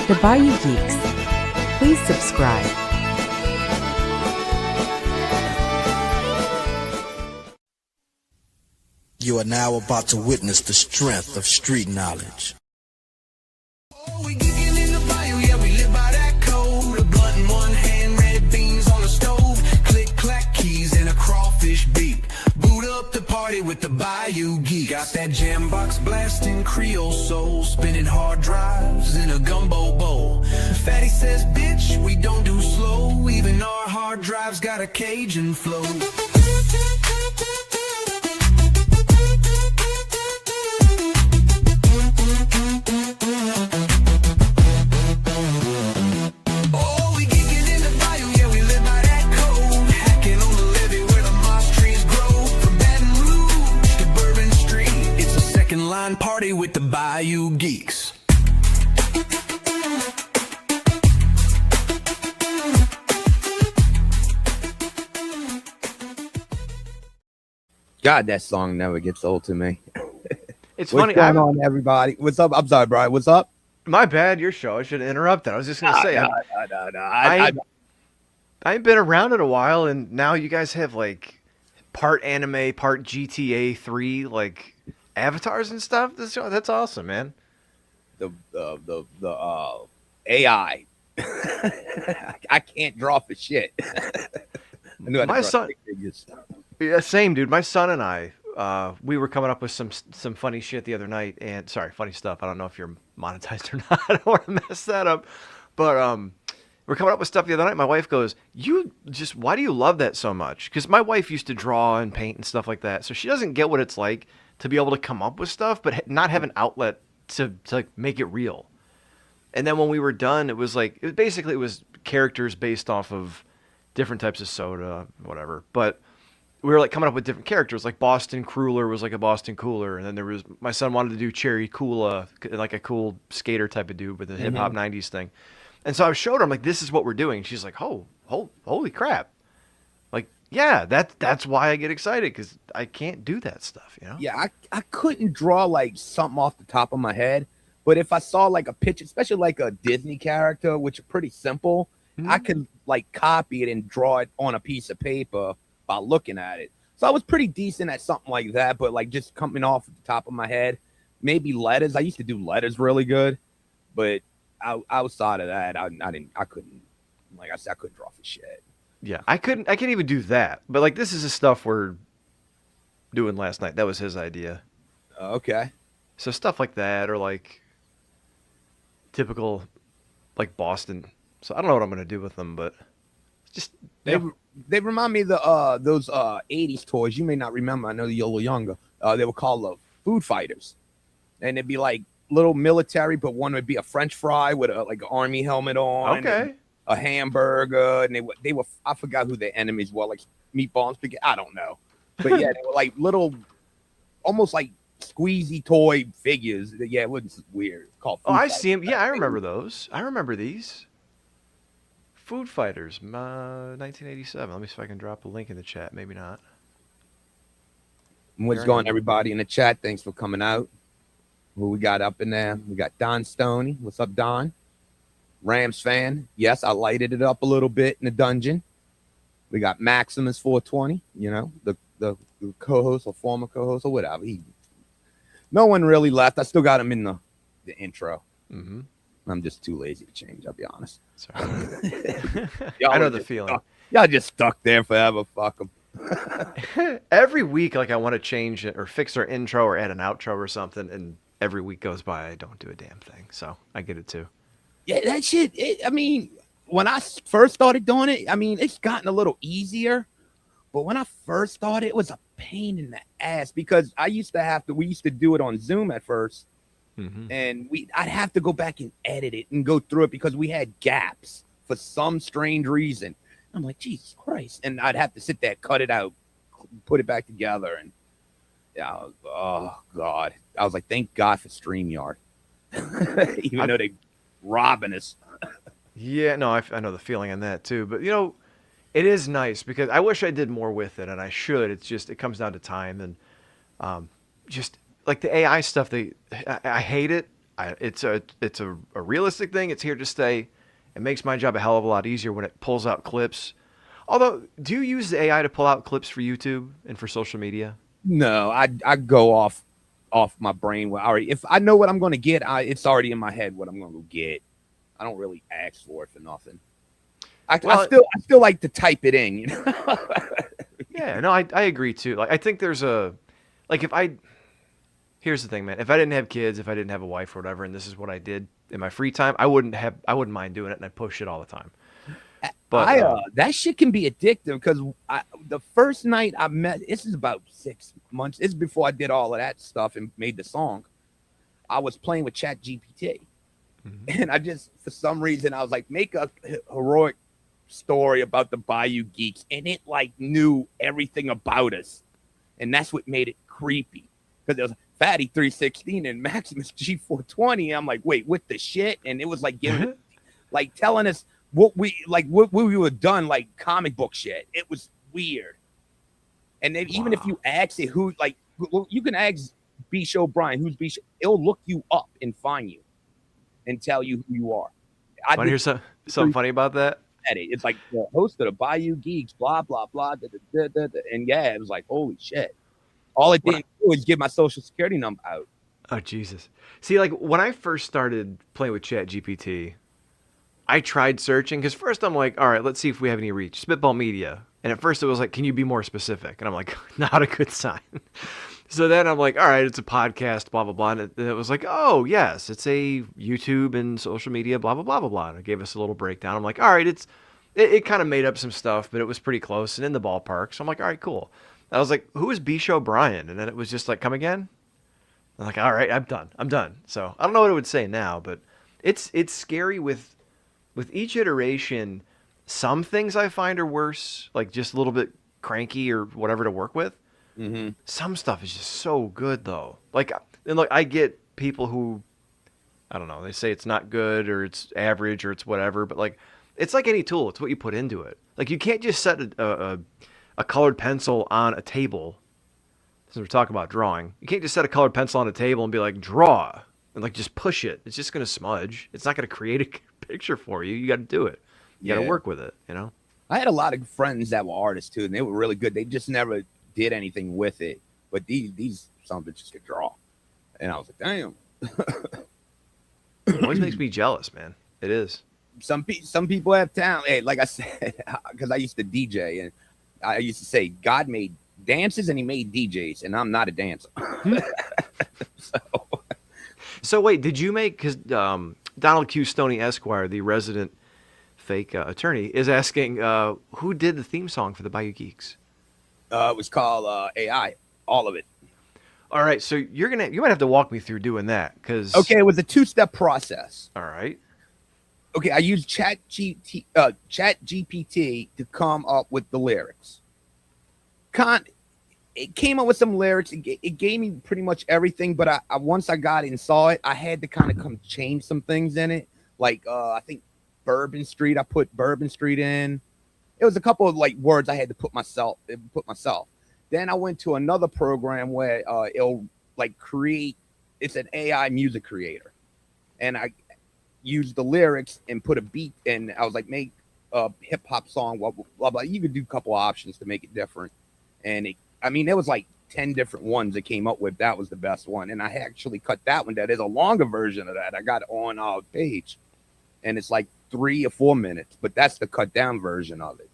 The Bayou Geeks. Please subscribe. You are now about to witness the strength of street knowledge. Oh, we geeking in the bayou, yeah, we live by that code. A blunt in one hand, red beans on the stove. Click, clack, keys and a crawfish beat. Boot up the party with the Bayou Geeks. Got that jam box blasting Creole soul. Spinning hard drives in a gumbo bowl. Fatty says, bitch, we don't do slow. Even our hard drives got a Cajun flow. Party with the Bayou Geeks. God, that song never gets old to me. It's What's funny. going on, everybody? What's up? I'm sorry, Brian. What's up? My bad. Your show. I should have interrupted. I was just gonna say. No. I ain't been around in a while, and now you guys have like part anime, part GTA 3, like avatars and stuff. That's awesome, man. The AI. I can't draw for shit. I knew how to My draw son, stick figures. yeah, same dude. My son and I, we were coming up with some funny shit the other night, and sorry, funny stuff. I don't know if you're monetized or not. I don't want to mess that up, but we're coming up with stuff the other night. My wife goes, why do you love that so much? Because my wife used to draw and paint and stuff like that, so she doesn't get what it's like to be able to come up with stuff, but not have an outlet to like make it real. And then when we were done, it was characters based off of different types of soda, whatever. But we were like coming up with different characters. Like Boston Cruller was like a Boston Cooler, and then there was my son wanted to do Cherry Coola, like a cool skater type of dude with a hip hop '90s thing. And so I showed her, I'm like, this is what we're doing. She's like, holy crap. Like, yeah, that's why I get excited, because I can't do that stuff, you know? Yeah, I couldn't draw like something off the top of my head, but if I saw like a picture, especially like a Disney character, which are pretty simple, I could like copy it and draw it on a piece of paper by looking at it. So I was pretty decent at something like that, but like just coming off the top of my head, maybe letters. I used to do letters really good, but outside of that, I couldn't, like I said, I couldn't draw for shit. Yeah, I can't even do that. But like, this is the stuff we're doing last night. That was his idea. Okay. So stuff like that, or like typical like Boston. So I don't know what I'm gonna do with them, but just they remind me of the those 80s toys. You may not remember. I know you're a little younger. They were called the Food Fighters, and it'd be like little military, but one would be a French fry with a like an army helmet on. Okay. A hamburger, and they were I forgot who their enemies were, like meatballs, spaghetti. I don't know, but yeah, they were like little, almost like squeezy toy figures. Yeah, it was weird. Called Food I Fighters. see him. Yeah, I remember those. I remember these. Food Fighters, 1987. Let me see if I can drop a link in the chat. Maybe not. What's going, everybody in the chat? Thanks for coming out. Who we got up in there? We got Don Stoney. What's up, Don? Rams fan. Yes, I lighted it up a little bit in the dungeon. We got Maximus 420, you know, the co-host or former co-host or whatever. No one really left. I still got him in the intro. I'm just too lazy to change, I'll be honest. Sorry. I know the feeling. Y'all just stuck there forever. Fuck them. Every week, like I want to change it or fix our intro or add an outro or something, and every week goes by, I don't do a damn thing. So I get it too. Yeah, that shit. I mean, when I first started doing it, I mean, it's gotten a little easier. But when I first started, it was a pain in the ass because we used to do it on Zoom at first. And I'd have to go back and edit it and go through it because we had gaps for some strange reason. I'm like, Jesus Christ. And I'd have to sit there, cut it out, put it back together. And yeah, oh God. I was like, thank God for StreamYard. Even though they robbing us. Yeah, no, I know the feeling on that too. But you know, it is nice because I wish I did more with it, and I should. It's just it comes down to time and just like the AI stuff. I hate it. a realistic thing. It's here to stay. It makes my job a hell of a lot easier when it pulls out clips. Although, do you use the AI to pull out clips for YouTube and for social media? No, I go off my brain. Well, already, if I know what I'm going to get, it's already in my head what I'm going to get. I don't really ask for it for nothing. I still like to type it in, you know. Yeah, no, I agree too. Like, I think there's here's the thing, man. If I didn't have kids, if I didn't have a wife or whatever, and this is what I did in my free time, I wouldn't mind doing it, and I push it all the time. But that shit can be addictive because the first night I met, this is about 6 months. This is before I did all of that stuff and made the song. I was playing with Chat GPT, and I just, for some reason, I was like, make a heroic story about the Bayou Geeks, and it like knew everything about us, and that's what made it creepy because there was Fatty 316 and Maximus G420. I'm like, wait, what the shit? And it was like giving, like telling us what we were done, like comic book shit. It was weird. And then even if you ask it who, like, you can ask B Show Brian, who's B Show, it'll look you up and find you and tell you who you are. I want to hear something funny about that. It's like the host of the Bayou Geeks, blah blah blah, and yeah, it was like, holy shit. All it didn't do was give my social security number out. Oh Jesus! See, like when I first started playing with Chat GPT, I tried searching because first I'm like, all right, let's see if we have any reach. Spitball Media, and at first it was like, can you be more specific? And I'm like, not a good sign. So then I'm like, all right, it's a podcast, blah blah blah, and it was like, oh yes, it's a YouTube and social media, blah blah blah blah blah. And it gave us a little breakdown. I'm like, all right, it kind of made up some stuff, but it was pretty close and in the ballpark. So I'm like, all right, cool. I was like, who is B Show Brian? And then it was just like, come again? I'm like, all right, I'm done. So I don't know what it would say now, but it's scary with each iteration. Some things I find are worse, like just a little bit cranky or whatever to work with. Mm-hmm. Some stuff is just so good though. Like, and like I get people who, I don't know, they say it's not good or it's average or it's whatever, but like, it's like any tool. It's what you put into it. Like you can't just set a colored pencil on a table. Since we're talking about drawing, you can't just set a colored pencil on a table and be like, draw, and like just push it. It's just going to smudge. It's not going to create a picture for you. You got to do it. You got to work with it, you know? I had a lot of friends that were artists too, and they were really good. They just never did anything with it. But these some bitches could draw. And I was like, damn. It always makes me jealous, man. It is. Some people have talent. Hey, like I said, because I used to DJ, and I used to say God made dances and he made DJs, and I'm not a dancer. So wait, did you make, because Donald Q. Stoney Esquire, the resident fake attorney, is asking who did the theme song for the Bayou Geeks? It was called AI, all of it. All right, so you might have to walk me through doing that, because okay, it was a 2-step process. All right. Okay, I used Chat GPT to come up with the lyrics. It came up with some lyrics. It gave me pretty much everything, but I once I got it and saw it, I had to kind of come change some things in it. Like I think Bourbon Street, I put Bourbon Street in. It was a couple of like words I had to put myself. Then I went to another program where it'll like create. It's an AI music creator, and I used the lyrics and put a beat, and I was like, make a hip hop song, blah, blah, blah, blah. You could do a couple options to make it different. And there was like 10 different ones that came up with. That was the best one. And I actually cut that one. That is a longer version of that. I got it on our page, and it's like 3 or 4 minutes, but that's the cut down version of it.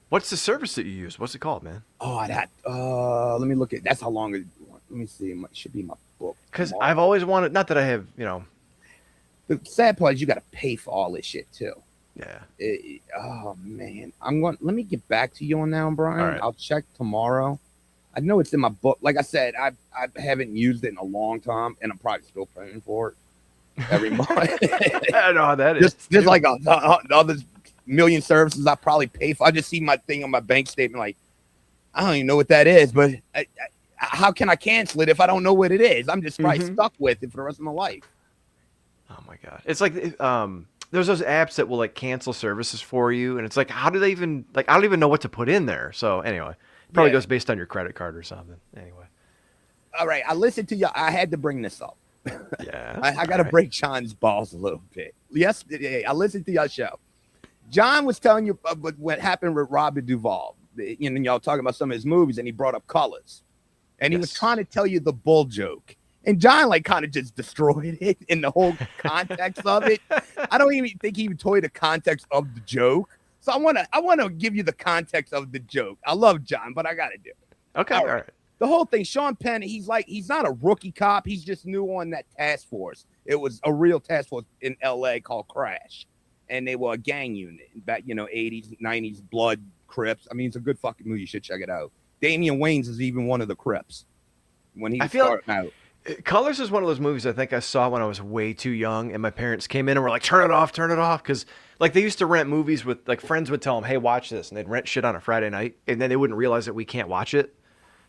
What's the service that you use? What's it called, man? Oh, let me look at, that's how long it, let me see. It should be my book. Because I've always wanted, not that I have, the sad part is you got to pay for all this shit too. Yeah. Oh man, let me get back to you on that one, Brian. Right. I'll check tomorrow. I know it's in my book. Like I said, I haven't used it in a long time, and I'm probably still paying for it every month. I know how that is. Just like the other million services I probably pay for. I just see my thing on my bank statement, like I don't even know what that is, but how can I cancel it if I don't know what it is? I'm just probably stuck with it for the rest of my life. Oh my god, it's like there's those apps that will like cancel services for you, and it's like, how do they even, like, I don't even know what to put in there. So anyway, it probably goes based on your credit card or something. Anyway. All right, I listened to you. I had to bring this up Yeah. I got to break John's balls a little bit. Yesterday, I listened to your show. John was telling you about what happened with Robert Duvall. You know, y'all talking about some of his movies, and he brought up Colors. And he was trying to tell you the bull joke. And John, like, kind of just destroyed it in the whole context of it. I don't even think he even told you the context of the joke. So I want to give you the context of the joke. I love John, but I got to do it. Okay. All right. The whole thing, Sean Penn, he's not a rookie cop. He's just new on that task force. It was a real task force in L.A. called Crash. And they were a gang unit back, 80s, 90s, Blood, Crips. I mean, it's a good fucking movie. You should check it out. Damian Wayans is even one of the Crips when he was starting out. Colors is one of those movies I think I saw when I was way too young, and my parents came in and were like, turn it off, because like they used to rent movies with, like, friends would tell them, hey, watch this, and they'd rent shit on a Friday night, and then they wouldn't realize that we can't watch it.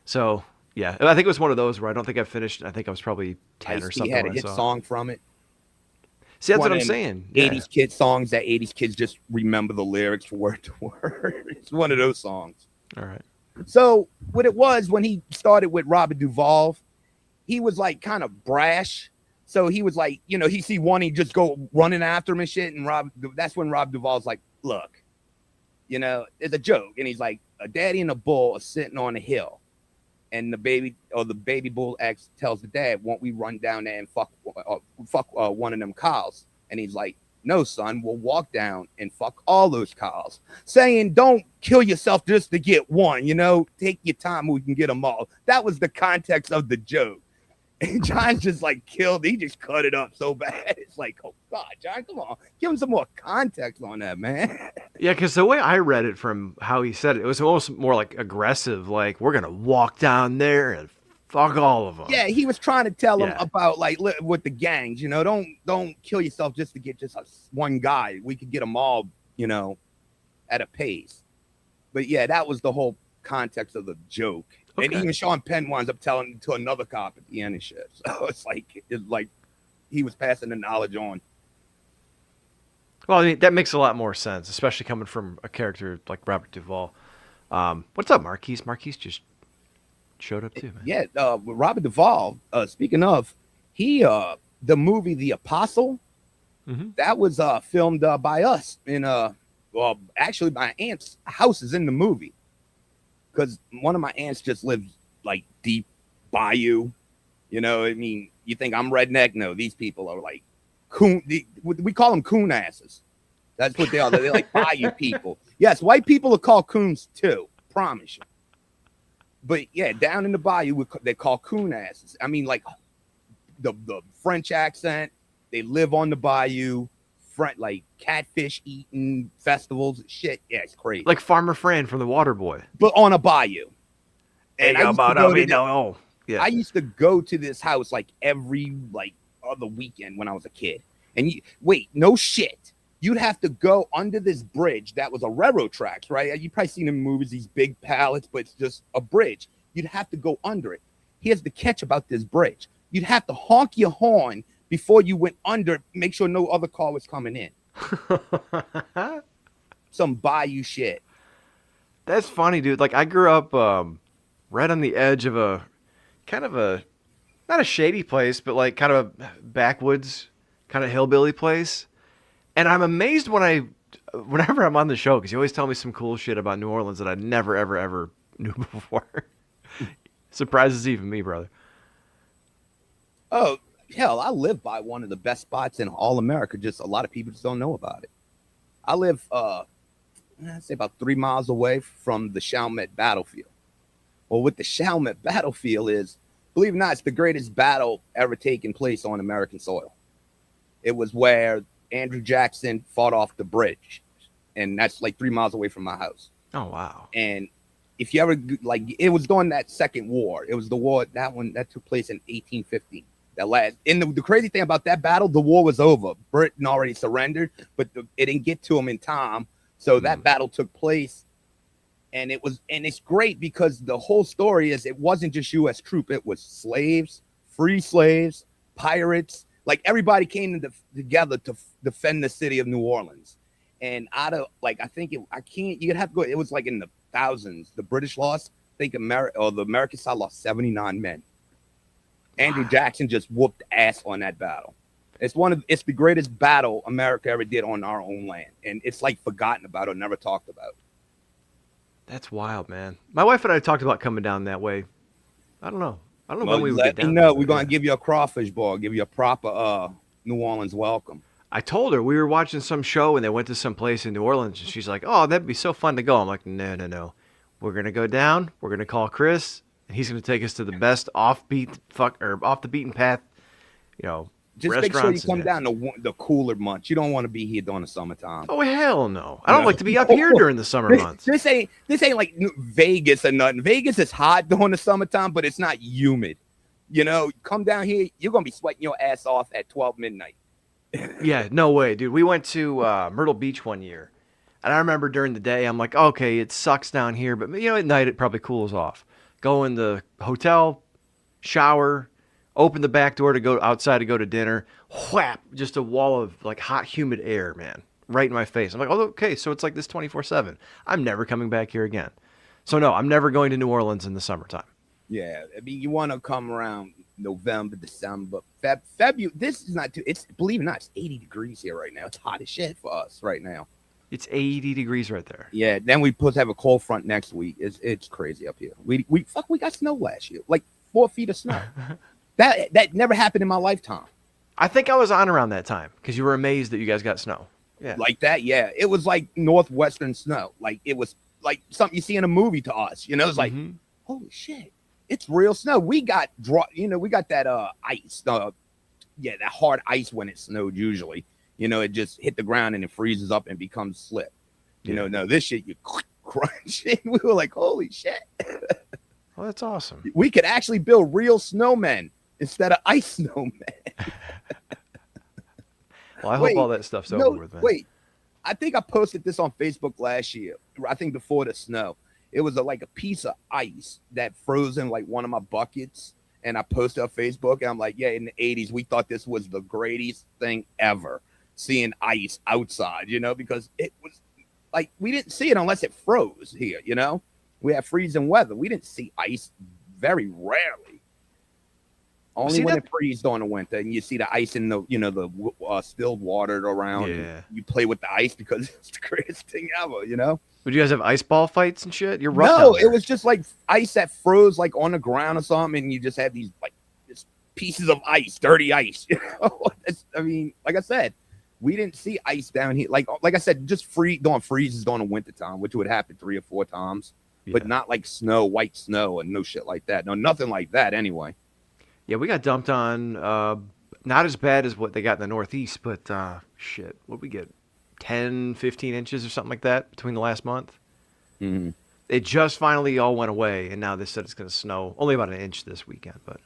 So yeah, I think it was one of those where I don't think I finished. I think I was probably 10 or something. He had a hit song from it. See, that's what I'm saying. 80s kids songs that 80s kids just remember the lyrics word to word. It's one of those songs. All right. So what it was when he started with Robert Duvall, he was like kind of brash. So he was like, he see one, he just go running after him and shit. And that's when Rob Duvall's like, look, it's a joke. And he's like, a daddy and a bull are sitting on a hill. And the baby bull X tells the dad, won't we run down there and fuck one of them cows? And he's like, no, son, we'll walk down and fuck all those cows. Saying, don't kill yourself just to get one, take your time, we can get them all. That was the context of the joke. And John's just like killed. He just cut it up so bad. It's like, oh God, John, come on, give him some more context on that, man. Yeah, because the way I read it from how he said it, it was almost more like aggressive. Like, we're gonna walk down there and fuck all of them. Yeah, he was trying to tell him about, like, with the gangs. Don't kill yourself just to get just one guy. We could get them all, at a pace. But yeah, that was the whole context of the joke. Okay. And even Sean Penn winds up telling to another cop at the end and shit. So it's like he was passing the knowledge on. Well, I mean, that makes a lot more sense, especially coming from a character like Robert Duvall. What's up, Marquise? Marquise just showed up too, man. Yeah, with Robert Duvall. Speaking of, the movie The Apostle, that was filmed by us in actually my aunt's house is in the movie. Because one of my aunts just lives like deep bayou, I mean, you think I'm redneck? No, these people are like coon. We call them coon asses. That's what they are. They're like bayou people. Yes, white people are called coons too. Promise you. But yeah, down in the bayou, they call coon asses. I mean, like the French accent. They live on the bayou. Like catfish eating festivals, shit. Yeah, it's crazy. Like Farmer Fran from The Water Boy, but on a bayou. And I used to go to this house like every other weekend when I was a kid. And no shit. You'd have to go under this bridge that was a railroad tracks, right? You probably seen in movies these big pallets, but it's just a bridge. You'd have to go under it. Here's the catch about this bridge: you'd have to honk your horn before you went under, make sure no other car was coming in. Some bayou shit. That's funny, dude. Like, I grew up right on the edge of a kind of not a shady place, but like kind of a backwoods, kind of hillbilly place. And I'm amazed whenever I'm on the show, because you always tell me some cool shit about New Orleans that I never, ever, ever knew before. Surprises even me, brother. Oh, hell, I live by one of the best spots in all America. Just a lot of people just don't know about it. I live, I'd say about 3 miles away from the Chalmette battlefield. Well, what the Chalmette battlefield is, believe it or not, it's the greatest battle ever taken place on American soil. It was where Andrew Jackson fought off the bridge. And that's like 3 miles away from my house. Oh, wow. And if you ever, it was during that second war. It was the war, that took place in 1815. And the crazy thing about that battle, the war was over. Britain already surrendered, but it didn't get to them in time. So that battle took place, and it's great because the whole story is it wasn't just U.S. troop. It was slaves, free slaves, pirates. Like, everybody came together to defend the city of New Orleans. And out of you'd have to go. It was like in the thousands. The British lost. I think the American side lost 79 men. Andrew Jackson just whooped ass on that battle. It's the greatest battle America ever did on our own land, and it's like forgotten about or never talked about. That's wild, man. My wife and I talked about coming down that way. I don't know. When we would get down. No, we're gonna give you a crawfish ball, give you a proper New Orleans welcome. I told her we were watching some show and they went to some place in New Orleans, and she's like, "Oh, that'd be so fun to go." I'm like, "No. We're gonna go down. We're gonna call Chris, and he's gonna take us to the best off the beaten path, Just make sure you come down the cooler months. You don't want to be here during the summertime. Oh hell no! I don't like to be up here during the summer months. This ain't like Vegas or nothing. Vegas is hot during the summertime, but it's not humid. Come down here, you're gonna be sweating your ass off at 12 midnight. Yeah, no way, dude. We went to Myrtle Beach one year, and I remember during the day, I'm like, okay, it sucks down here, but at night it probably cools off. Go in the hotel, shower, open the back door to go outside to go to dinner. Whap! Just a wall of like hot, humid air, man, right in my face. I'm like, oh, okay, so it's like this 24/7. I'm never coming back here again. So no, I'm never going to New Orleans in the summertime. Yeah, I mean, you want to come around November, December, February. This is not too. It's believe it or not, it's 80 degrees here right now. It's hot as shit for us right now. It's 80 degrees right there. Yeah. Then we supposed to have a cold front next week. It's crazy up here. We got snow last year, like 4 feet of snow. That never happened in my lifetime. I think I was on around that time because you were amazed that you guys got snow. Yeah, like that. Yeah, it was like northwestern snow. Like it was like something you see in a movie to us. It's like, holy shit. It's real snow. We got we got that ice. That hard ice when it snowed usually. It just hit the ground and it freezes up and becomes slip. No, this shit you crunch it. We were like, holy shit. Well, that's awesome. We could actually build real snowmen instead of ice snowmen. Well, I hope all that stuff's over with, man. Wait, I think I posted this on Facebook last year. I think before the snow. It was like a piece of ice that froze in like one of my buckets. And I posted on Facebook and I'm like, yeah, in the 80s, we thought this was the greatest thing ever, seeing ice outside, because it was like, we didn't see it unless it froze here, we have freezing weather. We didn't see ice very rarely. Only when it freezes during the winter and you see the ice in the, the stilled water around. Yeah. You play with the ice because it's the greatest thing ever, Would you guys have ice ball fights and shit? You're rough. No, it was just like ice that froze like on the ground or something, and you just had these like just pieces of ice, dirty ice. I mean, like I said, we didn't see ice down here. Like I said, just freezes during the wintertime, which would happen 3 or 4 times, but not like snow, white snow, and no shit like that. No, nothing like that anyway. Yeah, we got dumped on. Not as bad as what they got in the Northeast, but shit, what we get? 10, 15 inches or something like that between the last month. Mm-hmm. It just finally all went away, and now they said it's going to snow only about an inch this weekend. But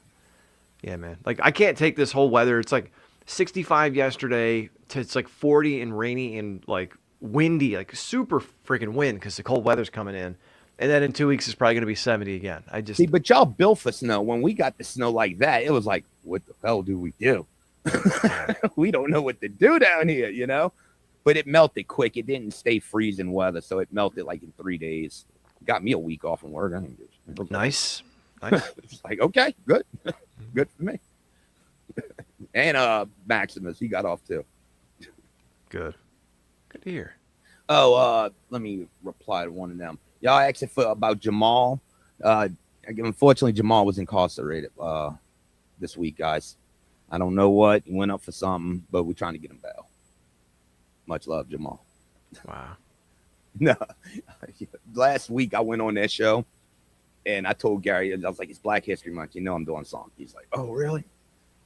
yeah, man, like I can't take this whole weather. It's like 65 yesterday to it's like 40 and rainy and like windy, like super freaking wind because the cold weather's coming in. And then in 2 weeks, it's probably going to be 70 again. See, but y'all built for snow. When we got the snow like that, it was like, what the hell do we do? We don't know what to do down here, But it melted quick. It didn't stay freezing weather, so it melted like in 3 days. Got me a week off from work. Nice. It's like, okay, good. Good for me. And Maximus, he got off too. Good to hear. Oh, let me reply to one of them. Y'all asked about Jamal. Unfortunately, Jamal was incarcerated this week, guys. I don't know what. He went up for something, but we're trying to get him bail. Much love, Jamal. Wow. No, last week I went on that show and I told Gary, I was like, it's Black History Month. I'm doing something. He's like, oh, really?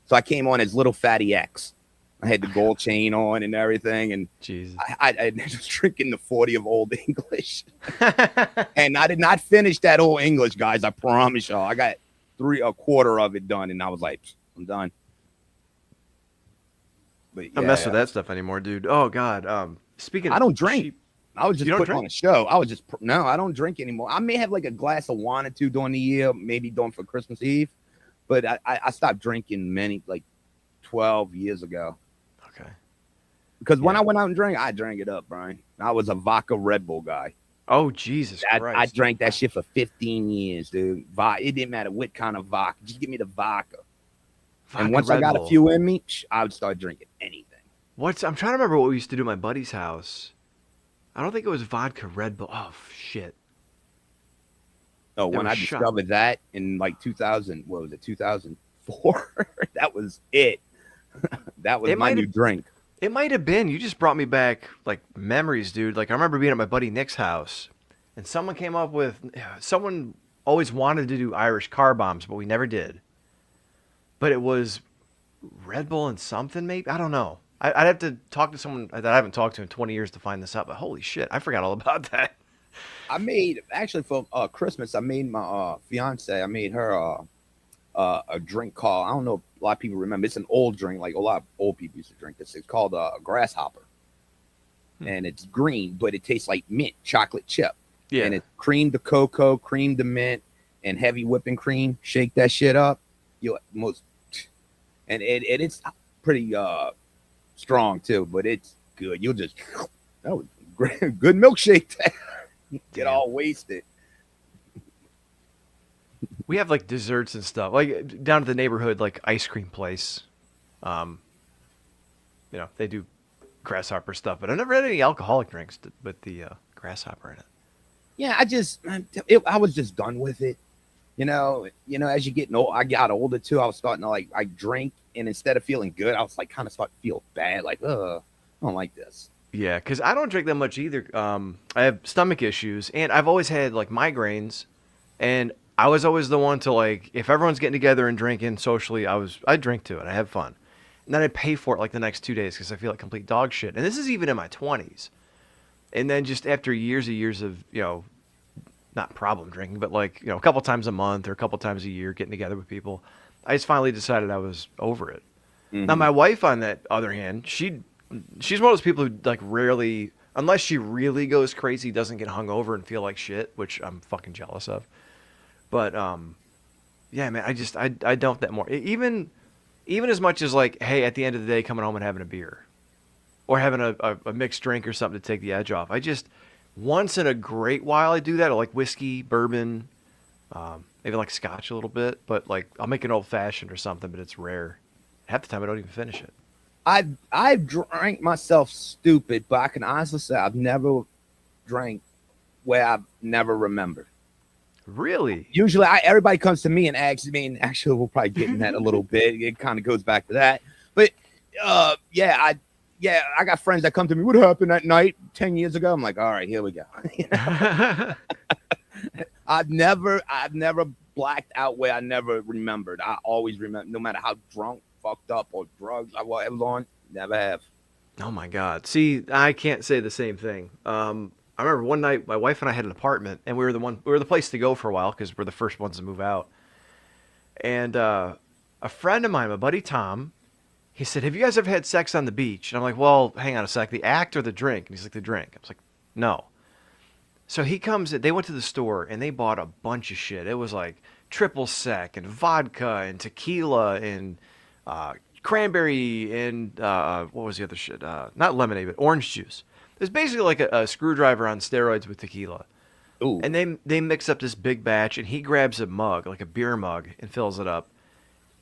So I came on as Little Fatty X. I had the gold chain on and everything. And Jesus. I was drinking the 40 of Old English. And I did not finish that Old English, guys. I promise y'all. I got a quarter of it done. And I was like, I'm done. But I don't mess with that stuff anymore, dude. Oh, God. Speaking I don't drink. Sheep. I was just putting on a show. I don't drink anymore. I may have like a glass of wine or two during the year, maybe doing for Christmas Eve. But I stopped drinking like 12 years ago. Okay. Because when I went out and drank, I drank it up, Brian. I was a vodka Red Bull guy. Oh, Jesus Christ. I drank that shit for 15 years, dude. It didn't matter what kind of vodka. Just give me the vodka. And Vodka once I Red got Bull. a few in me, I would start drinking anything. I'm trying to remember what we used to do at my buddy's house. I don't think it was vodka Red Bull. Oh shit. Oh, There when was I shot- discovered that in like 2000, what was it, 2004? That was it. That was It my might new have- drink. It might have been. You just brought me back like memories, dude. Like I remember being at my buddy Nick's house, and someone always wanted to do Irish car bombs, but we never did. But it was Red Bull and something, maybe. I don't know. I'd have to talk to someone that I haven't talked to in 20 years to find this out. But holy shit, I forgot all about that. I made, actually, for Christmas, I made my fiance, I made her a drink called, I don't know if a lot of people remember, it's an old drink, like a lot of old people used to drink this. It's called a grasshopper. And it's green, but it tastes like mint, chocolate chip. Yeah. And it's cream to cocoa, cream to mint, and heavy whipping cream. Shake that shit up. And it's pretty strong too, but it's good. You'll just, that was great. Good milkshake. Get all wasted. We have like desserts and stuff, like down at the neighborhood, like ice cream place. They do grasshopper stuff, but I've never had any alcoholic drinks with the grasshopper in it. Yeah, I was just done with it. As you get old, I got older too. I was starting to I drink, and instead of feeling good, I was like kind of starting to feel bad. Like, I don't like this. Yeah, because I don't drink that much either. I have stomach issues, and I've always had like migraines, and I was always the one to like, if everyone's getting together and drinking socially, I'd drink too, and I have fun. And then I'd pay for it like the next 2 days because I feel like complete dog shit. And this is even in my 20s. And then just after years and years of, not problem drinking, but like, a couple times a month or a couple times a year getting together with people, I just finally decided I was over it. Mm-hmm. Now, my wife, on that other hand, she's one of those people who like rarely, unless she really goes crazy, doesn't get hungover and feel like shit, which I'm fucking jealous of. But, yeah, man, I don't that more. Even as much as like, hey, at the end of the day, coming home and having a beer or having a mixed drink or something to take the edge off. Once in a great while I do that. I like whiskey, bourbon, maybe like scotch a little bit, but like I'll make an old fashioned or something, but it's rare. Half the time I don't even finish it. I've drank myself stupid, but I can honestly say I've never drank where I've never remembered. Really? Usually everybody comes to me and asks me, and actually we'll probably get in that a little bit. It kind of goes back to that. But I got friends that come to me, what happened that night 10 years ago? I'm like, all right, here we go. I've never blacked out where I never remembered. I always remember, no matter how drunk, fucked up, or drugs I was on, never have. Oh my God. See, I can't say the same thing. I remember one night my wife and I had an apartment, and we were the place to go for a while because we're the first ones to move out. And a friend of mine, my buddy Tom, he said, have you guys ever had sex on the beach? And I'm like, well, hang on a sec, the act or the drink? And he's like, the drink. I was like, no. So they went to the store and they bought a bunch of shit. It was like triple sec and vodka and tequila and cranberry and what was the other shit? Not lemonade, but orange juice. It was basically like a screwdriver on steroids with tequila. Ooh. And they mix up this big batch, and he grabs a mug, like a beer mug, and fills it up.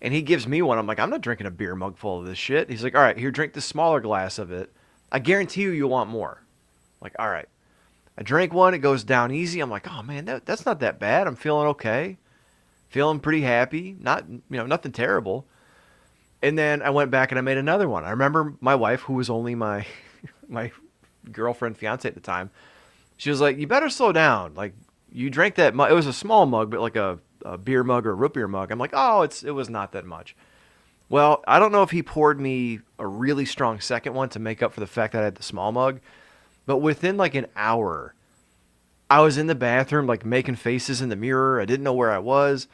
And he gives me one. I'm like, I'm not drinking a beer mug full of this shit. He's like, all right, here, drink the smaller glass of it. I guarantee you'll want more. I'm like, all right. I drink one. It goes down easy. I'm like, oh, man, that's not that bad. I'm feeling okay. Feeling pretty happy. Not, nothing terrible. And then I went back and I made another one. I remember my wife, who was only my girlfriend, fiance at the time, she was like, you better slow down. Like, you drank that mug. It was a small mug, but like a beer mug or a root beer mug. I'm like, oh, it was not that much. Well, I don't know if he poured me a really strong second one to make up for the fact that I had the small mug, but within like an hour, I was in the bathroom, like making faces in the mirror. I didn't know where I was.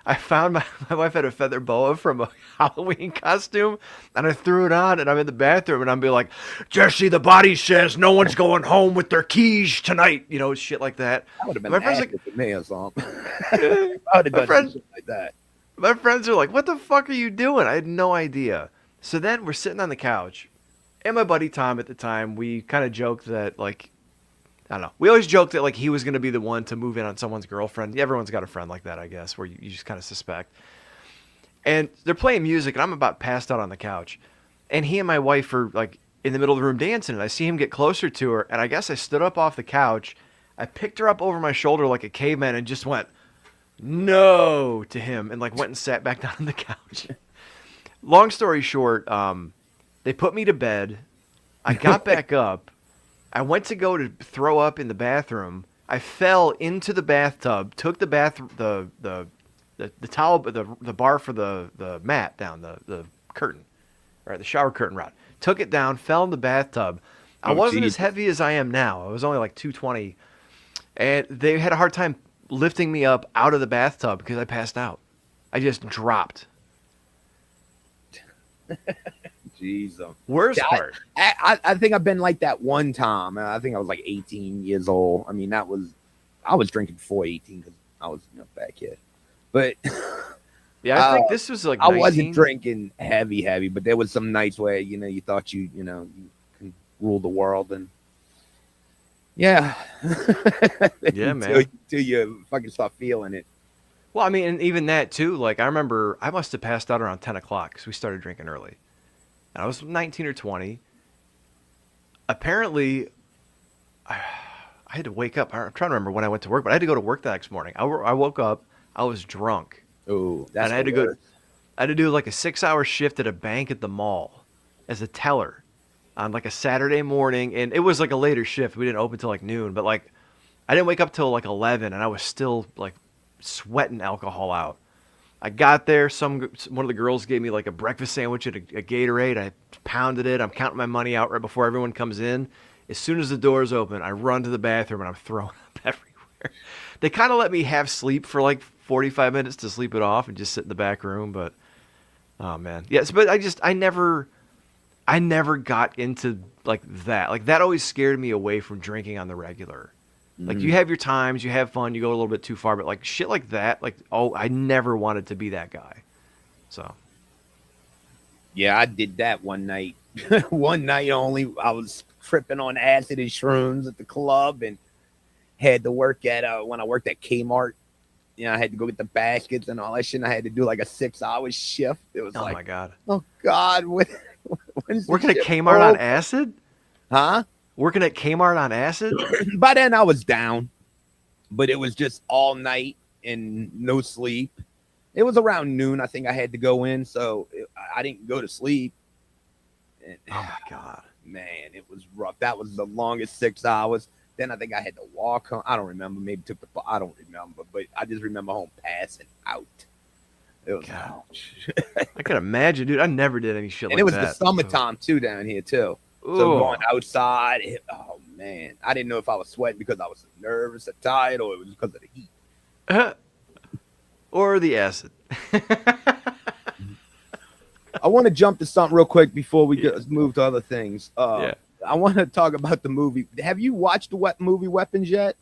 I found my wife had a feather boa from a Halloween costume, and I threw it on, and I'm in the bathroom, and I'm being like, Jesse, the body says no one's going home with their keys tonight, shit like that. That would have been My friends like, to me or something. I would have done shit like that. My friends are like, what the fuck are you doing? I had no idea. So then we're sitting on the couch, and my buddy Tom at the time, we kind of joked that, like, I don't know. We always joked that like he was going to be the one to move in on someone's girlfriend. Everyone's got a friend like that, I guess, where you just kind of suspect. And they're playing music, and I'm about passed out on the couch. And he and my wife are like in the middle of the room dancing, and I see him get closer to her. And I guess I stood up off the couch. I picked her up over my shoulder like a caveman and just went, no, to him, and like went and sat back down on the couch. Long story short, they put me to bed. I got back up. I went to go to throw up in the bathroom. I fell into the bathtub, took the towel, the bar for the mat down, the curtain, right, the shower curtain rod. Took it down, fell in the bathtub. I wasn't as heavy as I am now. I was only like 220, and they had a hard time lifting me up out of the bathtub because I passed out. I just dropped. Jeez. Worst part. I think I've been like that one time. I think I was like 18 years old. I mean, I was drinking before 18 because I was a fat kid. But yeah, I think this was like 19. I 19. wasn't drinking heavy, but there was some nights where you thought you can rule the world, and yeah, yeah, man, till you fucking start feeling it. Well, I mean, and even that too. Like I remember, I must have passed out around 10 o'clock because we started drinking early, and I was 19 or 20. Apparently, I had to wake up. I'm trying to remember when I went to work, but I had to go to work the next morning. I woke up, I was drunk. Oh, and I had to go. I had to do like a 6-hour shift at a bank at the mall as a teller on like a Saturday morning, and it was like a later shift. We didn't open till like noon, but like I didn't wake up till like 11, and I was still like sweating alcohol out. I got there. One of the girls gave me like a breakfast sandwich and a Gatorade. I pounded it. I'm counting my money out right before everyone comes in. As soon as the doors open, I run to the bathroom and I'm throwing up everywhere. They kind of let me have sleep for like 45 minutes to sleep it off and just sit in the back room. But oh man, yes. But I never got into like that. Like that always scared me away from drinking on the regular. Like you have your times, you have fun, you go a little bit too far, but like shit like that, like I never wanted to be that guy. So yeah, I did that one night. One night only. I was tripping on acid and shrooms at the club, and had to work at when I worked at Kmart. I had to go get the baskets and all that shit. And I had to do like a 6-hour shift. It was oh my god, oh god, when's working at Kmart on acid? Huh? Working at Kmart on acid? By then I was down, but it was just all night and no sleep. It was around noon. I think I had to go in, so I didn't go to sleep. And, oh my god, man, it was rough. That was the longest 6 hours. Then I think I had to walk home. I don't remember. Maybe I don't remember, but I just remember home passing out. It was I can imagine, dude. I never did any shit like that. And it was the summertime too down here too. Ooh. So going outside, oh man, I didn't know if I was sweating because I was nervous or tired, or it was because of the heat, or the acid. I want to jump to something real quick before we move to other things. Yeah. I want to talk about the movie. Have you watched the movie Weapons yet?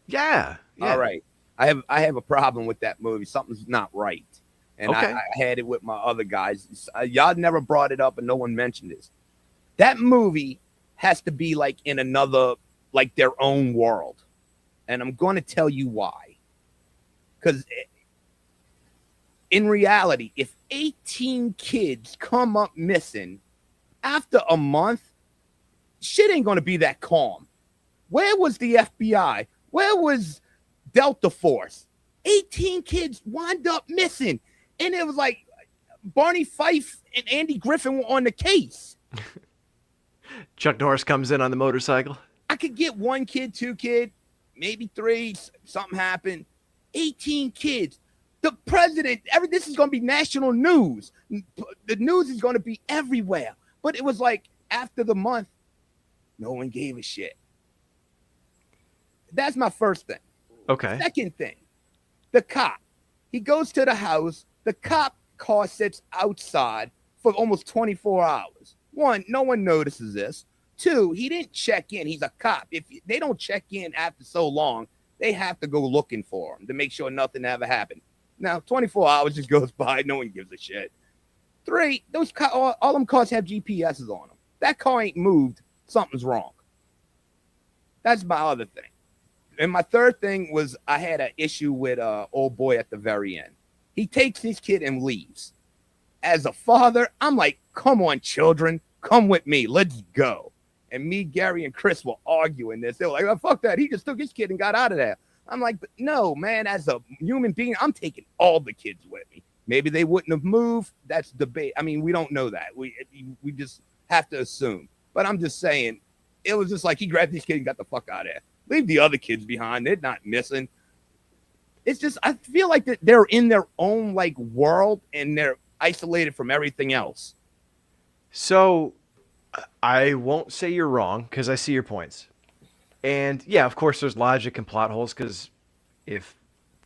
Yeah. All right. I have a problem with that movie. Something's not right, and okay. I had it with my other guys. Y'all never brought it up, and no one mentioned this. That movie has to be like in another, like their own world. And I'm going to tell you why. Because in reality, if 18 kids come up missing after a month, shit ain't going to be that calm. Where was the FBI? Where was Delta Force? 18 kids wind up missing. And it was like Barney Fife and Andy Griffin were on the case. Chuck Norris comes in on the motorcycle. I could get 1 kid, 2 kid, maybe 3. Something happened. 18 kids. The president, this is going to be national news. The news is going to be everywhere. But it was like after the month, no one gave a shit. That's my first thing. Okay. Second thing, the cop. He goes to the house. The cop car sits outside for almost 24 hours. 1, no one notices this. 2, he didn't check in. He's a cop. If they don't check in after so long, they have to go looking for him to make sure nothing ever happened. Now, 24 hours just goes by. No one gives a shit. 3, all them cars have GPSs on them. That car ain't moved. Something's wrong. That's my other thing. And my third thing was I had an issue with old boy at the very end. He takes his kid and leaves. as a father, I'm like, come on, children, come with me, let's go. And me, Gary, and Chris were arguing this. They were like, oh, fuck that. He just took his kid and got out of there. I'm like, but no, man, as a human being, I'm taking all the kids with me. Maybe they wouldn't have moved. That's debate. I mean, we don't know that. We just have to assume. But I'm just saying, it was just like he grabbed his kid and got the fuck out of there. Leave the other kids behind. They're not missing. It's just, I feel like that they're in their own like world and they're isolated from everything else. So I won't say you're wrong because I see your points. And yeah, of course, there's logic and plot holes because if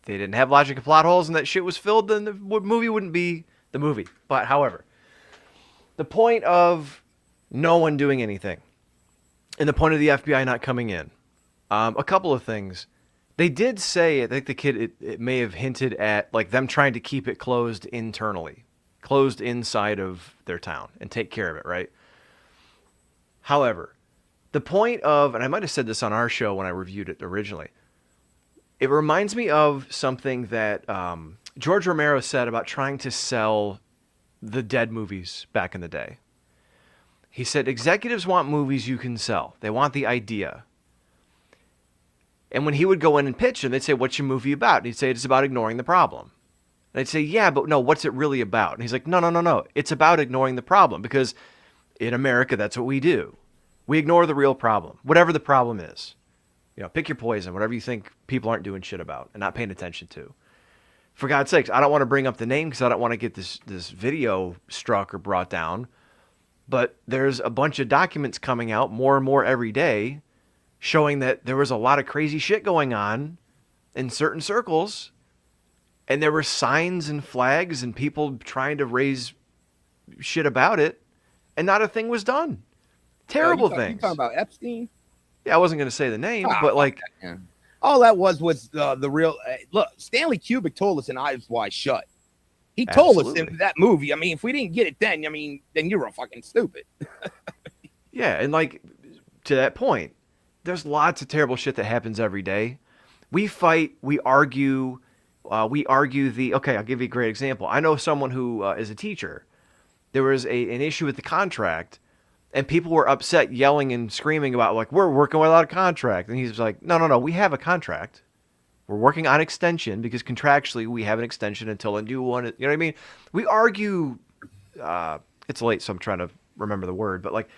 they didn't have logic and plot holes and that shit was filled, then the movie wouldn't be the movie. But however, the point of no one doing anything and the point of the FBI not coming in, a couple of things. They did say, I think the kid, it may have hinted at like them trying to keep it closed internally, closed inside of their town and take care of it, right? However, the point of, and I might have said this on our show when I reviewed it originally, it reminds me of something that George Romero said about trying to sell the Dead movies back in the day. He said, executives want movies you can sell. They want the idea. And when he would go in and pitch them, they'd say, what's your movie about? And he'd say, it's about ignoring the problem. And I'd say, yeah, but no, what's it really about? And he's like, no. It's about ignoring the problem because in America, that's what we do. We ignore the real problem, whatever the problem is. You know, pick your poison, whatever you think people aren't doing shit about and not paying attention to. For God's sakes, I don't want to bring up the name because I don't want to get this video struck or brought down. But there's a bunch of documents coming out more and more every day showing that there was a lot of crazy shit going on in certain circles. And there were signs and flags and people trying to raise shit about it. And not a thing was done. Terrible things. You talking about Epstein? Yeah, I wasn't going to say the name, but like... All that was the real... look, Stanley Kubrick told us in Eyes Wide Shut. He told us in that movie. I mean, if we didn't get it then, I mean, then you were fucking stupid. Yeah, and like, to that point, there's lots of terrible shit that happens every day. We fight, we argue the... Okay, I'll give you a great example. I know someone who is a teacher. There was an issue with the contract, and people were upset, yelling and screaming about, like, we're working without a contract. And he's like, no, we have a contract. We're working on extension because contractually we have an extension until a new one. You know what I mean? We argue, it's late, so I'm trying to remember the word, but like,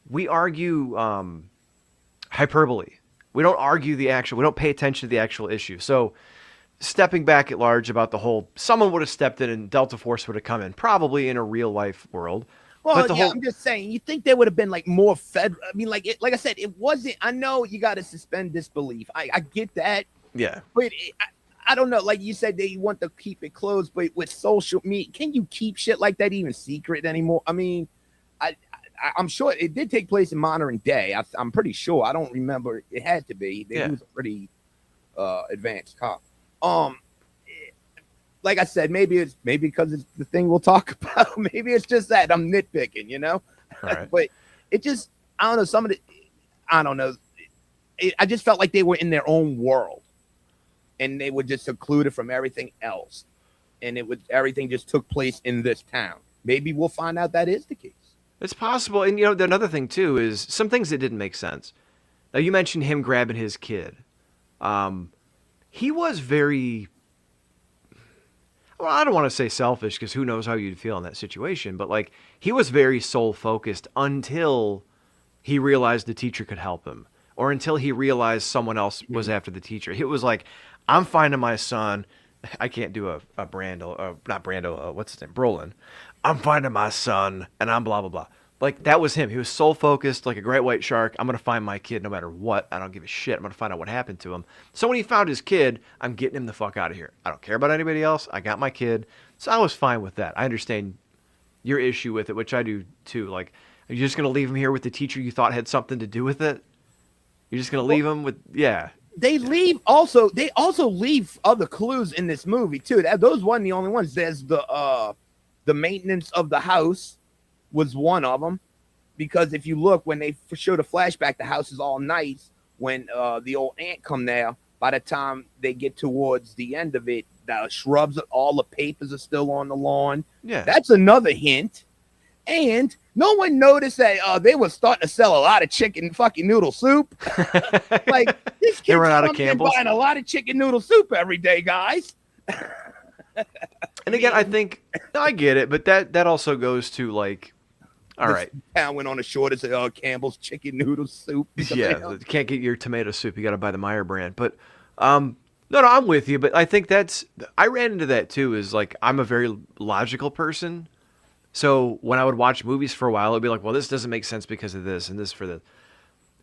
we argue hyperbole. We don't argue we don't pay attention to the actual issue. So stepping back at large about the whole, someone would have stepped in and Delta Force would have come in, probably in a real life world. Well, yeah, I'm just saying, you think there would have been like more federal. I mean, like I said, it wasn't. I know you got to suspend disbelief. I get that. Yeah. But I don't know. Like you said, they want to keep it closed, but with social media, can you keep shit like that even secret anymore? I mean, I'm sure it did take place in modern day. I'm pretty sure. I don't remember. It had to be. They was a pretty advanced cop. Like I said, maybe because it's the thing we'll talk about. Maybe it's just that I'm nitpicking, you know. Right. But it just, I don't know. I don't know. I just felt like they were in their own world, and they were just secluded from everything else, and everything just took place in this town. Maybe we'll find out that is the case. It's possible, and you know, another thing too is some things that didn't make sense. Now you mentioned him grabbing his kid. He was very. Well, I don't want to say selfish because who knows how you'd feel in that situation, but like he was very soul focused until he realized the teacher could help him, or until he realized someone else was after the teacher. It was like, I'm finding my son. I can't do a Brando, not Brando. What's his name? Brolin. I'm finding my son, and I'm blah blah blah. Like that was him. He was soul focused, like a great white shark. I'm gonna find my kid no matter what. I don't give a shit. I'm gonna find out what happened to him. So when he found his kid, I'm getting him the fuck out of here. I don't care about anybody else. I got my kid, so I was fine with that. I understand your issue with it, which I do too. Like, are you just gonna leave him here with the teacher you thought had something to do with it? You're just gonna leave him with They leave also. They also leave other clues in this movie too. Those weren't the only ones. There's the maintenance of the house was one of them, because if you look when they show the flashback, the house is all nice. When the old aunt come there, by the time they get towards the end of it, the shrubs, all the papers are still on the lawn. Yeah. That's another hint. And no one noticed that they were starting to sell a lot of chicken fucking noodle soup. Like, this They kid's run out of coming in Campbell's. buying a lot of chicken noodle soup every day, guys. And again, I think I get it, but that also goes to like, all right, Town went on a short and said, Campbell's chicken noodle soup. yeah, you can't get your tomato soup. You got to buy the Meyer brand. But no, I'm with you. But I think I ran into that too. Is like I'm a very logical person. So when I would watch movies for a while, it'd be like, well, this doesn't make sense because of this and this for this.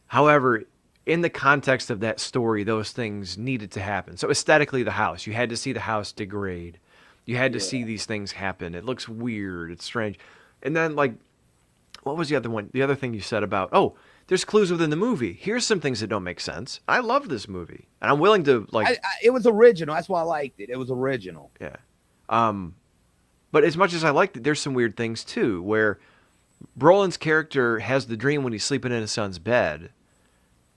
However, in the context of that story, those things needed to happen. So aesthetically, the house, you had to see the house degrade. You had to see these things happen. It looks weird. It's strange. And then like, what was the other one? The other thing you said about, there's clues within the movie. Here's some things that don't make sense. I love this movie. And I'm willing to like. It was original. That's why I liked it. It was original. Yeah. But as much as I liked it, there's some weird things too, where Brolin's character has the dream when he's sleeping in his son's bed,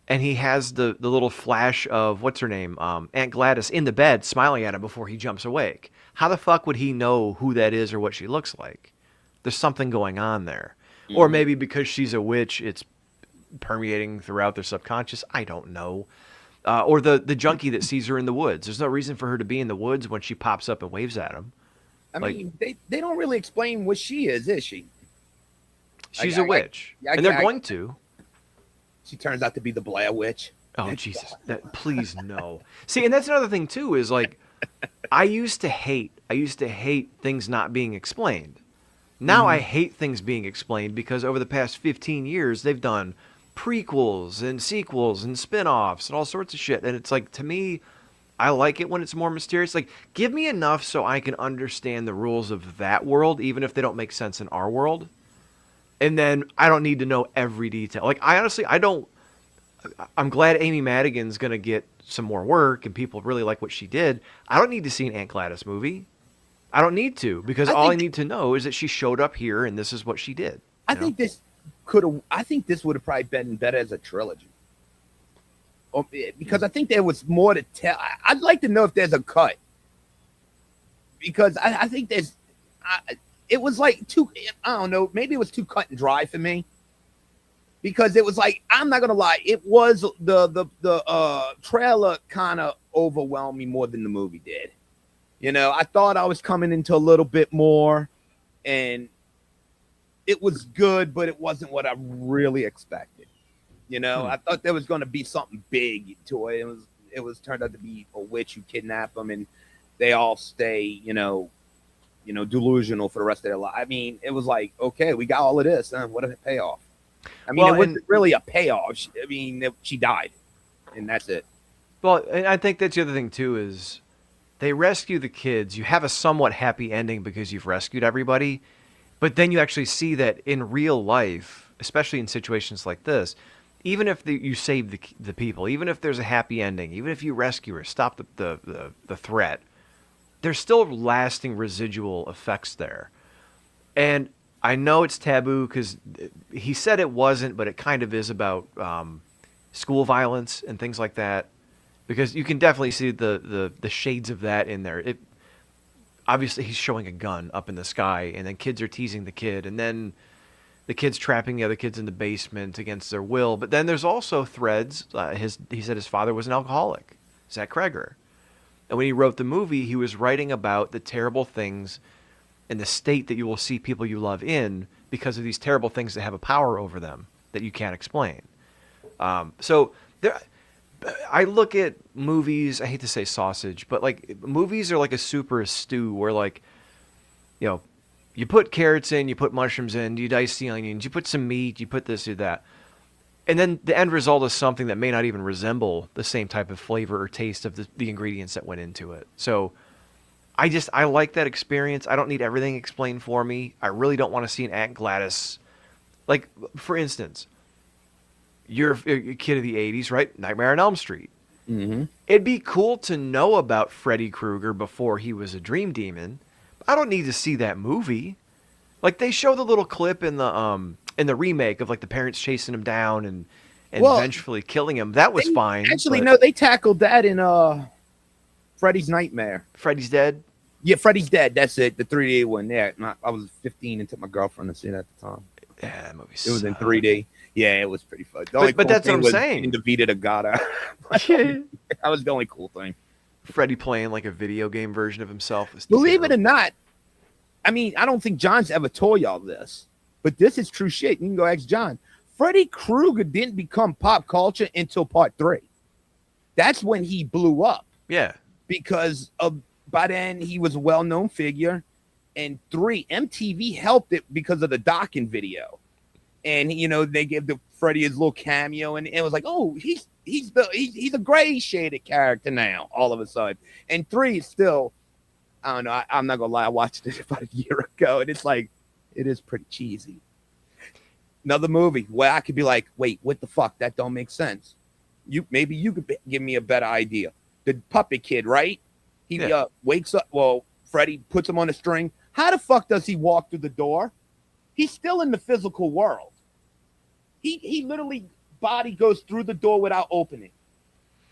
and he has the little flash of, what's her name, Aunt Gladys in the bed smiling at him before he jumps awake. How the fuck would he know who that is or what she looks like? There's something going on there. Mm-hmm. Or maybe because she's a witch, it's permeating throughout their subconscious. I don't know. Or the junkie that sees her in the woods. There's no reason for her to be in the woods when she pops up and waves at him. I mean, they don't really explain what she is she? She's a witch. And they're going to. She turns out to be the Blair Witch. Oh, Jesus. Please, no. See, and that's another thing, too, is like, I used to hate things not being explained. Now I hate things being explained because over the past 15 years, they've done prequels and sequels and spin-offs and all sorts of shit. And it's like, to me, I like it when it's more mysterious. Like, give me enough so I can understand the rules of that world, even if they don't make sense in our world. And then I don't need to know every detail. Like, I'm glad Amy Madigan's going to get some more work and people really like what she did. I don't need to see an Aunt Gladys movie. I don't need to, because all I need to know is that she showed up here and this is what she did. I think this would have probably been better as a trilogy. Because I think there was more to tell. I'd like to know if there's a cut, because I think it was like too, I don't know, maybe it was too cut and dry for me, because it was like, I'm not gonna lie, it was the trailer kind of overwhelmed me more than the movie did. You know, I thought I was coming into a little bit more, and it was good, but it wasn't what I really expected. You know, I thought there was going to be something big to it. It was turned out to be a witch who kidnapped them, and they all stay, you know, delusional for the rest of their life. I mean, it was like, okay, we got all of this, and what a payoff. I mean, it wasn't really a payoff. She died, and that's it. Well, and I think that's the other thing too, is they rescue the kids. You have a somewhat happy ending because you've rescued everybody, but then you actually see that in real life, especially in situations like this, even if you save the people, even if there's a happy ending, even if you rescue her, stop the threat, there's still lasting residual effects there. And I know it's taboo because he said it wasn't, but it kind of is about school violence and things like that, because you can definitely see the shades of that in there. Obviously, he's showing a gun up in the sky, and then kids are teasing the kid, and then the kid's trapping the other kids in the basement against their will. But then there's also threads. He said his father was an alcoholic, Zach Kreger. And when he wrote the movie, he was writing about the terrible things and the state that you will see people you love in because of these terrible things that have a power over them that you can't explain. So I look at movies, I hate to say sausage, but like movies are like a super stew where, like, you know, you put carrots in, you put mushrooms in, you dice the onions, you put some meat, you put this or that. And then the end result is something that may not even resemble the same type of flavor or taste of the ingredients that went into it. So I like that experience. I don't need everything explained for me. I really don't want to see an Aunt Gladys. Like, for instance, you're a kid of the 80s, right? Nightmare on Elm Street. Mm-hmm. It'd be cool to know about Freddy Krueger before he was a dream demon. I don't need to see that movie. Like, they show the little clip in the remake of like the parents chasing him down and eventually killing him. That was fine. Actually, no, they tackled that in Freddy's Nightmare. Freddy's Dead. Yeah, Freddy's Dead. That's it. The 3D one. Yeah, I was 15 and took my girlfriend to see it at the time. Yeah, that movie. It was in 3D. Yeah, it was pretty fun. The only But cool that's what thing I'm was saying. in the Vita to Gata. Yeah. That was the only cool thing. Freddy playing like a video game version of himself. Believe it or not, I mean, I don't think John's ever told y'all this, but this is true shit. You can go ask John. Freddy Krueger didn't become pop culture until part 3. That's when he blew up. Yeah. Because by then he was a well-known figure. And 3, MTV helped it because of the docking video. And, you know, they gave the Freddy his little cameo. And it was like, oh, he's a gray shaded character now, all of a sudden. And 3 is still, I don't know. I'm not going to lie. I watched it about a year ago. And it's like, it is pretty cheesy. Another movie where I could be like, wait, what the fuck? That don't make sense. Maybe you could give me a better idea. The puppet kid, right? He wakes up. Well, Freddy puts him on a string. How the fuck does he walk through the door? He's still in the physical world. He literally body goes through the door without opening.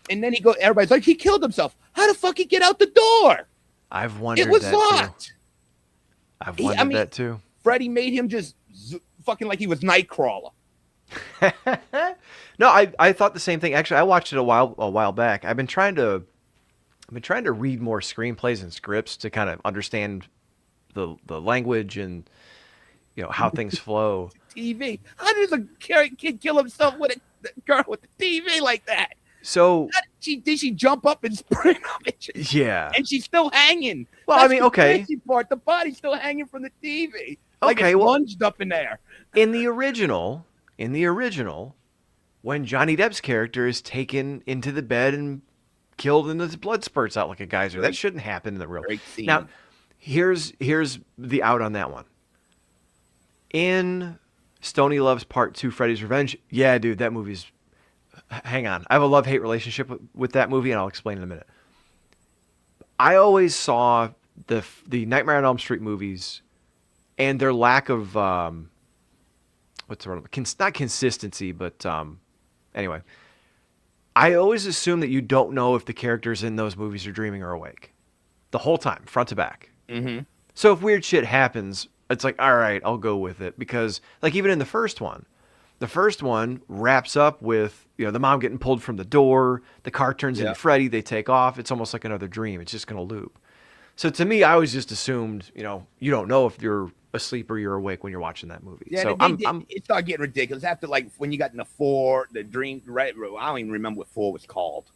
And then everybody's like, he killed himself. How the fuck he get out the door? I've wondered it was that locked. too. I've wondered that too. Freddy made him just fucking like he was Nightcrawler. No, I thought the same thing. Actually, I watched it a while back. I've been trying to read more screenplays and scripts to kind of understand the language and, you know, how things flow. TV. How does a kid kill himself with a girl with the TV like that? So did she jump up and spring up? Yeah. And she's still hanging. Well, That's I mean, the okay. crazy part. The body's still hanging from the TV. Like Okay, it's well, lunged up in there. In the original, when Johnny Depp's character is taken into the bed and killed and his blood spurts out like a geyser, that shouldn't happen in the real. Great scene. Now, here's the out on that one. In Stoney Loves Part 2, Freddy's Revenge, yeah, dude, that movie's... Hang on. I have a love-hate relationship with that movie, and I'll explain in a minute. I always saw the Nightmare on Elm Street movies and their lack of... what's the word? Not consistency, but anyway. I always assume that you don't know if the characters in those movies are dreaming or awake. The whole time, front to back. Mm-hmm. So if weird shit happens, it's like, all right, I'll go with it. Because, like, even in the first one wraps up with, you know, the mom getting pulled from the door, the car turns into Freddy, they take off. It's almost like another dream. It's just going to loop. So to me, I always just assumed, you know, you don't know if you're asleep or you're awake when you're watching that movie. Yeah, so it started getting ridiculous after, like, when you got in the 4, the Dream. Right, I don't even remember what 4 was called.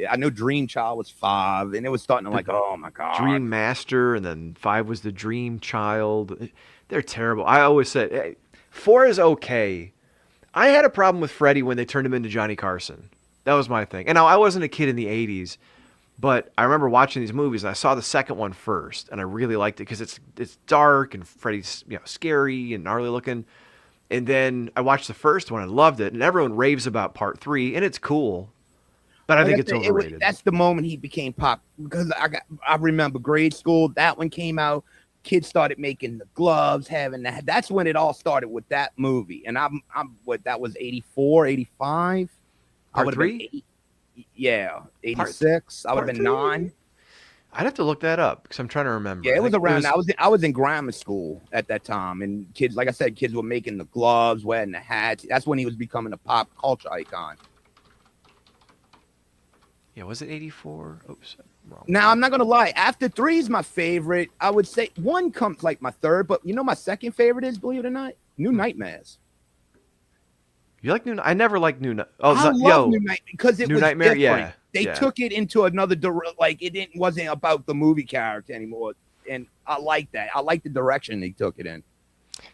I know Dream Child was 5, and it was starting to like, oh my god, Dream Master, and then 5 was the Dream Child. They're terrible. I always said, hey, 4 is okay. I had a problem with Freddy when they turned him into Johnny Carson. That was my thing. And now I wasn't a kid in the 80s, but I remember watching these movies, and I saw the second one first, and I really liked it because it's dark and Freddy's, you know, scary and gnarly looking. And then I watched the first one and loved it, and everyone raves about part 3, and it's cool. But I think it's overrated. That's the moment he became pop, because I remember grade school, that one came out. Kids started making the gloves, having that. That's when it all started with that movie. And I'm what, that was 84, 85. Part 3? Yeah, 86. I would have been 9. I'd have to look that up because I'm trying to remember. Yeah, it was around. I was in grammar school at that time, and kids, like I said, kids were making the gloves, wearing the hats. That's when he was becoming a pop culture icon. Yeah, was it 84? Oops, wrong. Now, I'm not going to lie. After 3 is my favorite. I would say 1 comes like my third, but you know my second favorite is, believe it or not, New Nightmares. You like I never liked New Nightmares. Oh, I love New Nightmares because it New was Nightmare, different. yeah. They took it into another, like it wasn't about the movie character anymore. And I like that. I like the direction they took it in.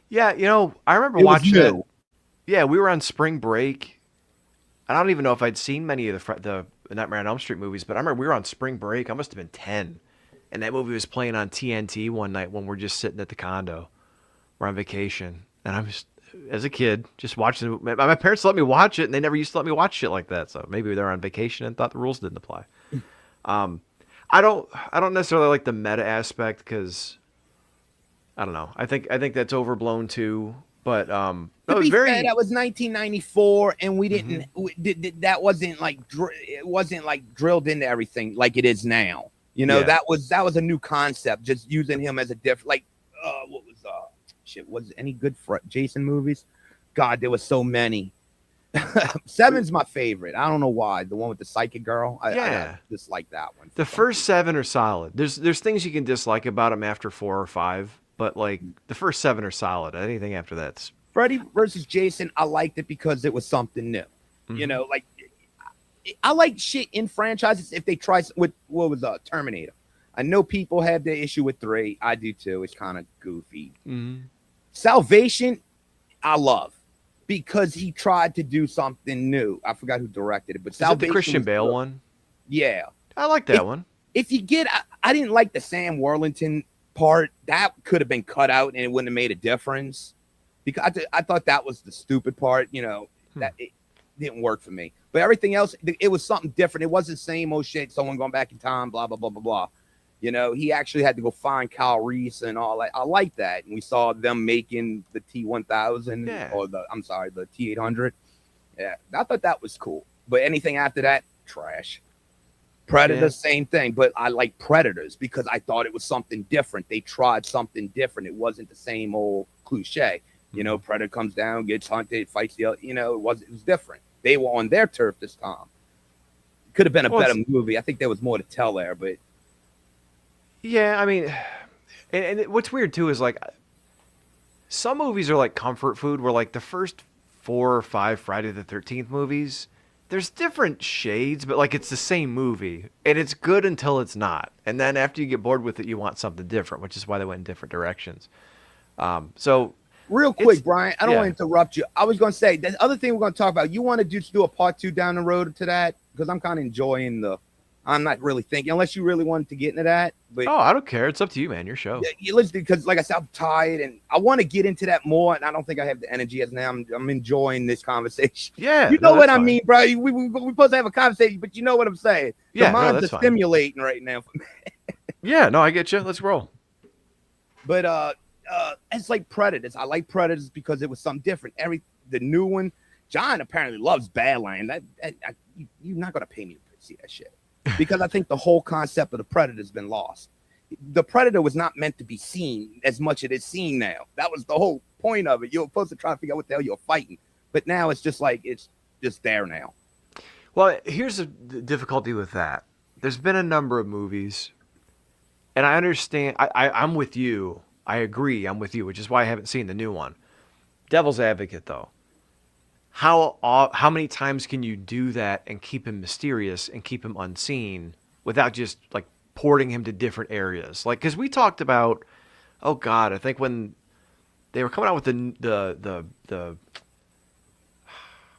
Yeah, you know, I remember watching it. Yeah, we were on spring break. I don't even know if I'd seen many of the Nightmare on Elm Street movies, but I remember we were on spring break. I must have been 10. And that movie was playing on TNT one night when we're just sitting at the condo. We're on vacation. And I'm just, as a kid, just watching it. My parents let me watch it, and they never used to let me watch shit like that. So maybe they're on vacation and thought the rules didn't apply. I don't necessarily like the meta aspect because, I don't know. I think that's overblown too. But that To was be very. fair, that was 1994, and we didn't. Mm-hmm. That wasn't like it wasn't like drilled into everything like it is now. You know, Yeah. that was a new concept. Just using him as a different, like, what was shit? Was any good Jason movies? God, there was so many. Seven's my favorite. I don't know why. The one with the psychic girl. I dislike that one. The first 7 are solid. There's things you can dislike about them after 4 or 5, but like the first 7 are solid. Anything after that's. Freddy versus Jason, I liked it because it was something new. Mm-hmm. You know, like I like shit in franchises if they try with what was Terminator. I know people have the issue with 3. I do too. It's kind of goofy. Mm-hmm. Salvation, I love because he tried to do something new. I forgot who directed it, but Is Salvation it the Christian Bale good. one? Yeah, I like that one. If you get, I didn't like the Sam Worthington part. That could have been cut out and it wouldn't have made a difference. Because I thought that was the stupid part, you know, that it didn't work for me. But everything else, it was something different. It wasn't the same old shit, someone going back in time, blah, blah, blah, blah, blah. You know, he actually had to go find Kyle Reese and all that. I like that. And we saw them making the T-1000 or the T-800. Yeah, I thought that was cool. But anything after that, trash. Predator, same thing. But I like Predators because I thought it was something different. They tried something different. It wasn't the same old cliche. You know, Predator comes down, gets hunted, fights the other. You know, it was different. They were on their turf this time. Could have been a better movie. I think there was more to tell there, but yeah, I mean, and what's weird too is like some movies are like comfort food. Where like the first 4 or 5 Friday the 13th movies, there's different shades, but like it's the same movie, and it's good until it's not. And then after you get bored with it, you want something different, which is why they went in different directions. So. Real quick, Brian, I don't want to interrupt you. I was going to say, the other thing we're going to talk about, you want to just do a part 2 down the road to that? Because I'm kind of enjoying I'm not really thinking, unless you really wanted to get into that. But I don't care. It's up to you, man. Your show. You listen, because like I said, I'm tired, and I want to get into that more, and I don't think I have the energy as now. I'm enjoying this conversation. Yeah. You know what I mean, bro? We're supposed to have a conversation, but you know what I'm saying. Yeah, the minds are stimulating right now. Yeah, no, I get you. Let's roll. But, it's like Predators. I like Predators because it was something different. The new one, John apparently loves Badland. You're not gonna pay me to see that shit because I think the whole concept of the Predator has been lost. The Predator was not meant to be seen as much as it's seen now. That was the whole point of it. You're supposed to try to figure out what the hell you're fighting, but now it's just like it's just there now. Well, here's the difficulty with that. There's been a number of movies, and I understand. I'm with you. I agree. I'm with you, which is why I haven't seen the new one. Devil's Advocate, though. How many times can you do that and keep him mysterious and keep him unseen without just like porting him to different areas? Like, because we talked about, oh God, I think when they were coming out with the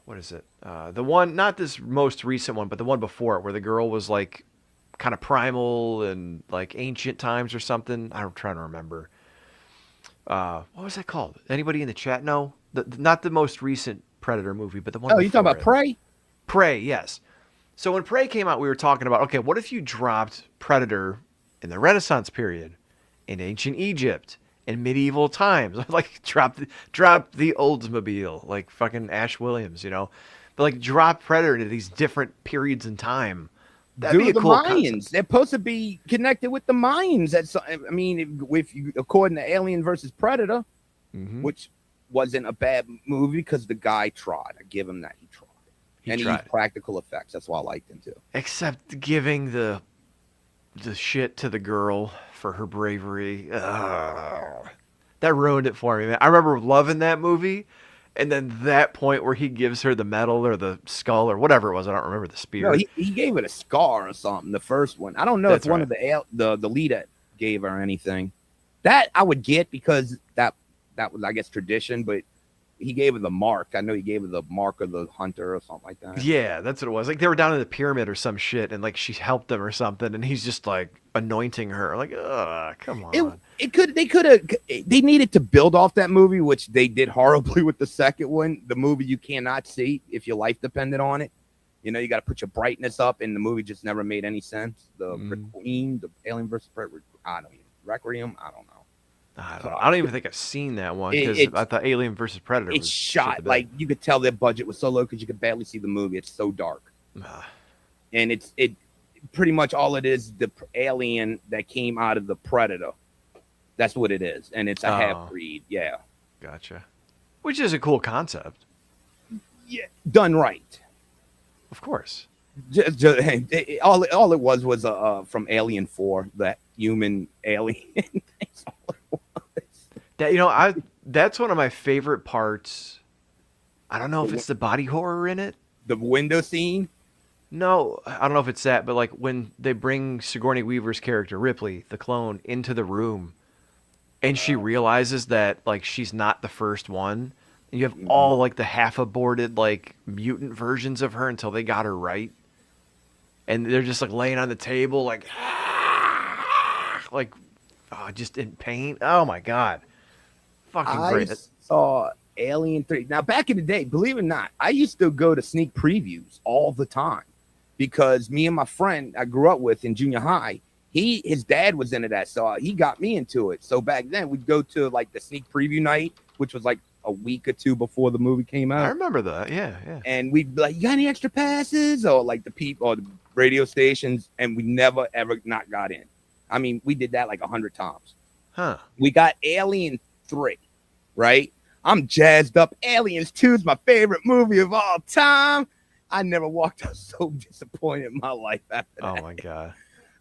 what is it? The one, not this most recent one, but the one before it, where the girl was like kind of primal and like ancient times or something. I'm trying to remember. What was that called? Anybody in the chat know? Not the most recent Predator movie, but the one. Oh, you talking about Prey? Prey, yes. So when Prey came out, we were talking about, okay, what if you dropped Predator in the Renaissance period, in ancient Egypt, in medieval times? Like drop the Oldsmobile, like fucking Ash Williams, you know? But like drop Predator into these different periods in time. That'd be a the cool Mayans. concept. They're supposed to be connected with the Mayans. I mean, if you according to Alien versus Predator, which wasn't a bad movie because the guy tried. I give him that. He tried. He used practical effects. That's why I liked him too. Except giving the shit to the girl for her bravery. Ugh. That ruined it for me, man. I remember loving that movie. And then that point where he gives her the medal or the skull or whatever it was, I don't remember the spear. No, he gave it a scar or something. The first one, I don't know if one of the lead gave her anything. That I would get because that was, I guess, tradition. But he gave her the mark. I know he gave her the mark of the hunter or something like that. Yeah, that's what it was. Like they were down in the pyramid or some shit, and like she helped them or something, and he's just like anointing her. Like, come on. They needed to build off that movie, which they did horribly with the second one. The movie you cannot see if your life depended on it. You know, you got to put your brightness up, and the movie just never made any sense. The Queen, the Alien versus Predator, I don't even Requiem. I don't know. I don't even think I've seen that one because I thought Alien versus Predator it's was shot like you could tell their budget was so low because you could barely see the movie. It's so dark, and it pretty much all it is the alien that came out of the Predator. That's what it is, and it's a half breed. Yeah, gotcha. Which is a cool concept. Yeah, done right. Of course. All it was from Alien 4, that human alien. That's all it was. That's one of my favorite parts. I don't know if it's the body horror in it. The window scene. No, I don't know if it's that, but like when they bring Sigourney Weaver's character Ripley, the clone, into the room, and she realizes that like she's not the first one. And you have all like the half aborted like mutant versions of her until they got her right. And they're just like laying on the table, like just in pain. Oh my God. Fucking great. I saw Alien 3. Now, back in the day, believe it or not, I used to go to sneak previews all the time because me and my friend I grew up with in junior high, his dad was into that. So he got me into it. So back then we'd go to like the sneak preview night, which was like a week or two before the movie came out. I remember that. Yeah. And we'd be like, you got any extra passes? Or like the people or the radio stations. And we never, ever not got in. I mean, we did that like 100 times. Huh. We got Alien 3, right? I'm jazzed up. Aliens 2 is my favorite movie of all time. I never walked out so disappointed in my life after that. Oh my God.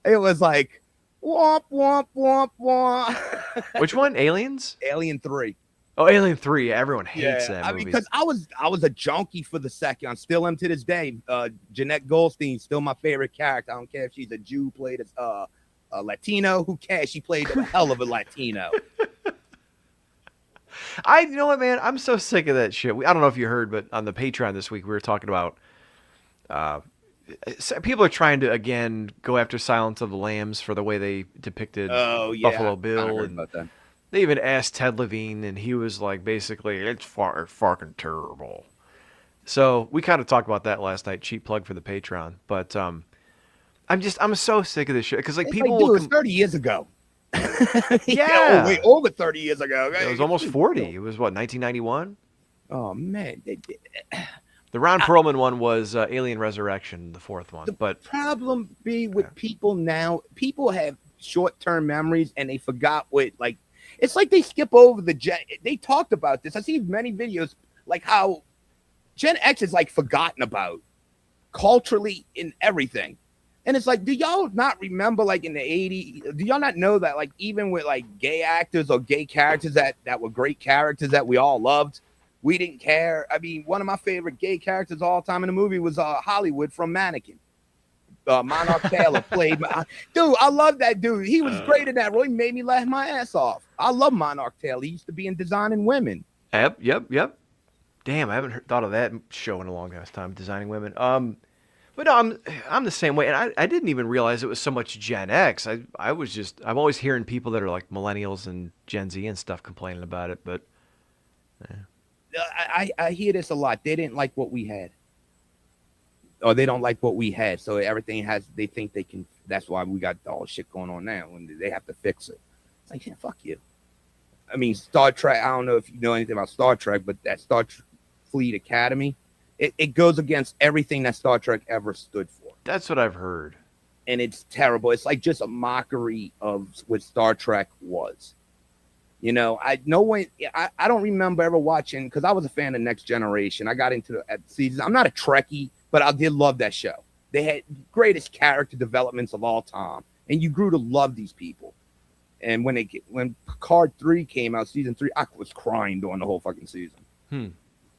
It was like, womp, womp, womp, womp. Which one? Aliens? Alien 3. Oh, Alien 3. Everyone hates that movie. I mean, because I was a junkie for the second. I still am to this day. Jeanette Goldstein, still my favorite character. I don't care if she's a Jew, played as a Latino. Who cares? She played a hell of a Latino. You know what, man? I'm so sick of that shit. I don't know if you heard, but on the Patreon this week, we were talking about people are trying to, again, go after Silence of the Lambs for the way they depicted Buffalo Bill. And about that. they even asked Ted Levine, and he was like, basically, it's fucking terrible. So we kind of talked about that last night. Cheap plug for the Patreon. But I'm so sick of this shit. Because like people it was 30 years ago. Yeah. Wait, over 30 years ago. It was almost 40. It was what, 1991? Oh, man. The Ron Perlman one was Alien Resurrection, the fourth one. But problem with people now, people have short-term memories and they forgot what, like, it's like they skip over they talked about this. I see many videos like how Gen X is like forgotten about culturally in everything. And it's like, do y'all not remember like in the 80s, do y'all not know that like even with like gay actors or gay characters that were great characters that we all loved, we didn't care. I mean, one of my favorite gay characters of all time in the movie was Hollywood from Mannequin. Monarch Taylor played dude. I love that dude. He was great in that role. He made me laugh my ass off. I love Monarch Taylor. He used to be in Designing Women. Yep. Damn, I haven't thought of that show in a long ass time. Designing Women. But no, I'm the same way, and I didn't even realize it was so much Gen X. I'm always hearing people that are like millennials and Gen Z and stuff complaining about it. But I hear this a lot. They didn't like what we had. Or they don't like what we had, so everything they think they can. That's why we got all the shit going on now, and they have to fix it. It's like, yeah, fuck you. I mean, Star Trek. I don't know if you know anything about Star Trek, but that Fleet Academy, it goes against everything that Star Trek ever stood for. That's what I've heard, and it's terrible. It's like just a mockery of what Star Trek was. You know, I don't remember ever watching because I was a fan of Next Generation. I got into the season. I'm not a Trekkie. But I did love that show. They had greatest character developments of all time, and you grew to love these people. And when Picard 3 came out, season 3, I was crying during the whole fucking season.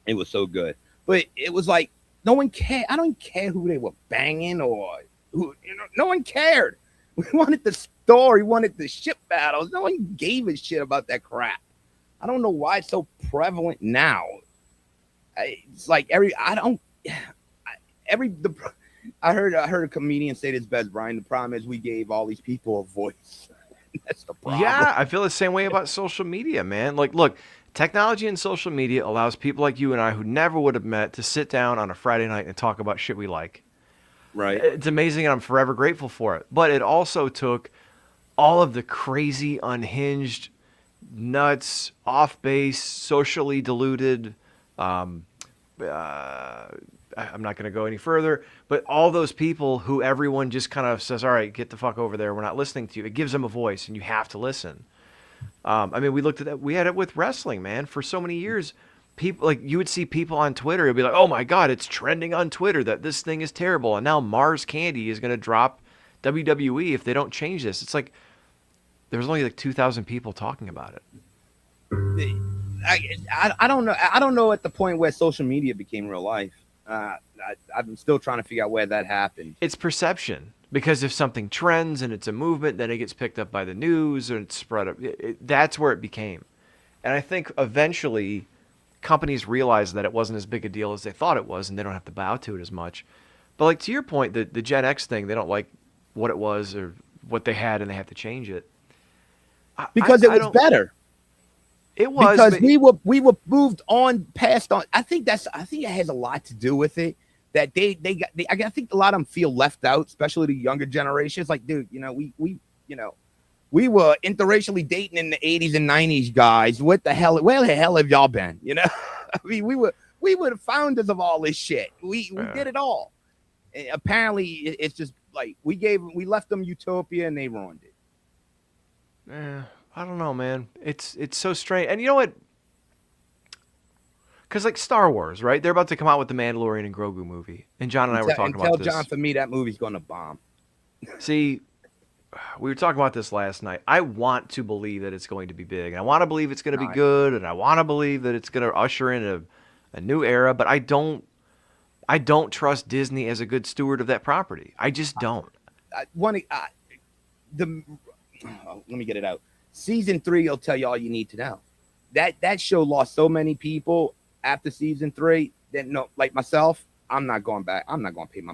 It was so good, but it was like no one cared. I don't care who they were banging or who. No one cared. We wanted the story, we wanted the ship battles. No one gave a shit about that crap. I don't know why it's so prevalent now. It's like I heard a comedian say this best, Brian. The problem is we gave all these people a voice. That's the problem. Yeah, I feel the same way about social media, man. Like, look, technology and social media allows people like you and I who never would have met to sit down on a Friday night and talk about shit we like. Right. It's amazing, and I'm forever grateful for it. But it also took all of the crazy, unhinged, nuts, off base, socially deluded. Um, I'm not going to go any further, but all those people who everyone just kind of says, all right, get the fuck over there. We're not listening to you. It gives them a voice and you have to listen. I mean, we looked at that. We had it with wrestling, man, for so many years. People like you would see people on Twitter. It'd be like, oh my God, it's trending on Twitter that this thing is terrible. And now Mars Candy is going to drop WWE if they don't change this. It's like, there's only like 2,000 people talking about it. I don't know. I don't know at the point where social media became real life. I'm still trying to figure out where that happened. It's perception, because if something trends and it's a movement, then it gets picked up by the news and it's spread up. That's where it became. And I think eventually companies realized that it wasn't as big a deal as they thought it was, and they don't have to bow to it as much. But like to your point, the Gen X thing, they don't like what it was or what they had, and they have to change it. Because it was better. It was because we were moved on past on. I think it has a lot to do with it that I think a lot of them feel left out, especially the younger generations. Like, dude, we were interracially dating in the 80s and 90s, guys. Where the hell have y'all been? I mean, we were the founders of all this shit. We did it all. And apparently, it's just like we left them utopia and they ruined it. Yeah. I don't know, man. It's so strange. And you know what? Because like Star Wars, right? They're about to come out with the Mandalorian and Grogu movie. And John and I were talking about this. Tell John, for me, that movie's going to bomb. See, we were talking about this last night. I want to believe that it's going to be big. And I want to believe it's going to be good. And I want to believe that it's going to usher in a new era. But I don't trust Disney as a good steward of that property. I just don't. Let me get it out. Season 3 will tell you all you need to know. That show lost so many people after season 3 that like myself, I'm not going back. I'm not going to pay my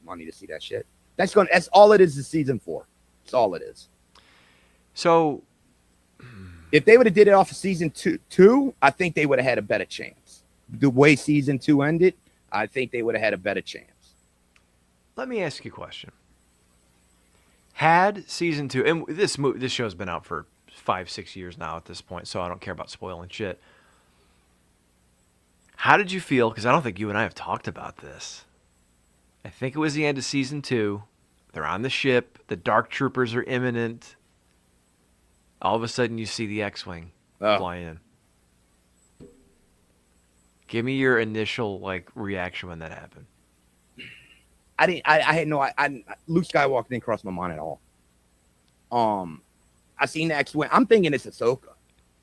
money to see that shit. That's all it is season 4. That's all it is. So if they would have did it off of season 2, I think they would have had a better chance. The way season 2 ended, I think they would have had a better chance. Let me ask you a question. Had season 2, and this show's been out for 5-6 years now at this point, so I don't care about spoiling shit. How did you feel? Because I don't think you and I have talked about this. I think it was the end of season 2. They're on the ship. The Dark Troopers are imminent. All of a sudden, you see the X-Wing fly in. Give me your initial reaction when that happened. I had no. Luke Skywalker didn't cross my mind at all. I seen the X-Wing. I'm thinking it's Ahsoka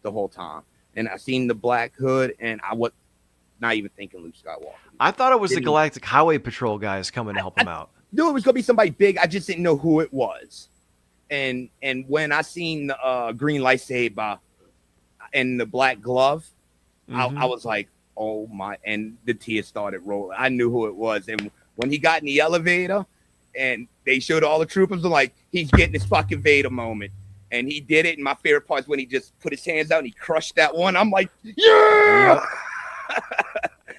the whole time, and I seen the Black Hood, and I was not even thinking Luke Skywalker. I thought it was the Galactic Highway Patrol guys coming to help him out. Knew it was gonna be somebody big. I just didn't know who it was. And when I seen the green lightsaber and the black glove, I was like, oh my! And the tears started rolling. I knew who it was, and when he got in the elevator and they showed all the troopers, I'm like, he's getting his fucking Vader moment. And he did it. And my favorite part is when he just put his hands out and he crushed that one. I'm like, yeah!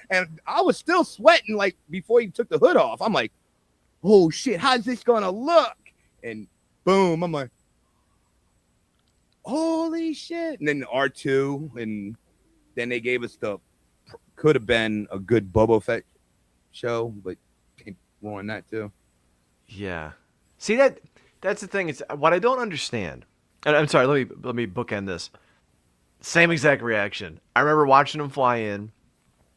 And I was still sweating before he took the hood off. I'm like, oh shit, how's this going to look? And boom, I'm like, holy shit. And then R2. And then they gave us could have been a good Boba Fett show, but ruin that too. Yeah. See, that's the thing. It's what I don't understand. And I'm sorry, let me bookend this. Same exact reaction. I remember watching them fly in,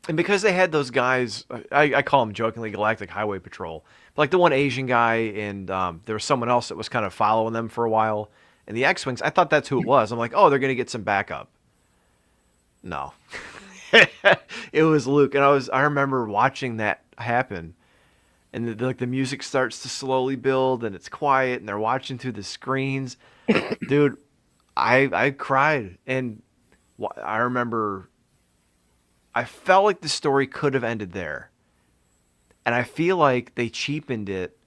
and because they had those guys, I call them jokingly Galactic Highway Patrol, but like the one Asian guy, and there was someone else that was kind of following them for a while. And the X-Wings, I thought that's who it was. I'm like, oh, they're gonna get some backup. No. It was Luke, and I remember watching that happen. And the music starts to slowly build, and it's quiet, and they're watching through the screens. Dude, I cried, and I remember I felt like the story could have ended there, and I feel like they cheapened it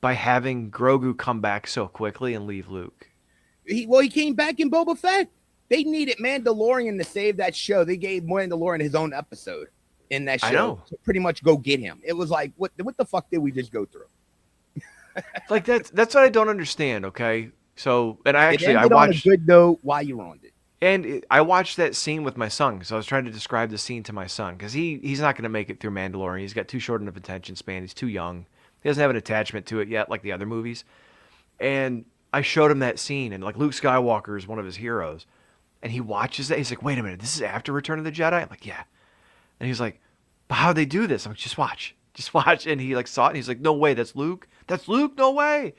by having Grogu come back so quickly and leave Luke. He came back in Boba Fett. They needed Mandalorian to save that show. They gave Mandalorian his own episode in that show to pretty much go get him. It was like, what the fuck did we just go through? Like that's what I don't understand. Okay, so and I watched on a good note. Why you ruined it? I watched that scene with my son, so I was trying to describe the scene to my son because he's not going to make it through Mandalorian. He's got too short of attention span. He's too young. He doesn't have an attachment to it yet, like the other movies. And I showed him that scene, and like Luke Skywalker is one of his heroes, and he watches that. He's like, "Wait a minute, this is after Return of the Jedi?" I'm like, "Yeah." And he's like, "But how'd they do this?" I'm like, "Just watch, just watch." And he like saw it, and he's like, "No way, that's Luke. That's Luke. No way."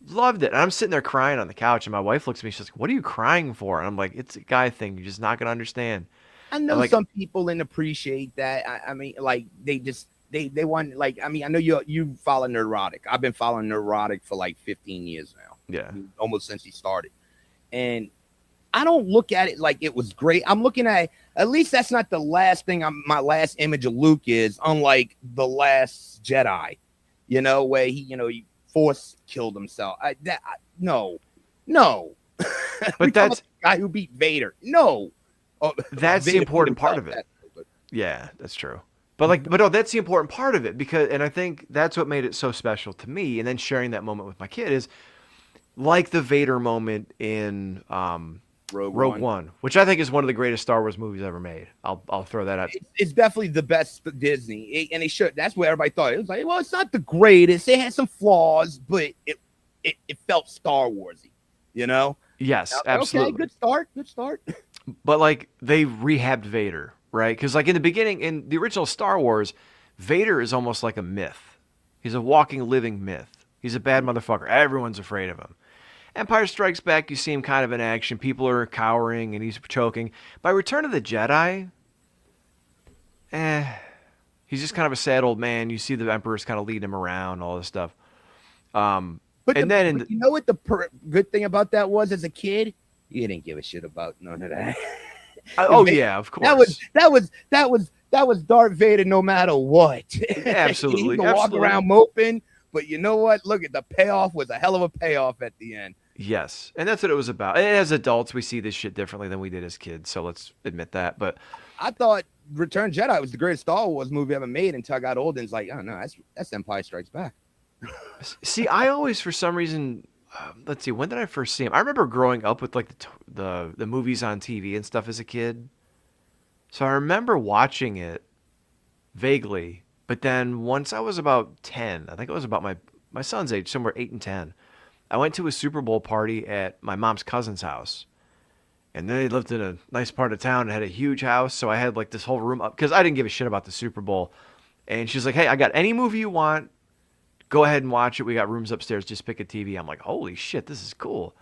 Loved it. And I'm sitting there crying on the couch, and my wife looks at me. She's like, "What are you crying for?" And I'm like, "It's a guy thing. You're just not gonna understand." I know like, some people didn't appreciate that. I mean, like they want, like, I mean, I know you follow Neurotic. I've been following Neurotic for like 15 years now. Yeah, almost since he started. And I don't look at it like it was great. I'm looking at least that's not the last thing my last image of Luke is, unlike the Last Jedi, where he force killed himself. No. But that's the guy who beat Vader. No. That's Vader the important part of it. Yeah, that's true. But no, that's the important part of it and I think that's what made it so special to me. And then sharing that moment with my kid is like the Vader moment in Rogue One, which I think is one of the greatest Star Wars movies ever made. I'll throw that out. It's definitely the best Disney, and it should. That's what everybody thought. It was like, well, it's not the greatest. It had some flaws, but it felt Star Warsy, Yes, absolutely. Okay, good start. But like they rehabbed Vader, right? Because like in the beginning, in the original Star Wars, Vader is almost like a myth. He's a walking, living myth. He's a bad motherfucker. Everyone's afraid of him. Empire Strikes Back, you see him kind of in action. People are cowering and he's choking. By Return of the Jedi, he's just kind of a sad old man. You see the Emperor's kind of leading him around, all this stuff. But you know what the good thing about that was as a kid? You didn't give a shit about none of that. Yeah, of course. That was Darth Vader no matter what. Absolutely. He can walk around moping, but you know what? Look at the payoff was a hell of a payoff at the end. Yes, and that's what it was about. And as adults, we see this shit differently than we did as kids, so let's admit that. But I thought Return Jedi was the greatest Star Wars movie ever made until I got older and it's like, oh no, that's Empire Strikes Back. See, I always, for some reason, let's see, when did I first see him? I remember growing up with like the movies on TV and stuff as a kid. So I remember watching it vaguely, but then once I was about 10, I think it was about my son's age, somewhere 8 and 10, I went to a Super Bowl party at my mom's cousin's house. And they lived in a nice part of town and had a huge house. So I had like this whole room up because I didn't give a shit about the Super Bowl. And she's like, "Hey, I got any movie you want. Go ahead and watch it. We got rooms upstairs. Just pick a TV." I'm like, holy shit, this is cool.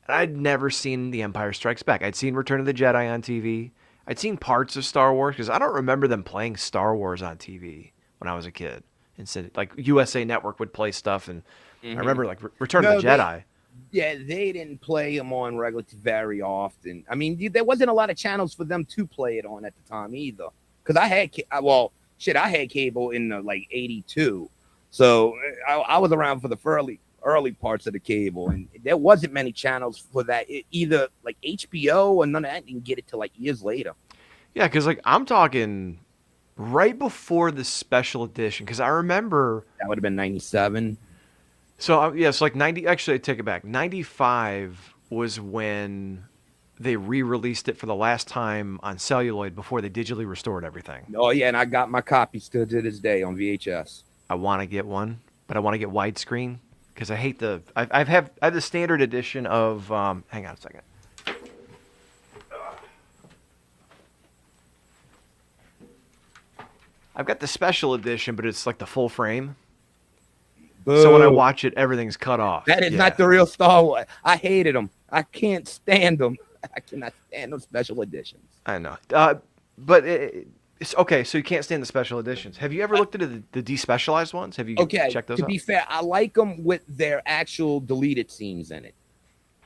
And I'd never seen The Empire Strikes Back. I'd seen Return of the Jedi on TV. I'd seen parts of Star Wars because I don't remember them playing Star Wars on TV when I was a kid. Instead, like USA Network would play stuff, and I remember like Return of the Jedi. They didn't play them on regular very often. I mean, there wasn't a lot of channels for them to play it on at the time either. Because I had cable in like '82. So I was around for the early parts of the cable, and there wasn't many channels for that. Either like HBO or none of that. Didn't get it till like years later. Yeah, because like I'm talking right before the special edition. Because I remember that would have been '97. So it's like 90. Actually, I take it back. 95 was when they re-released it for the last time on celluloid before they digitally restored everything. Oh yeah, and I got my copy still to this day on VHS. I want to get one, but I want to get widescreen because I hate I have the standard edition of hang on a second. I've got the special edition, but it's like the full frame. Boo. So when I watch it, everything's cut off. That is not the real Star Wars. I hated them. I can't stand them. I cannot stand those special editions. I know. But it's okay. So you can't stand the special editions. Have you ever looked into the despecialized ones? Have you checked those out? To be fair, I like them with their actual deleted scenes in it,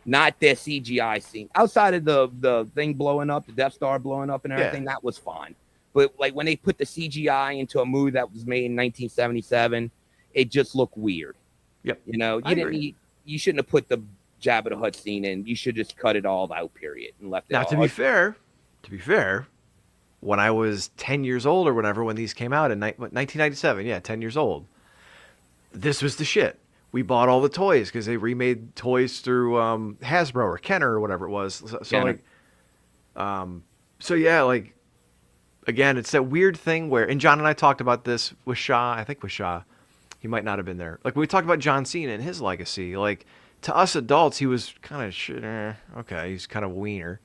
not their CGI scene. Outside of the thing blowing up, the Death Star blowing up and everything, that was fine. But like when they put the CGI into a movie that was made in 1977, it just looked weird. Yep. You shouldn't have put the Jabba the Hutt scene in. You should just cut it all out, period, and left it. Now, to be fair, when I was 10 years old or whatever, when these came out in 1997, 10 years old, this was the shit. We bought all the toys because they remade toys through Hasbro or Kenner or whatever it was. So like, So yeah, like again, it's that weird thing where, and John and I talked about this with Shaw. I think with Shaw, he might not have been there. Like we talked about John Cena and his legacy. Like to us adults, he was kind of okay, he's kind of a wiener.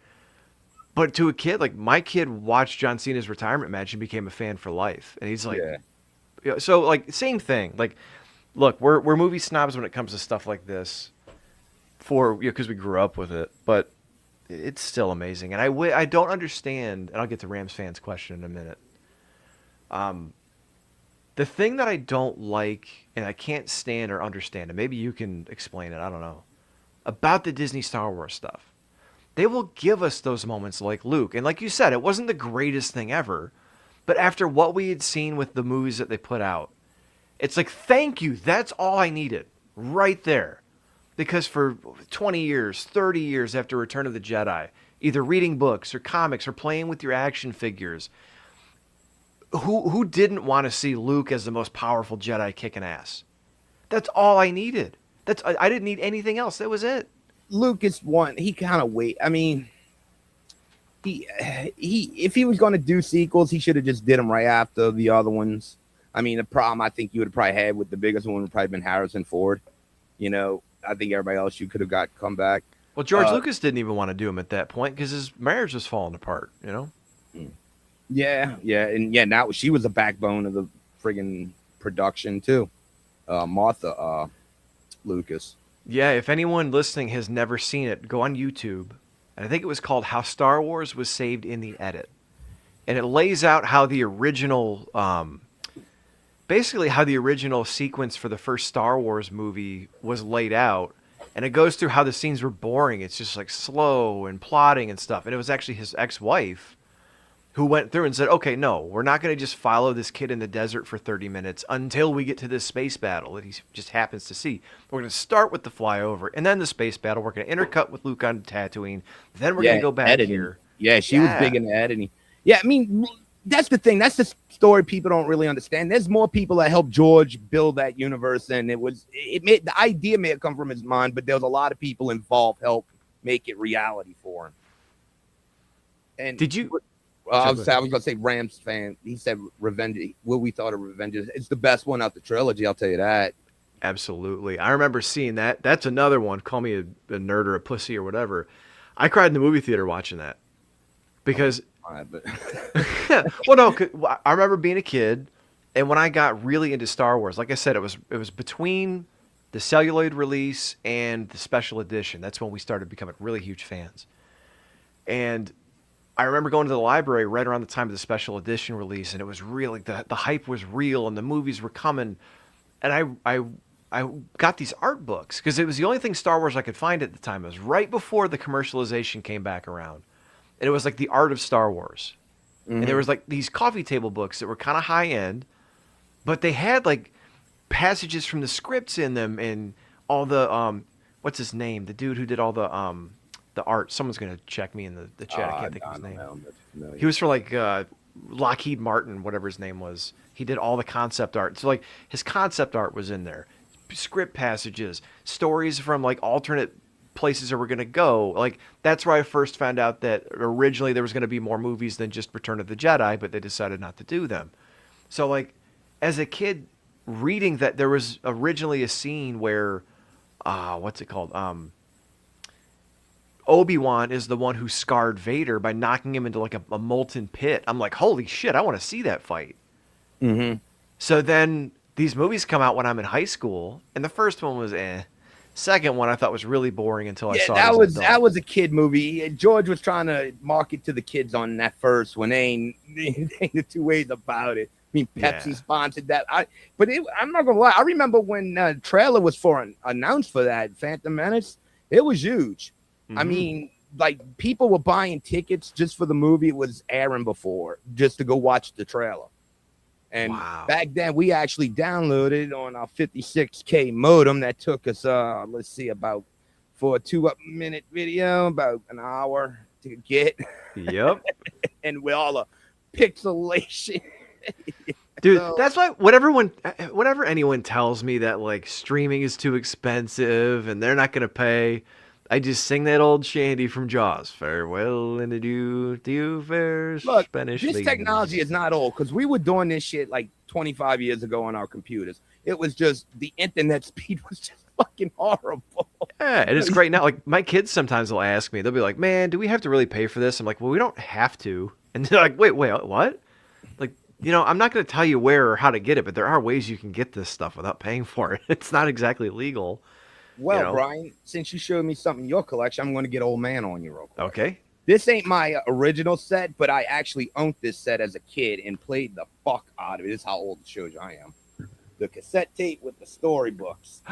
But to a kid, like my kid watched John Cena's retirement match and became a fan for life. And he's like, Yeah. yeah, so like same thing. Like, look, we're movie snobs when it comes to stuff like this, for because we grew up with it. But it's still amazing, and I don't understand. And I'll get to Rams fans' question in a minute. The thing that I don't like, and I can't stand or understand, and maybe you can explain it. I don't know about the Disney Star Wars stuff. They will give us those moments like Luke, and like you said, it wasn't the greatest thing ever. But after what we had seen with the movies that they put out, it's like, thank you. That's all I needed right there. Because for 20 years, 30 years after Return of the Jedi, either reading books or comics or playing with your action figures, who didn't want to see Luke as the most powerful Jedi kicking ass? That's all I needed. I didn't need anything else. That was it. Lucas one, he kind of I mean, he if he was going to do sequels, he should have just did them right after the other ones. I mean, the problem I think you would have probably had with the biggest one would probably been Harrison Ford. You know, I think everybody else you could have got come back. Well, George Lucas didn't even want to do him at that point because his marriage was falling apart, you know? Yeah. And yeah, now she was the backbone of the friggin' production too. Martha Lucas. Yeah, if anyone listening has never seen it, go on YouTube. And I think it was called How Star Wars Was Saved in the Edit. And it lays out how the original, basically how the original sequence for the first Star Wars movie was laid out. And it goes through how the scenes were boring. It's just like slow and plotting and stuff. And it was actually his ex-wife who went through and said, okay, no, we're not going to just follow this kid in the desert for 30 minutes until we get to this space battle that he just happens to see. We're going to start with the flyover and then the space battle. We're going to intercut with Luke on Tatooine. Then we're going to go back here. Yeah, she was big in the editing. Yeah, I mean, that's the thing. That's the story people don't really understand. There's more people that helped George build that universe, and the idea may have come from his mind, but there was a lot of people involved help make it reality for him. And did you? I was going to say Rams fan. He said Revenge. What we thought of Revenge it's the best one out the trilogy. I'll tell you that. Absolutely. I remember seeing that. That's another one. Call me a nerd or a pussy or whatever. I cried in the movie theater watching that because. Well, no, I remember being a kid, and when I got really into Star Wars, like I said, it was between the celluloid release and the special edition. That's when we started becoming really huge fans. And I remember going to the library right around the time of the special edition release, and it was really the hype was real, and the movies were coming. And I got these art books because it was the only thing Star Wars I could find at the time. It was right before the commercialization came back around, and it was like the art of Star Wars. Mm-hmm. And there was like these coffee table books that were kind of high end, but they had like passages from the scripts in them and all the what's his name? The dude who did all the art. Someone's gonna check me in the chat. I can't think of his name. He was for like Lockheed Martin, whatever his name was. He did all the concept art. So like his concept art was in there, script passages, stories from like alternate places that we're gonna go. Like that's where I first found out that originally there was gonna be more movies than just Return of the Jedi, but they decided not to do them. So like as a kid reading that, there was originally a scene where what's it called? Obi-Wan is the one who scarred Vader by knocking him into like a molten pit. I'm like, holy shit, I want to see that fight. Mm-hmm. So then these movies come out when I'm in high school, and the first one was Second one I thought was really boring until I saw it. That was a kid movie. George was trying to market to the kids on that first one. Ain't the two ways about it. I mean, Pepsi sponsored that. I'm not gonna lie. I remember when trailer was announced for that Phantom Menace. It was huge. Mm-hmm. I mean, like people were buying tickets just for the movie. It was airing before, just to go watch the trailer. And back then, we actually downloaded on our 56K modem that took us, let's see, for a 2-minute video, about an hour to get. Yep. And with all the pixelation. Dude, that's why whenever anyone tells me that like streaming is too expensive and they're not going to pay, I just sing that old shanty from Jaws. Farewell and adieu to you, fair Look, Spanish this ladies. technology is not old because we were doing this shit like 25 years ago on our computers. It was just the internet speed was just fucking horrible. Yeah, and it's great now. Like my kids sometimes will ask me, they'll be like, "Man, do we have to really pay for this?" I'm like, "Well, we don't have to." And they're like, "Wait, what?" Like, I'm not going to tell you where or how to get it, but there are ways you can get this stuff without paying for it. It's not exactly legal. Well, Brian, since you showed me something in your collection, I'm going to get old man on you real quick. Okay. This ain't my original set, but I actually owned this set as a kid and played the fuck out of it. This is how old it shows you I am. The cassette tape with the storybooks.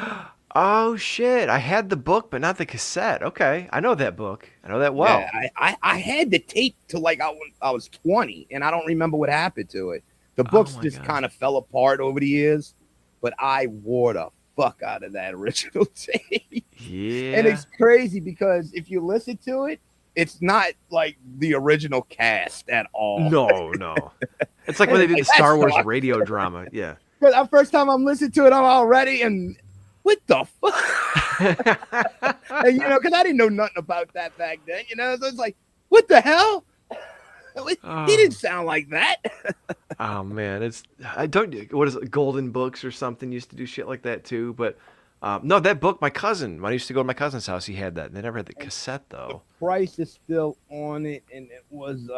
Oh shit! I had the book, but not the cassette. Okay, I know that book. I know that well. Yeah, I had the tape till like I was 20, and I don't remember what happened to it. The books just kind of fell apart over the years, but I wore the fuck out of that original tape. Yeah, and it's crazy because if you listen to it, it's not like the original cast at all. No. It's like when they did the Star Wars radio drama. Yeah. Because the first time I'm listening to it, I'm already and what the fuck? And, because I didn't know nothing about that back then, so it's like, what the hell? He didn't sound like that. Oh man, what is it, Golden Books or something used to do shit like that too, but no, that book, my cousin, when I used to go to my cousin's house, he had that. They never had the cassette though. The price is still on it, and it was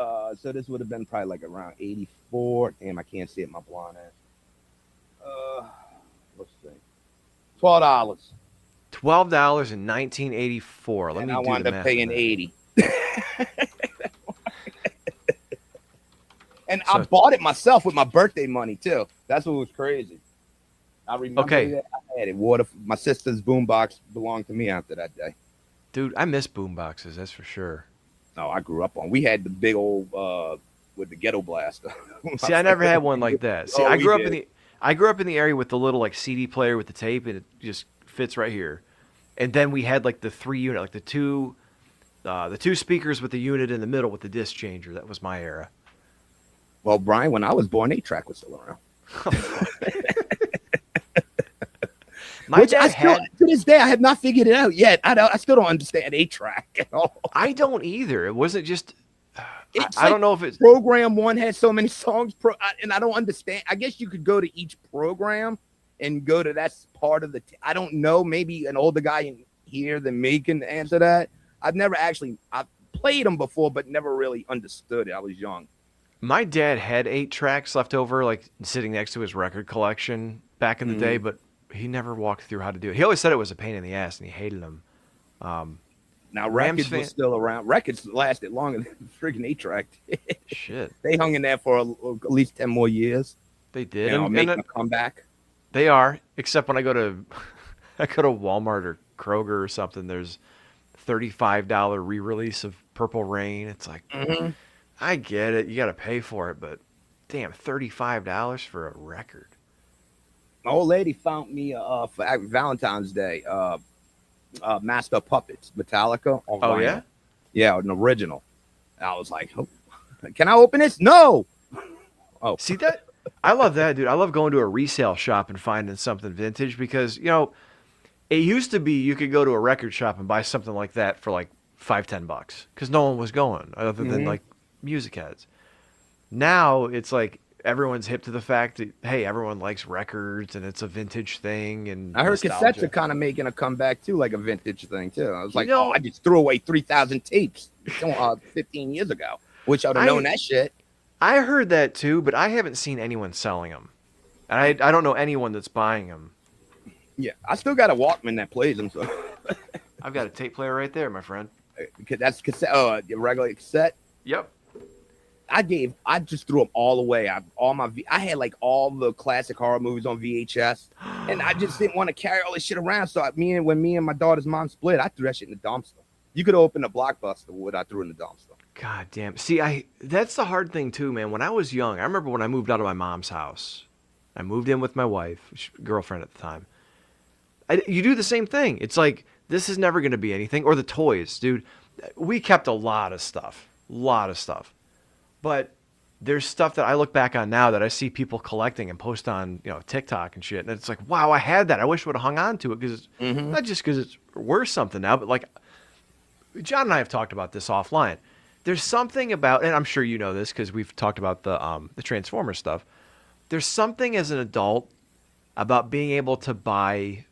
so this would have been probably like around 84. Damn, I can't see it, my blonde ass. Let's see. $12. $12 in 1984. Let me do the math. I wound up paying 80. And I bought it myself with my birthday money too. That's what was crazy. I remember that I had it. My sister's boombox belonged to me after that day. Dude, I miss boomboxes. That's for sure. No, I grew up on. We had the big old with the ghetto blaster. See, I never had one like that. See, I grew up in the area with the little like CD player with the tape, and it just fits right here. And then we had like the 3-unit, like the two speakers with the unit in the middle with the disc changer. That was my era. Well, Brian, when I was born, 8-track was still around. To this day, I have not figured it out yet. I still don't understand 8-track at all. I don't either. It wasn't just. I don't know if it's program one had so many songs, and I don't understand. I guess you could go to each program and go to that's part of the. I don't know. Maybe an older guy in here than me can answer that. I've played them before, but never really understood it. I was young. My dad had 8 tracks left over, like sitting next to his record collection back in the day, but he never walked through how to do it. He always said it was a pain in the ass, and he hated them. Now, records were still around. Records lasted longer than freaking 8-track. Shit. They hung in there for at least 10 more years. They did. Making a comeback. They are, except when I go to Walmart or Kroger or something, there's $35 re-release of Purple Rain. It's like, I get it. You got to pay for it, but damn, $35 for a record. My old lady found me for Valentine's Day, Master of Puppets, Metallica. Oh, yeah? Yeah, an original. And I was like, oh, can I open this? No. Oh, see that? I love that, dude. I love going to a resale shop and finding something vintage because, it used to be you could go to a record shop and buy something like that for like $5-10 because no one was going other than like music heads. Now it's like everyone's hip to the fact that, hey, everyone likes records and it's a vintage thing. And I heard nostalgia. Cassettes are kind of making a comeback too, like a vintage thing too. I was like, I just threw away 3,000 tapes 15 years ago. Wish I would have known that shit. I heard that too, but I haven't seen anyone selling them. And I don't know anyone that's buying them. Yeah, I still got a Walkman that plays them. So I've got a tape player right there, my friend. That's cassette. Oh, a regular cassette. Yep. I just threw them all away. I had like all the classic horror movies on VHS, and I just didn't want to carry all this shit around. So when me and my daughter's mom split, I threw that shit in the dumpster. You could open a Blockbuster with I threw in the dumpster. God damn. See, that's the hard thing too, man. When I was young, I remember when I moved out of my mom's house. I moved in with my wife, girlfriend at the time. You do the same thing. It's like, this is never going to be anything. Or the toys, dude. We kept a lot of stuff. But there's stuff that I look back on now that I see people collecting and post on, TikTok and shit. And it's like, wow, I had that. I wish I would have hung on to it because not just because it's worth something now, but like John and I have talked about this offline. There's something about, and I'm sure you know this because we've talked about the Transformer stuff. There's something as an adult about being able to buy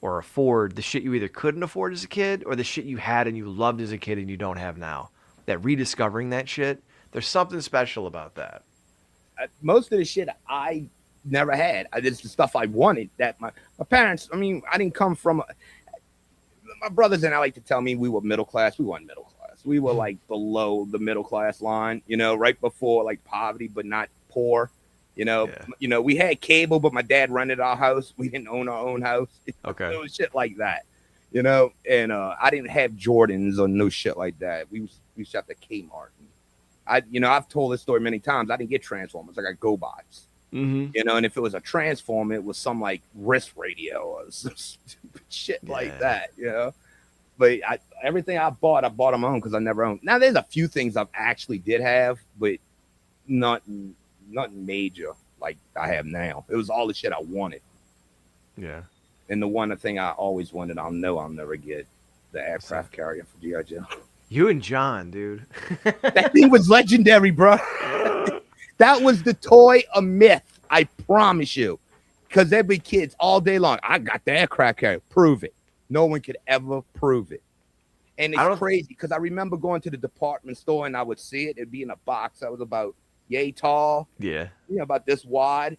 or afford the shit you either couldn't afford as a kid or the shit you had and you loved as a kid and you don't have now. That rediscovering that shit, there's something special about that. Most of the shit I never had. It's the stuff I wanted that my parents, I mean, I didn't come from, my brothers and I like to tell me we were middle class. We weren't middle class. We were like below the middle class line, you know, right before like poverty, but not poor. You know, we had cable, but my dad rented our house. We didn't own our own house. Okay. It was shit like that, you know, and I didn't have Jordans or no shit like that. We shopped at Kmart. I've told this story many times. I didn't get Transformers. I got Go-Bots. Mm-hmm. You know, and if it was a Transformer, it was some like wrist radio or some stupid shit like that, you know. But everything I bought on my own because I never owned. Now, there's a few things I actually did have, but nothing major like I have now. It was all the shit I wanted. Yeah. And the one thing I always wanted, I'll never get the aircraft carrier for G.I. Joe. You and John, dude. That thing was legendary, bro. That was the toy of myth. I promise you. Because there'd be kids all day long. I got the aircraft carrier. Prove it. No one could ever prove it. And it's crazy because I remember going to the department store and I would see it. It'd be in a box that was about yay tall. Yeah. You know, about this wide.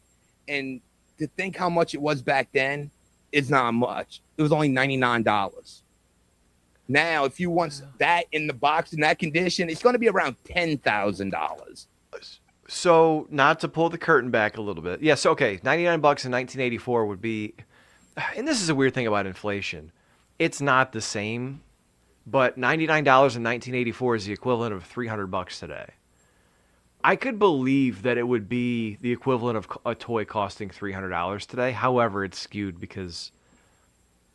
And to think how much it was back then is not much. It was only $99. Now, if you want that in the box in that condition, it's going to be around $10,000. So, not to pull the curtain back a little bit. Yes, okay, $99 in 1984 would be, and this is a weird thing about inflation. It's not the same, but $99 in 1984 is the equivalent of $300 today. I could believe that it would be the equivalent of a toy costing $300 today. However, it's skewed because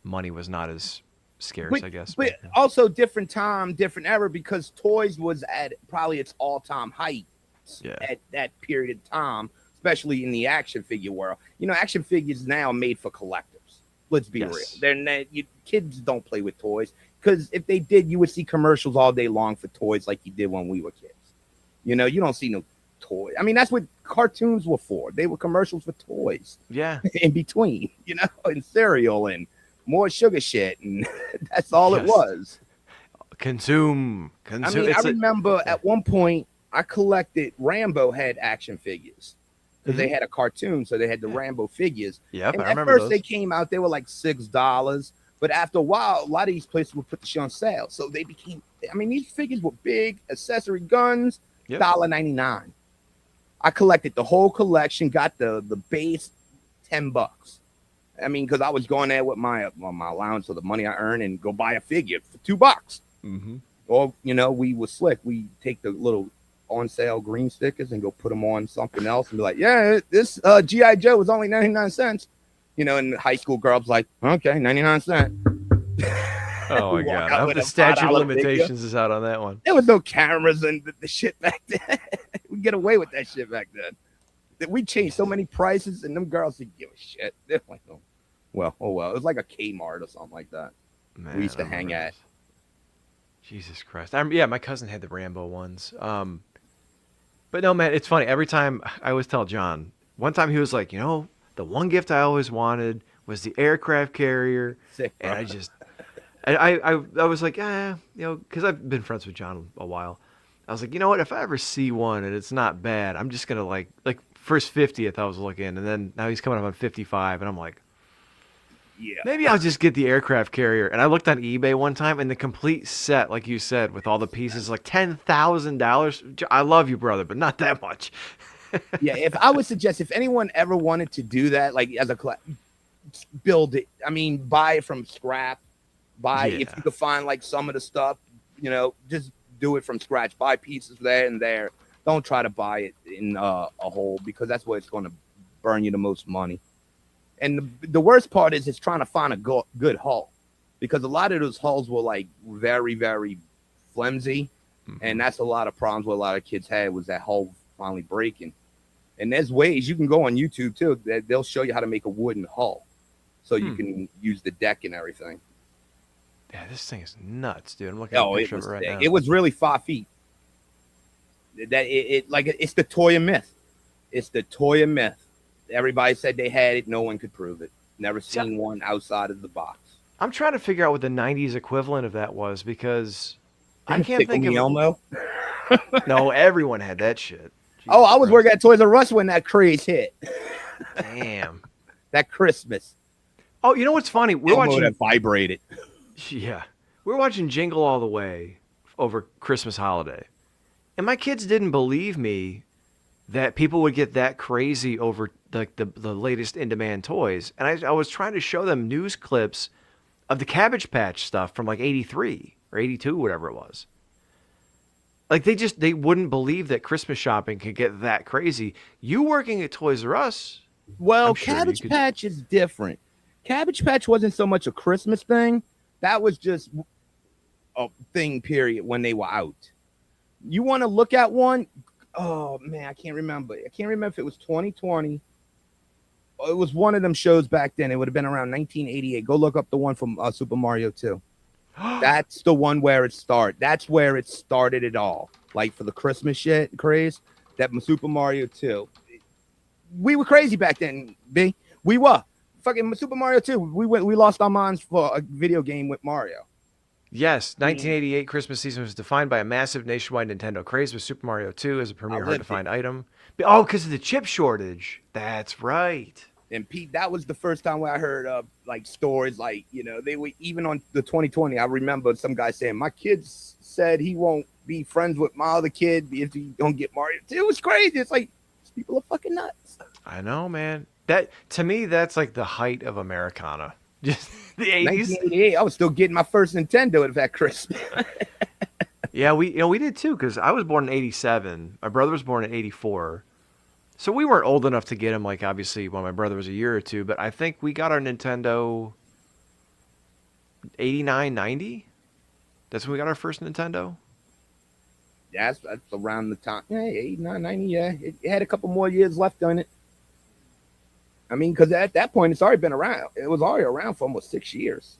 money was not as scarce, I guess. But also different time, different era, because toys was at probably its all-time height at that period of time, especially in the action figure world. You know, action figures now are made for collectors. Let's be real. They're not, kids don't play with toys, because if they did, you would see commercials all day long for toys like you did when we were kids. You know, you don't see no toys. I mean, that's what cartoons were for. They were commercials for toys. Yeah. In between, you know, and cereal and more sugar shit, and that's all it was. Consume. I mean, I remember at one point I collected Rambo had action figures because they had a cartoon, so they had the Rambo figures. Yep, and I at remember first those. they came out, they were like $6, but after a while, a lot of these places would put the shit on sale, so they became. I mean, these figures were big, accessory guns, $1.99. I collected the whole collection, got the base, $10. I mean, because I was going there with my allowance or the money I earned and go buy a figure for $2. Mm-hmm. Or, you know, we were slick. We take the little on sale green stickers and go put them on something else and be like, yeah, this G.I. Joe was only 99 cents. You know, and high school girls like, okay, 99 cents. Oh, my God. I hope the statute of limitations is out on that one. There was no cameras and the shit back then. We get away with that shit back then. We changed so many prices, and them girls didn't give a shit. They're like, oh well. It was like a Kmart or something like that. Man, we used to hang at. Jesus Christ. My cousin had the Rambo ones. But no, man, it's funny. Every time I always tell John, one time he was like, you know, the one gift I always wanted was the aircraft carrier. Sick, bro. And I was like, you know, because I've been friends with John a while. I was like, you know what? If I ever see one and it's not bad, I'm just going to like first 50th I was looking, and then now he's coming up on 55, and I'm like, yeah, maybe I'll just get the aircraft carrier. And I looked on eBay one time, and the complete set, like you said, with all the pieces, like $10,000. I love you, brother, but not that much. Yeah, if I would suggest, if anyone ever wanted to do that, like as a build it. I mean, buy it from scrap. If you could find like some of the stuff, you know, just do it from scratch. Buy pieces there and there. Don't try to buy it in a whole, because that's where it's going to burn you the most money. And the worst part is it's trying to find a good hull, because a lot of those hulls were like very, very flimsy. Mm-hmm. And that's a lot of problems what a lot of kids had, was that hull finally breaking. And there's ways you can go on YouTube too, that they'll show you how to make a wooden hull so you can use the deck and everything. Yeah, this thing is nuts, dude. I'm looking at a Oh, it picture of was it right thick. now. It was really 5 feet. It's the toy of myth. It's the toy of myth. Everybody said they had it. No one could prove it. Never See, seen one outside of the box. I'm trying to figure out what the '90s equivalent of that was because I can't Tickle think Me of. Elmo. No, everyone had that shit. Oh, Jesus I was Christ. working at Toys R Us when that craze hit. Damn. That Christmas. Oh, you know what's funny? We're Elmo watching. that vibrated. Yeah, we're watching Jingle All the Way over Christmas holiday, and my kids didn't believe me that people would get that crazy over the latest in-demand toys. And I was trying to show them news clips of the Cabbage Patch stuff from like 83 or 82, whatever it was. Like they wouldn't believe that Christmas shopping could get that crazy. You working at Toys R Us, Well, I'm sure you Cabbage could- Patch is different. Cabbage Patch wasn't so much a Christmas thing. That was just a thing, period, when they were out. You want to look at one? Oh, man, I can't remember. I can't remember if it was 2020. It was one of them shows back then. It would have been around 1988. Go look up the one from Super Mario 2. That's the one where it started. That's where it started it all. Like for the Christmas shit craze, that Super Mario 2. We were crazy back then, B. We were. Fucking Super Mario 2. We lost our minds for a video game with Mario. Yes, 1988 Christmas season was defined by a massive nationwide Nintendo craze with Super Mario 2 as a premier hard-to-find item. Oh, because of the chip shortage. That's right. And Pete, that was the first time where I heard like stories like, you know, they were even on the 2020. I remember some guy saying, my kid said he won't be friends with my other kid if he don't get Mario. It was crazy. It's like, these people are fucking nuts. I know, man. That to me, that's like the height of Americana. Just the 80s. 1988, I was still getting my first Nintendo at that Christmas. Yeah, we did too, because I was born in 87. My brother was born in 84. So we weren't old enough to get him, like, obviously, when my brother was a year or two, but I think we got our Nintendo 89, 90? That's when we got our first Nintendo? Yeah, that's around the time. Yeah, 89, 90, yeah. It had a couple more years left on it. I mean, because at that point, it's already been around. It was already around for almost 6 years.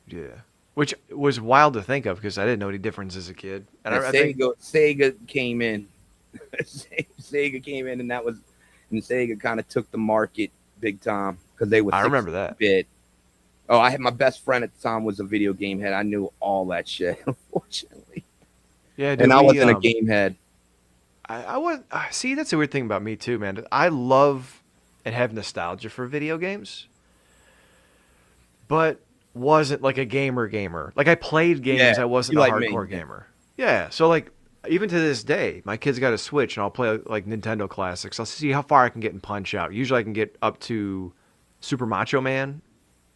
Yeah. Which was wild to think of, because I didn't know any difference as a kid. And I think, Sega came in. Sega came in, and Sega kind of took the market big time because they were. I remember that. Bit. Oh, I had my best friend at the time was a video game head. I knew all that shit, unfortunately. Yeah, dude, and I wasn't a game head. I was. See, that's a weird thing about me too, man. I love and have nostalgia for video games, but wasn't like a gamer. Like I played games, Yeah, I wasn't a like hardcore me. gamer. Yeah, so like even to this day, my kid's got a Switch, and I'll play like Nintendo classics. I'll see how far I can get in Punch Out. Usually, I can get up to Super Macho Man,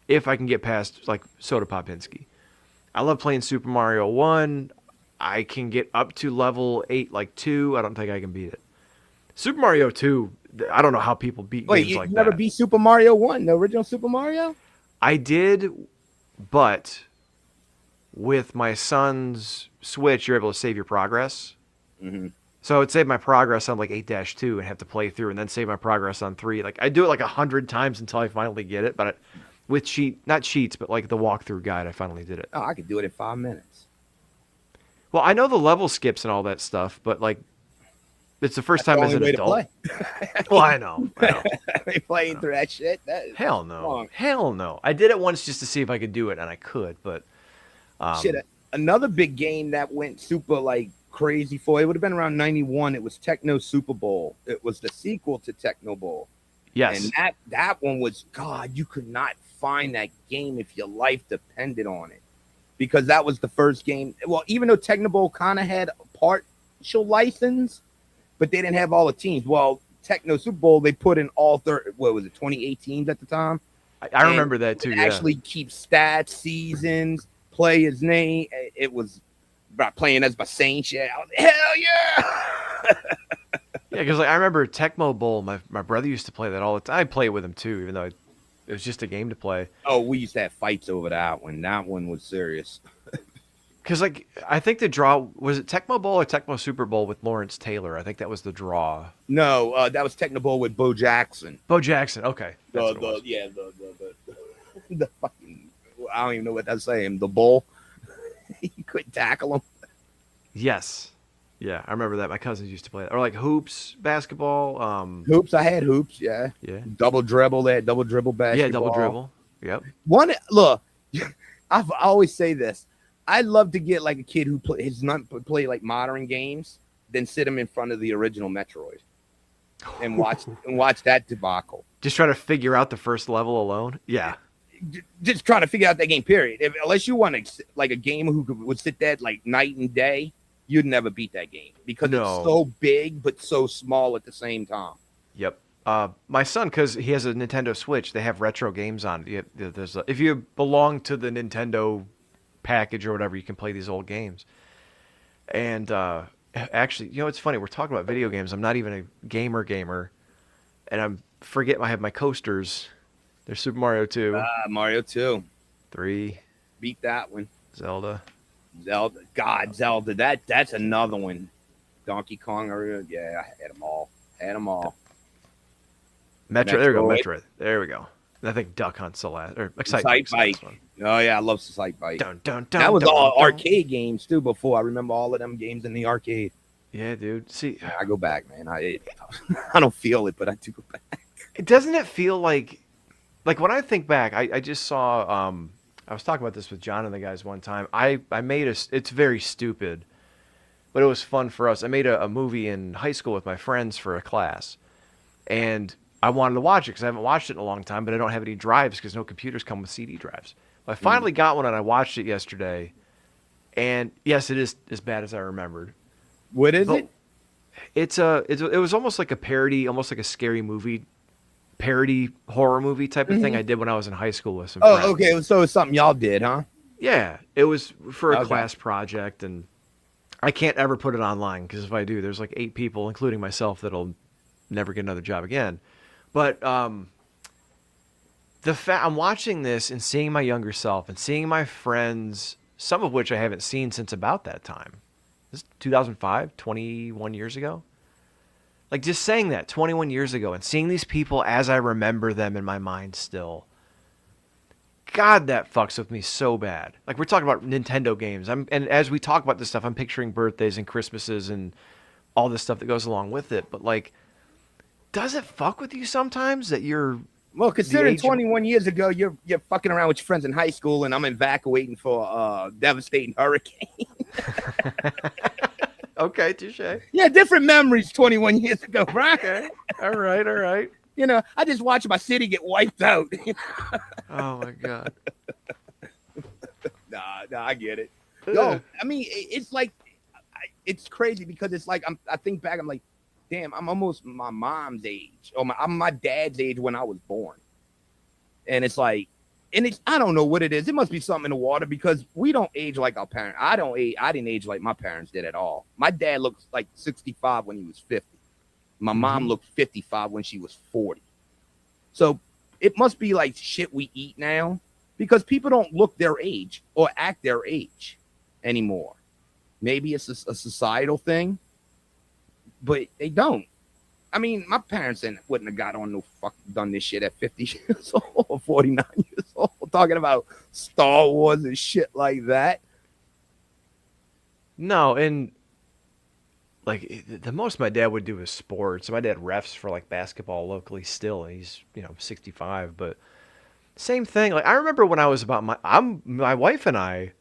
if I can get past like Soda Popinski. I love playing Super Mario 1. I can get up to level 8, like 2. I don't think I can beat it. Super Mario 2, I don't know how people beat Wait, games you like never that. beat Super Mario 1, the original Super Mario? I did, but with my son's Switch, you're able to save your progress. Mm-hmm. So I would save my progress on like 8-2 and have to play through, and then save my progress on 3. Like I do it like 100 times until I finally get it. But with not cheats, but like the walkthrough guide, I finally did it. Oh, I could do it in 5 minutes. Well, I know the level skips and all that stuff, but like it's the first That's time the as an only way to adult. play. Well, I know. I mean, playing through that shit. That is Hell no. wrong. Hell no. I did it once just to see if I could do it, and I could, but Shit, another big game that went super like crazy for it would have been around 91. It was Techno Super Bowl. It was the sequel to Techno Bowl. yes. And that one was, God, you could not find that game if your life depended on it. Because that was the first game. Well, even though Techno Bowl kind of had a partial license, but they didn't have all the teams. Well, Techno Super Bowl, they put in all 28 teams at the time. I remember that too. It Yeah. actually keep stats, seasons, player's name. It was about playing as my Saint shit. I was like, hell yeah! Yeah, because like, I remember Tecmo Bowl. My brother used to play that all the time. I play with him too, even though it was just a game to play. Oh, we used to have fights over that one. That one was serious. Because like I think the draw was it Tecmo Bowl or Tecmo Super Bowl with Lawrence Taylor. I think that was the draw. No, that was Techno Bowl with Bo Jackson. Bo Jackson. Okay. That's what it was. The fucking. I don't even know what that's saying. The bull. You couldn't tackle him. Yes. Yeah, I remember that. My cousins used to play that. Or like hoops, basketball. Hoops. I had hoops. Yeah. Yeah. Double dribble. That double dribble basketball. Yeah, double dribble. Yep. One look. I always say this. I love to get like a kid who play like modern games, then sit him in front of the original Metroid, and watch that debacle. Just try to figure out the first level alone. Yeah. Just trying to figure out that game. Period. Unless you want like a gamer who would sit there like night and day, you'd never beat that game because it's so big but so small at the same time. Yep. My son, because he has a Nintendo Switch, they have retro games on it. If you belong to the Nintendo package or whatever, you can play these old games. And actually, it's funny. We're talking about video games. I'm not even a gamer, and I have my coasters. There's Super Mario 2. Mario 2. 3. Beat that one. Zelda. God, Zelda. That's another one. Donkey Kong. Yeah, I had them all. Metroid. There we go. Metroid. There we go. I think Duck Hunt's the last. Or Excite Bike. Oh, yeah. I love Excite Bike. Dun, dun, that was all arcade games, too, before. I remember all of them games in the arcade. Yeah, dude. See, I go back, man. I don't feel it, but I do go back. Doesn't it feel like when I think back, I just saw, I was talking about this with John and the guys one time. I made it's very stupid, but it was fun for us. I made a movie in high school with my friends for a class, and I wanted to watch it because I haven't watched it in a long time, but I don't have any drives because no computers come with CD drives. But I finally got one, and I watched it yesterday, and yes, it is as bad as I remembered. What is it? It was almost like a parody, almost like a scary movie, parody horror movie type of thing I did when I was in high school with some friends. Okay. So it's something y'all did, huh? Yeah. It was for a class project, and I can't ever put it online because if I do, there's like 8 people, including myself, that'll never get another job again. But I'm watching this and seeing my younger self and seeing my friends, some of which I haven't seen since about that time. This is 2005, 21 years ago. Like just saying that 21 years ago and seeing these people as I remember them in my mind still. God, that fucks with me so bad. Like we're talking about Nintendo games. And as we talk about this stuff, I'm picturing birthdays and Christmases and all this stuff that goes along with it. But like, does it fuck with you sometimes that you're... Well, considering 21 years ago, you're fucking around with your friends in high school, and I'm evacuating for a devastating hurricane. Okay, touche. Yeah, different memories 21 years ago, right? Okay. All right. I just watched my city get wiped out. Oh, my God. Nah, I get it. Yo, I mean, it's like, it's crazy because it's like, I think back, I'm like, damn, I'm almost my mom's age, or I'm my dad's age when I was born. And it's like, I don't know what it is. It must be something in the water because we don't age like our parents. I didn't age like my parents did at all. My dad looks like 65 when he was 50. My mom looked 55 when she was 40. So it must be like shit we eat now because people don't look their age or act their age anymore. Maybe it's a societal thing, but they don't. I mean, my parents wouldn't have got on done this shit at 50 years old or 49 years old, talking about Star Wars and shit like that. No, and like the most my dad would do is sports. My dad refs for like basketball locally still. He's 65, but same thing. Like I remember when I was about my wife and I,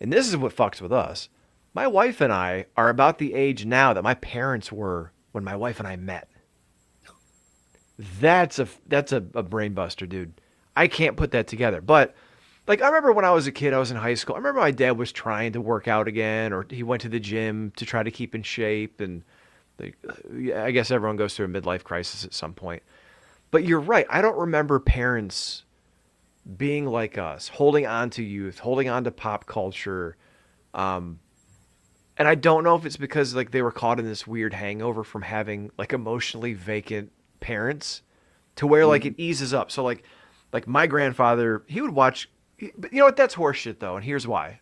and this is what fucks with us. My wife and I are about the age now that my parents were when my wife and I met. That's a brain buster, dude. I can't put that together. But like I remember when I was a kid, I was in high school. I remember my dad was trying to work out again, or he went to the gym to try to keep in shape. And I guess everyone goes through a midlife crisis at some point. But you're right. I don't remember parents being like us, holding on to youth, holding on to pop culture. And I don't know if it's because like they were caught in this weird hangover from having like emotionally vacant parents to where like it eases up. So like my grandfather, he would watch, but you know what? That's horseshit though. And here's why.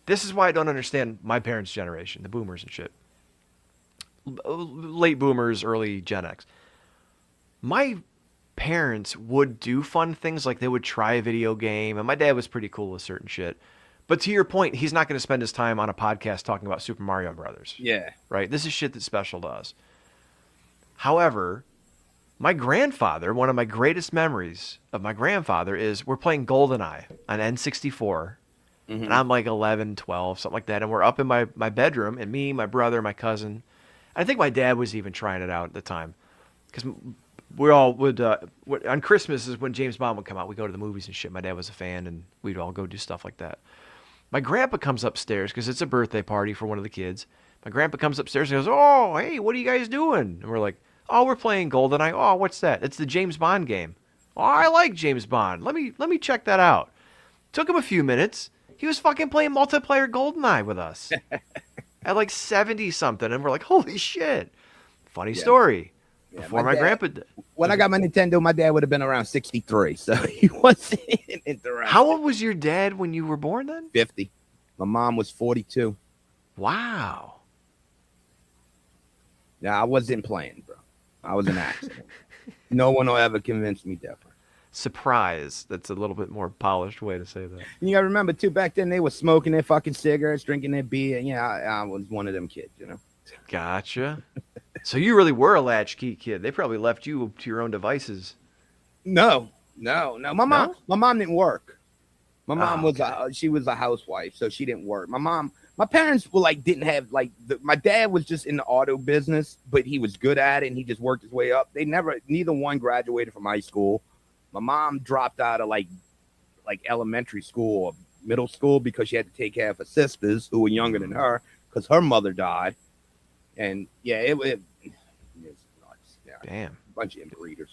This is why I don't understand my parents' generation, the boomers and shit. Late boomers, early Gen X. My parents would do fun things, like they would try a video game, and my dad was pretty cool with certain shit. But to your point, he's not going to spend his time on a podcast talking about Super Mario Brothers. Yeah. Right? This is shit that's special to us. However, my grandfather, one of my greatest memories of my grandfather is we're playing GoldenEye on N64. And I'm like 11, 12, something like that. And we're up in my bedroom, and me, my brother, my cousin. I think my dad was even trying it out at the time. Because we all would, on Christmas is when James Bond would come out. We'd go to the movies and shit. My dad was a fan, and we'd all go do stuff like that. My grandpa comes upstairs because it's a birthday party for one of the kids. My grandpa comes upstairs and goes, "Oh, hey, what are you guys doing?" And we're like, "Oh, we're playing GoldenEye." "Oh, what's that?" "It's the James Bond game." "Oh, I like James Bond. Let me check that out." Took him a few minutes. He was fucking playing multiplayer GoldenEye with us at like 70 something, and we're like, "Holy shit!" Funny story. Yeah, Before my grandpa did. When I got my Nintendo, my dad would have been around 63, so he wasn't interested. How old was your dad when you were born then? 50. My mom was 42. Wow. Yeah, I wasn't playing, bro. I was an accident. No one will ever convince me different. Surprise. That's a little bit more polished way to say that. You gotta remember too, back then they were smoking their fucking cigarettes, drinking their beer. Yeah, I was one of them kids, you know. Gotcha. So you really were a latchkey kid. They probably left you to your own devices. No. My mom didn't work. My mom she was a housewife, so she didn't work. My parents were like didn't have like my dad was just in the auto business, but he was good at it and he just worked his way up. Neither one graduated from high school. My mom dropped out of like elementary school or middle school because she had to take care of her sisters who were younger than her because her mother died. And yeah, it was nuts. Yeah. Damn. A bunch of inbreeders.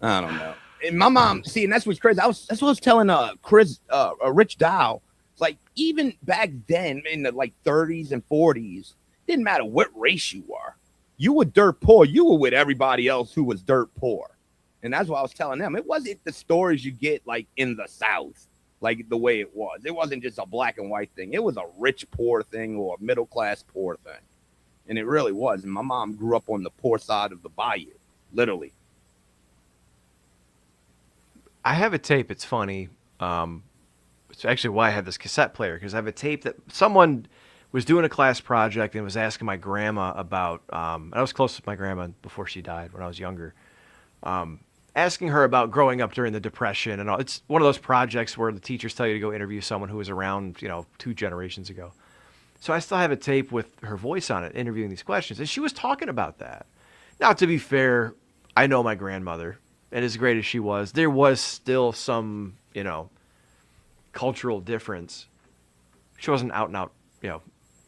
I don't know. And my mom, see, and that's what's crazy. That's what I was telling Chris, Rich Dow. It's like even back then in the like 30s and 40s, didn't matter what race you were. You were dirt poor. You were with everybody else who was dirt poor. And that's what I was telling them. It wasn't the stories you get like in the South, like the way it was. It wasn't just a black and white thing. It was a rich poor thing or a middle class poor thing. And it really was. And my mom grew up on the poor side of the bayou, literally. I have a tape. It's funny. It's actually why I have this cassette player, because I have a tape that someone was doing a class project and was asking my grandma about, and I was close with my grandma before she died when I was younger, asking her about growing up during the Depression and all. It's one of those projects where the teachers tell you to go interview someone who was around, 2 generations ago. So I still have a tape with her voice on it, interviewing these questions. And she was talking about that. Now, to be fair, I know my grandmother, and as great as she was, there was still some, cultural difference. She wasn't out and out,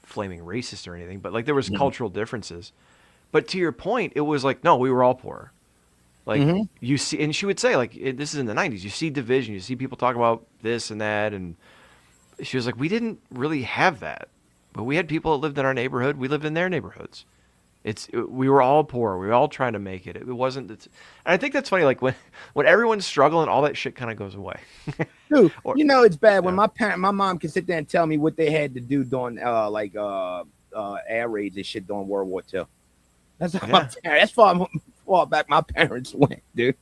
flaming racist or anything, but like there was cultural differences. But to your point, it was like, no, we were all poor. Like you see, and she would say like, this is in the 90s, you see division, you see people talk about this and that. And she was like, we didn't really have that, but we had people that lived in our neighborhood. We lived in their neighborhoods. We were all poor. We were all trying to make it. It wasn't, and I think that's funny. Like when everyone's struggling, all that shit kind of goes away. Dude, it's bad when my mom can sit there and tell me what they had to do during air raids and shit during World War II. That's how that's far back my parents went, dude.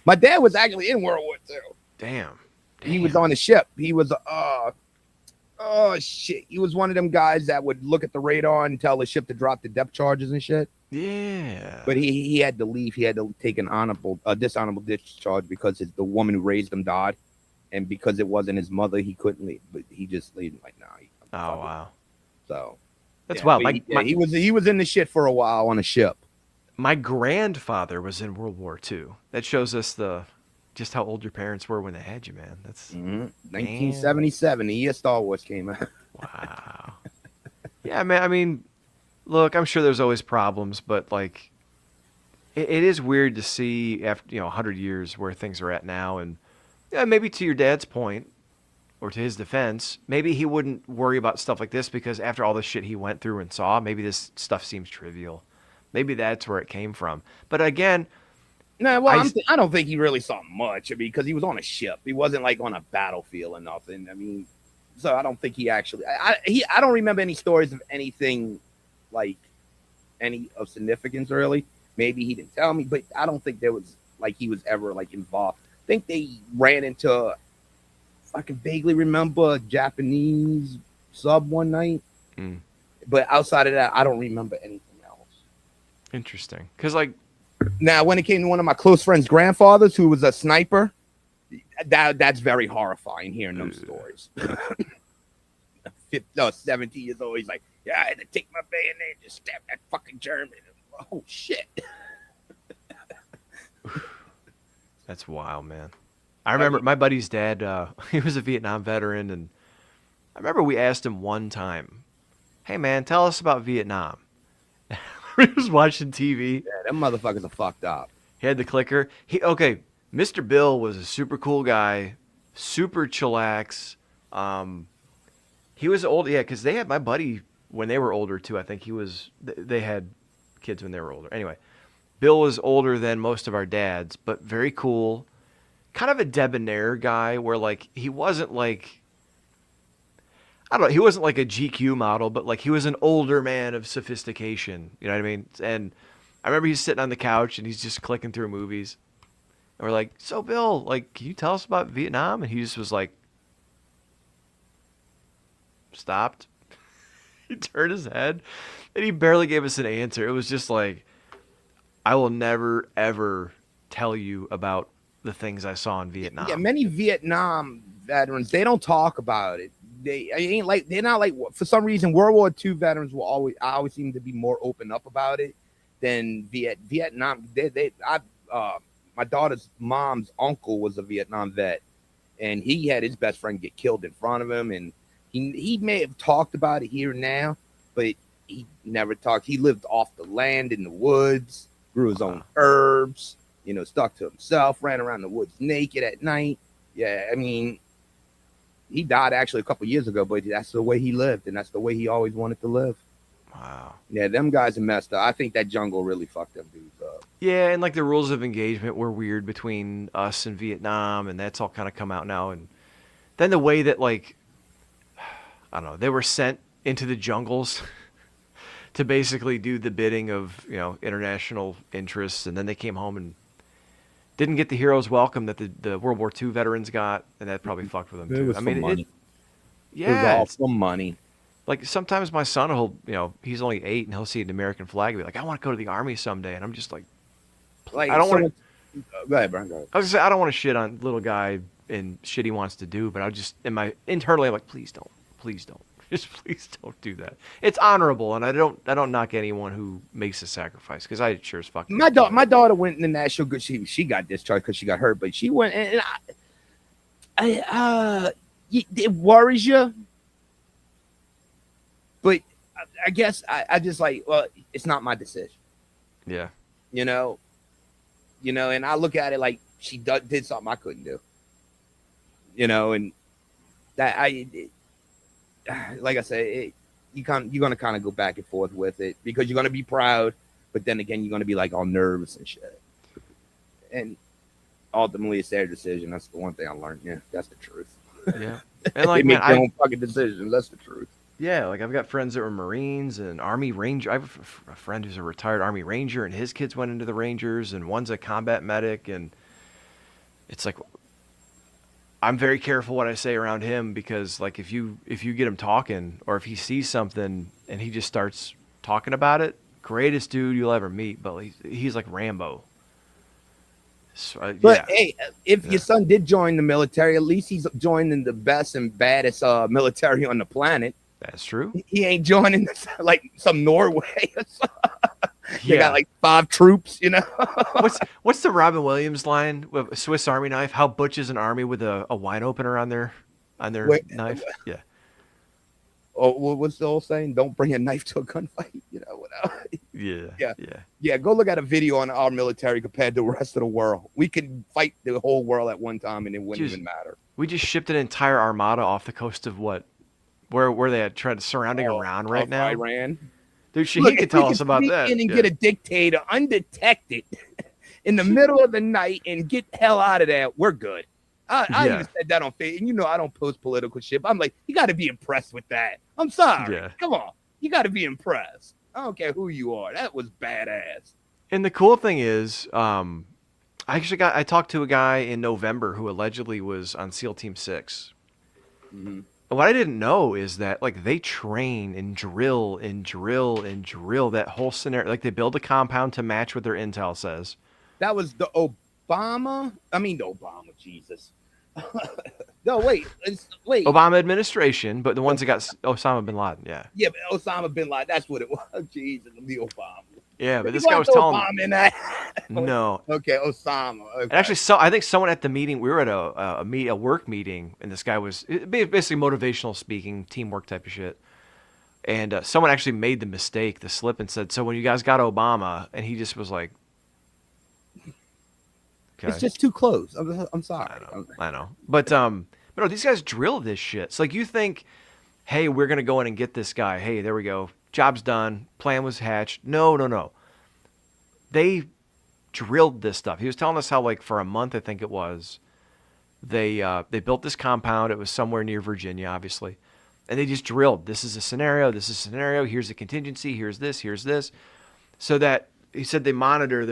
My dad was actually in World War II. Damn. He was on the ship. He was he was one of them guys that would look at the radar and tell the ship to drop the depth charges and shit. Yeah. But he had to leave. He had to take an dishonorable discharge because the woman who raised him died, and because it wasn't his mother, he couldn't leave. But he just leave like, nah. Oh wow. So that's wild. He was in the shit for a while on a ship. My grandfather was in World War II. That shows us just how old your parents were when they had you, man. That's 1977, the year Star Wars came out. Wow. Yeah, man. I mean, look, I'm sure there's always problems, but like, it is weird to see after 100 years where things are at now, and maybe to your dad's point, or to his defense, maybe he wouldn't worry about stuff like this because after all the shit he went through and saw, maybe this stuff seems trivial. Maybe that's where it came from. But again. No, well, I don't think he really saw much. I mean, because he was on a ship. He wasn't like on a battlefield or nothing. I mean, so I don't think he actually. I don't remember any stories of anything like any of significance really. Maybe he didn't tell me, but I don't think there was like he was ever like involved. I think they ran into, if I can vaguely remember, a Japanese sub one night. But outside of that, I don't remember anything else. Interesting. Because, like, now when it came to one of my close friends' grandfathers who was a sniper, that's very horrifying hearing those stories. 17 years old, he's like, yeah, I had to take my bayonet and just stab that fucking German. Oh shit. That's wild, man. I remember my buddy's dad, he was a Vietnam veteran, and I remember we asked him one time, hey man, tell us about Vietnam. He was watching TV. Yeah, them motherfuckers are fucked up. He had the clicker. Mr. Bill was a super cool guy, super chillax. He was old, yeah, because they had my buddy when they were older too. I think they had kids when they were older. Anyway, Bill was older than most of our dads, but very cool. Kind of a debonair guy where like he wasn't like, I don't know, he wasn't like a GQ model, but like he was an older man of sophistication. You know what I mean? And I remember he's sitting on the couch and he's just clicking through movies. And we're like, so Bill, like, can you tell us about Vietnam? And he just was like, stopped. He turned his head and he barely gave us an answer. It was just like, I will never, ever tell you about the things I saw in Vietnam. Yeah, many Vietnam veterans, they don't talk about it. They're not like, for some reason, World War II veterans I always seem to be more open up about it than Vietnam. My daughter's mom's uncle was a Vietnam vet, and he had his best friend get killed in front of him, and he may have talked about it here and now, but he never talked. He lived off the land in the woods, grew his own herbs, stuck to himself, ran around the woods naked at night. Yeah, I mean, he died actually a couple years ago, but that's the way he lived, and that's the way he always wanted to live. Wow. Yeah, them guys are messed up. I think that jungle really fucked them dudes up. Yeah, and like the rules of engagement were weird between us and Vietnam, and that's all kind of come out now. And then the way that, like, I don't know, they were sent into the jungles to basically do the bidding of, international interests, and then they came home and didn't get the hero's welcome that the World War II veterans got, and that probably fucked with them too. I mean, money. It was all some money. Like sometimes my son will, he's only 8 and he'll see an American flag and be like, I want to go to the army someday, and I'm just like I don't want to. Go ahead, Brian. Go ahead. I was gonna say I don't want to shit on little guy and shit he wants to do, but I just internally I'm like, please don't, just please don't do that. It's honorable, and I don't knock anyone who makes a sacrifice because I sure as fuck. My daughter went in the national good. She got discharged because she got hurt, but she went and it worries you, but I guess I just like, well, it's not my decision. Yeah. And I look at it like she did something I couldn't do. And that like I said, you're gonna kind of go back and forth with it because you're gonna be proud, but then again you're gonna be like all nervous and shit. And ultimately, it's their decision. That's the one thing I learned. Yeah, that's the truth. Yeah, and like they make their own fucking decisions. That's the truth. Yeah, like I've got friends that were Marines and Army Ranger. I have a friend who's a retired Army Ranger, and his kids went into the Rangers, and one's a combat medic, and it's like I'm very careful what I say around him because, like, if you get him talking, or if he sees something and he just starts talking about it, greatest dude you'll ever meet, but he's like Rambo. So, but hey, if your son did join the military, at least he's joining the best and baddest military on the planet. That's true. He ain't joining like some Norway or something. They got like 5 troops, What's the Robin Williams line with a Swiss Army knife? How butch is an army with a wine opener on their knife? Yeah. Oh, what's the old saying? Don't bring a knife to a gunfight. Yeah. Go look at a video on our military compared to the rest of the world. We could fight the whole world at one time, and it wouldn't even matter. We just shipped an entire armada off the coast of what? Where they had tried surrounding Iran right now? Iran. Dude, Shahid could tell us about that. And get a dictator undetected in the middle of the night and get the hell out of there. We're good. I even said that on Facebook. And I don't post political shit. But I'm like, you got to be impressed with that. I'm sorry. Yeah. Come on. You got to be impressed. I don't care who you are. That was badass. And the cool thing is, I talked to a guy in November who allegedly was on SEAL Team 6. Mm-hmm. And what I didn't know is that like they train and drill and drill and drill that whole scenario. Like they build a compound to match what their intel says. That was the Obama. Jesus. No, wait. Wait. Obama administration, but the ones that got Osama bin Laden, yeah. Yeah, but Osama bin Laden. That's what it was. Jesus, the Obama. Yeah, but this guy was telling Obama in that. no. Okay, Osama. Okay. And actually, I think someone at the meeting, we were at a work meeting, and this guy was basically motivational speaking, teamwork type of shit. And someone actually made the mistake, the slip, and said, "So when you guys got Obama," and he just was like, okay. It's just too close. I'm sorry. I know. But no, these guys drill this shit. So like you think, hey, we're gonna go in and get this guy. Hey, there we go. Job's done. Plan was hatched. No. They drilled this stuff. He was telling us how like for a month, I think it was, they built this compound. It was somewhere near Virginia, obviously. And they just drilled. This is a scenario. This is a scenario. Here's a contingency. Here's this. Here's this. So that he said they monitor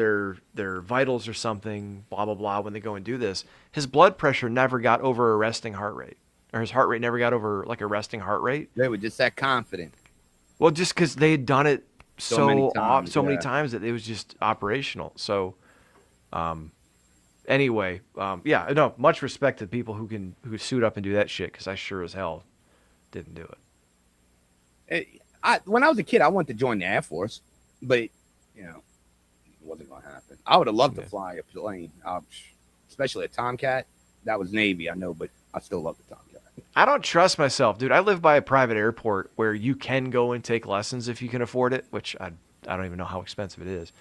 their vitals or something, blah, blah, blah, when they go and do this. His blood pressure never got over a resting heart rate. Or his heart rate never got over like a resting heart rate. They were just that confident. Well, just because they had done it so many times that it was just operational. So, anyway, yeah, no, much respect to people who suit up and do that shit, because I sure as hell didn't do it. When I was a kid, I wanted to join the Air Force, but it wasn't gonna happen. I would have loved to fly a plane, especially a Tomcat. That was Navy, I know, but I still love the Tomcat. I don't trust myself, dude. I live by a private airport where you can go and take lessons if you can afford it, which I don't even know how expensive it is.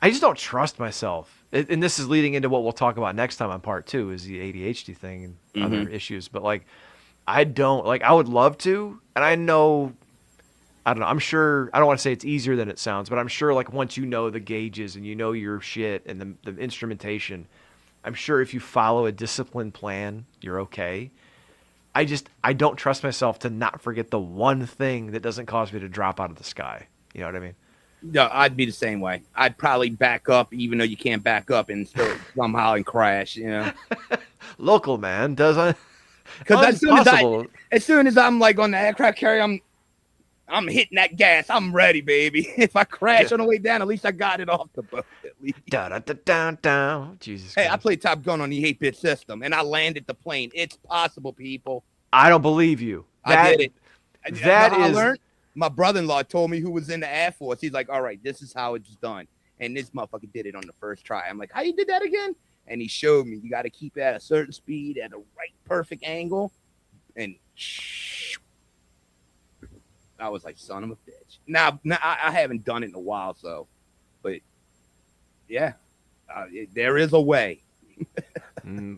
I just don't trust myself. And this is leading into what we'll talk about next time on part 2 is the ADHD thing and other issues. But like, I would love to. And I don't know. I'm sure, I don't want to say it's easier than it sounds, but I'm sure like once you know the gauges and you know your shit and the instrumentation, I'm sure if you follow a disciplined plan, you're okay. I don't trust myself to not forget the one thing that doesn't cause me to drop out of the sky. You know what I mean? No, I'd be the same way. I'd probably back up, even though you can't back up, and still somehow and crash. Local man doesn't. Because as soon as I'm like on the aircraft carrier, I'm hitting that gas. I'm ready, baby. If I crash on the way down, at least I got it off the boat. At least. Jesus. Hey, Christ. I played Top Gun on the 8-bit system, and I landed the plane. It's possible, people. I don't believe you. I did it. I is. learned. My brother-in-law told me, who was in the Air Force. He's like, all right, this is how it's done. And this motherfucker did it on the first try. I'm like, how you did that again? And he showed me. You got to keep it at a certain speed, at a right perfect angle. And I was like, son of a bitch. Now I haven't done it in a while, so. But, yeah, there is a way.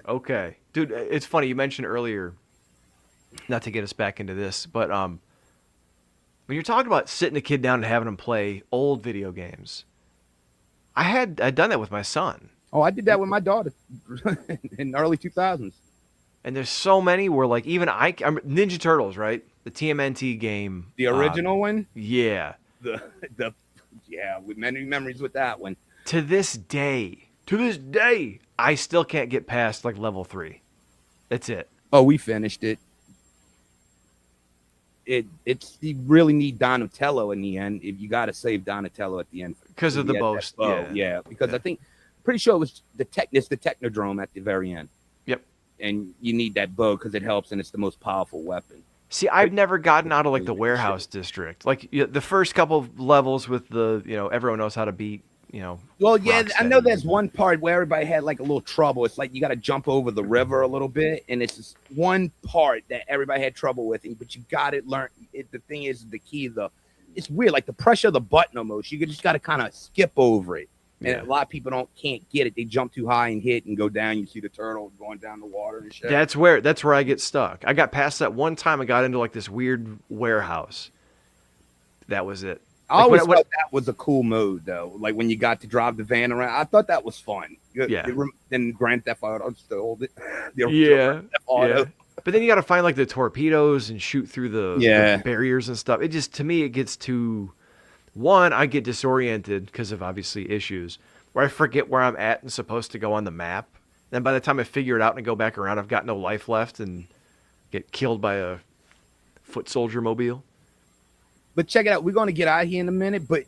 Okay. Dude, it's funny. You mentioned earlier, not to get us back into this, but when you're talking about sitting a kid down and having him play old video games, I'd done that with my son. Oh, I did that with my daughter in the early 2000s. And there's so many where like even I'm Ninja Turtles, right? The TMNT game. The original one? Yeah. With many memories with that one. To this day, I still can't get past like level 3. That's it. Oh, we finished it. You really need Donatello in the end. If you got to save Donatello at the end because of the boast. Yeah. Because I think pretty sure it was the Technodrome at the very end. Yep. And you need that bow because it helps and it's the most powerful weapon. See, I've never gotten out of like the warehouse district. Like the first couple of levels with the everyone knows how to beat. Well, yeah, I know there's one part where everybody had like a little trouble. It's like you got to jump over the river a little bit, and it's just one part that everybody had trouble with. But you got to learn. The thing is, the key, it's weird, like the pressure of the button almost. You just got to kind of skip over it, and a lot of people can't get it. They jump too high and hit and go down. You see the turtle going down the water and shit. That's where I get stuck. I got past that one time. I got into like this weird warehouse. That was it. I always thought that was a cool mode, though. Like when you got to drive the van around, I thought that was fun. Yeah. Then Grand Theft Auto stole it. Yeah. But then you got to find like the torpedoes and shoot through the barriers and stuff. It just, to me, it gets too One, I get disoriented because of obviously issues where I forget where I'm at and supposed to go on the map. Then by the time I figure it out and go back around, I've got no life left and get killed by a foot soldier mobile. But check it out. We're going to get out of here in a minute, but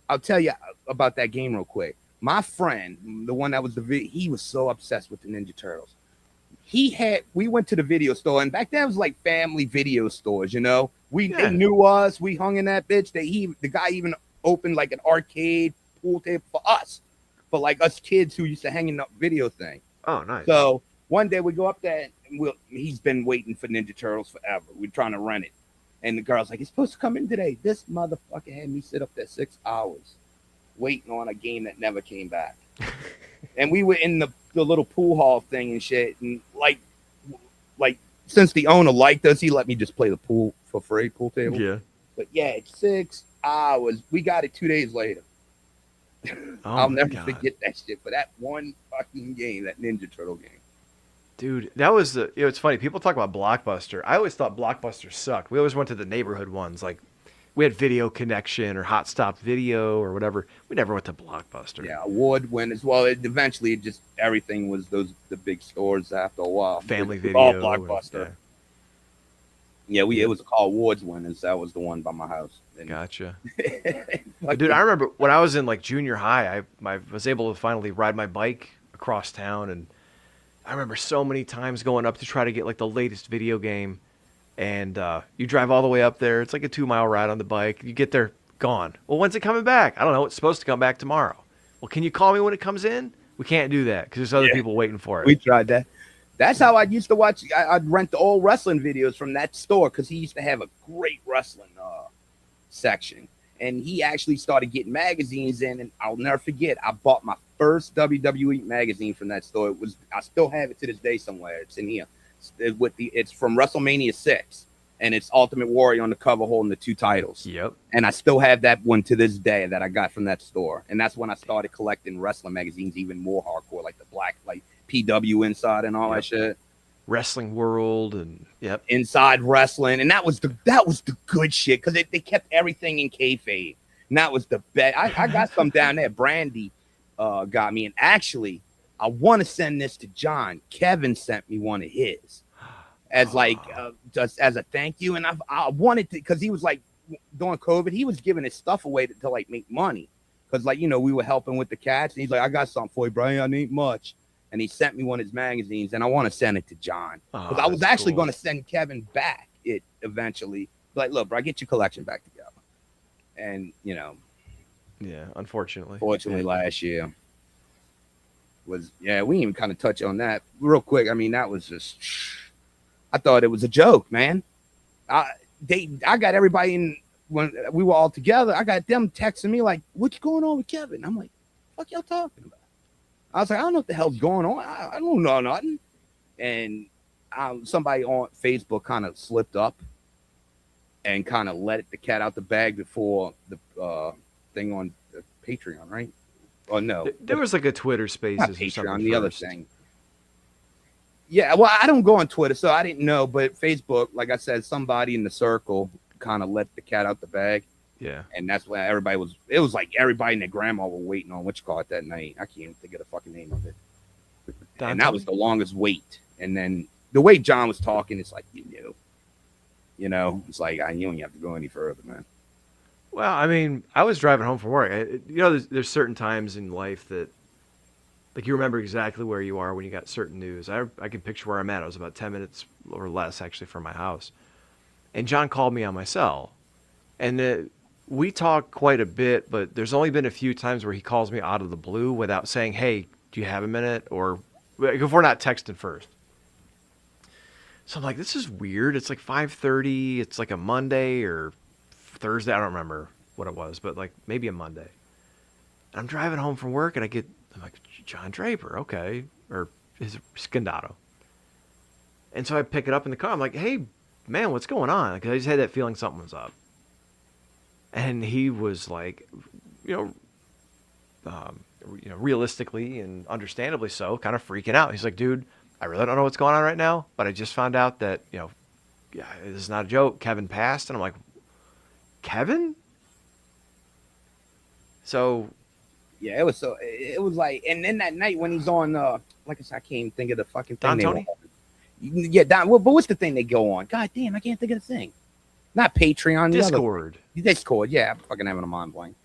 I'll tell you about that game real quick. My friend, the one that was he was so obsessed with the Ninja Turtles. We went to the video store, and back then it was like family video stores, you know. They knew us. We hung in that bitch. The guy even opened like an arcade pool table for us, for like us kids who used to hang in the video thing. Oh, nice. So one day we go up there, and he's been waiting for Ninja Turtles forever. We're trying to rent it. And the girl's like, it's supposed to come in today. This motherfucker had me sit up there 6 hours waiting on a game that never came back. And we were in the little pool hall thing and shit. And like since the owner liked us, he let me just play the pool for free, pool table. Yeah. But yeah, it's 6 hours. We got it 2 days later. I'll never forget that shit for that one fucking game, that Ninja Turtle game. Dude, that was it's funny. People talk about Blockbuster. I always thought Blockbuster sucked. We always went to the neighborhood ones. Like, we had Video Connection or Hot Stop Video or whatever. We never went to Blockbuster. Yeah, award winners. Well, eventually, everything was the big stores after a while. Family Video. All Blockbuster. It was called awards winners. That was the one by my house. Gotcha. Dude, I remember when I was in like junior high, I was able to finally ride my bike across town, and I remember so many times going up to try to get like the latest video game, and you drive all the way up there. It's like a 2-mile ride on the bike. You get there, gone. Well, when's it coming back? I don't know. It's supposed to come back tomorrow. Well, can you call me when it comes in? We can't do that because there's other people waiting for it. We tried that. That's how I used to watch. I'd rent the old wrestling videos from that store because he used to have a great wrestling section. And he actually started getting magazines in, and I'll never forget, I bought my first WWE magazine from that store. I still have it to this day somewhere. It's in here. It's from WrestleMania 6, and it's Ultimate Warrior on the cover holding the 2 titles. Yep. And I still have that one to this day that I got from that store. And that's when I started collecting wrestling magazines even more hardcore, like the black, like PW Inside and all that shit. Wrestling World and Inside Wrestling, and that was the good shit because they kept everything in kayfabe, and that was the best. I got some down there. Brandy got me, and actually, I want to send this to John. Kevin sent me one of his as like just as a thank you, and I wanted to because he was like during COVID, he was giving his stuff away to like make money because like we were helping with the cats, and he's like, I got something for you, Brian. I need much. And he sent me one of his magazines, and I want to send it to John. Because I was actually going to send Kevin back it eventually. Like, look, bro, get your collection back together. And, yeah, unfortunately. Fortunately, last year we didn't even kind of touch on that. Real quick, I mean, that was just, I thought it was a joke, man. I got everybody in, when we were all together, I got them texting me like, what's going on with Kevin? I'm like, what y'all talking about? I was like, I don't know what the hell's going on. I don't know nothing. And somebody on Facebook kind of slipped up and kind of let the cat out the bag before the thing on the Patreon, right? Or no. There was like a Twitter Spaces or Patreon, something the first. other thing. Yeah, well, I don't go on Twitter, so I didn't know. But Facebook, like I said, somebody in the circle kind of let the cat out the bag. Yeah. And that's why it was like everybody and their grandma were waiting on what you call it that night. I can't even think of the fucking name of it. And that was the longest wait. And then the way John was talking, it's like, it's like, you don't have to go any further, man. Well, I mean, I was driving home from work. There's certain times in life that, like, you remember exactly where you are when you got certain news. I can picture where I'm at. I was about 10 minutes or less, actually, from my house. And John called me on my cell. And we talk quite a bit, but there's only been a few times where he calls me out of the blue without saying, hey, do you have a minute? Or if we're not texting first. So I'm like, this is weird. It's like 5:30. It's like a Monday or Thursday. I don't remember what it was, but like maybe a Monday. And I'm driving home from work and I'm like, John Draper, okay. Or his Scandato. And so I pick it up in the car. I'm like, hey, man, what's going on? Because I just had that feeling something was up. And he was like, realistically and understandably so, kind of freaking out. He's like, dude, I really don't know what's going on right now, but I just found out that, this is not a joke. Kevin passed. And I'm like, Kevin? So Yeah, it was so. It was like, and then that night when he's on, like I said, I can't even think of the fucking thing. Don Tony? Yeah, Don. But what's the thing they go on? God damn, I can't think of the thing. Not Patreon. Discord. Discord. Yeah, I'm fucking having a mind blank.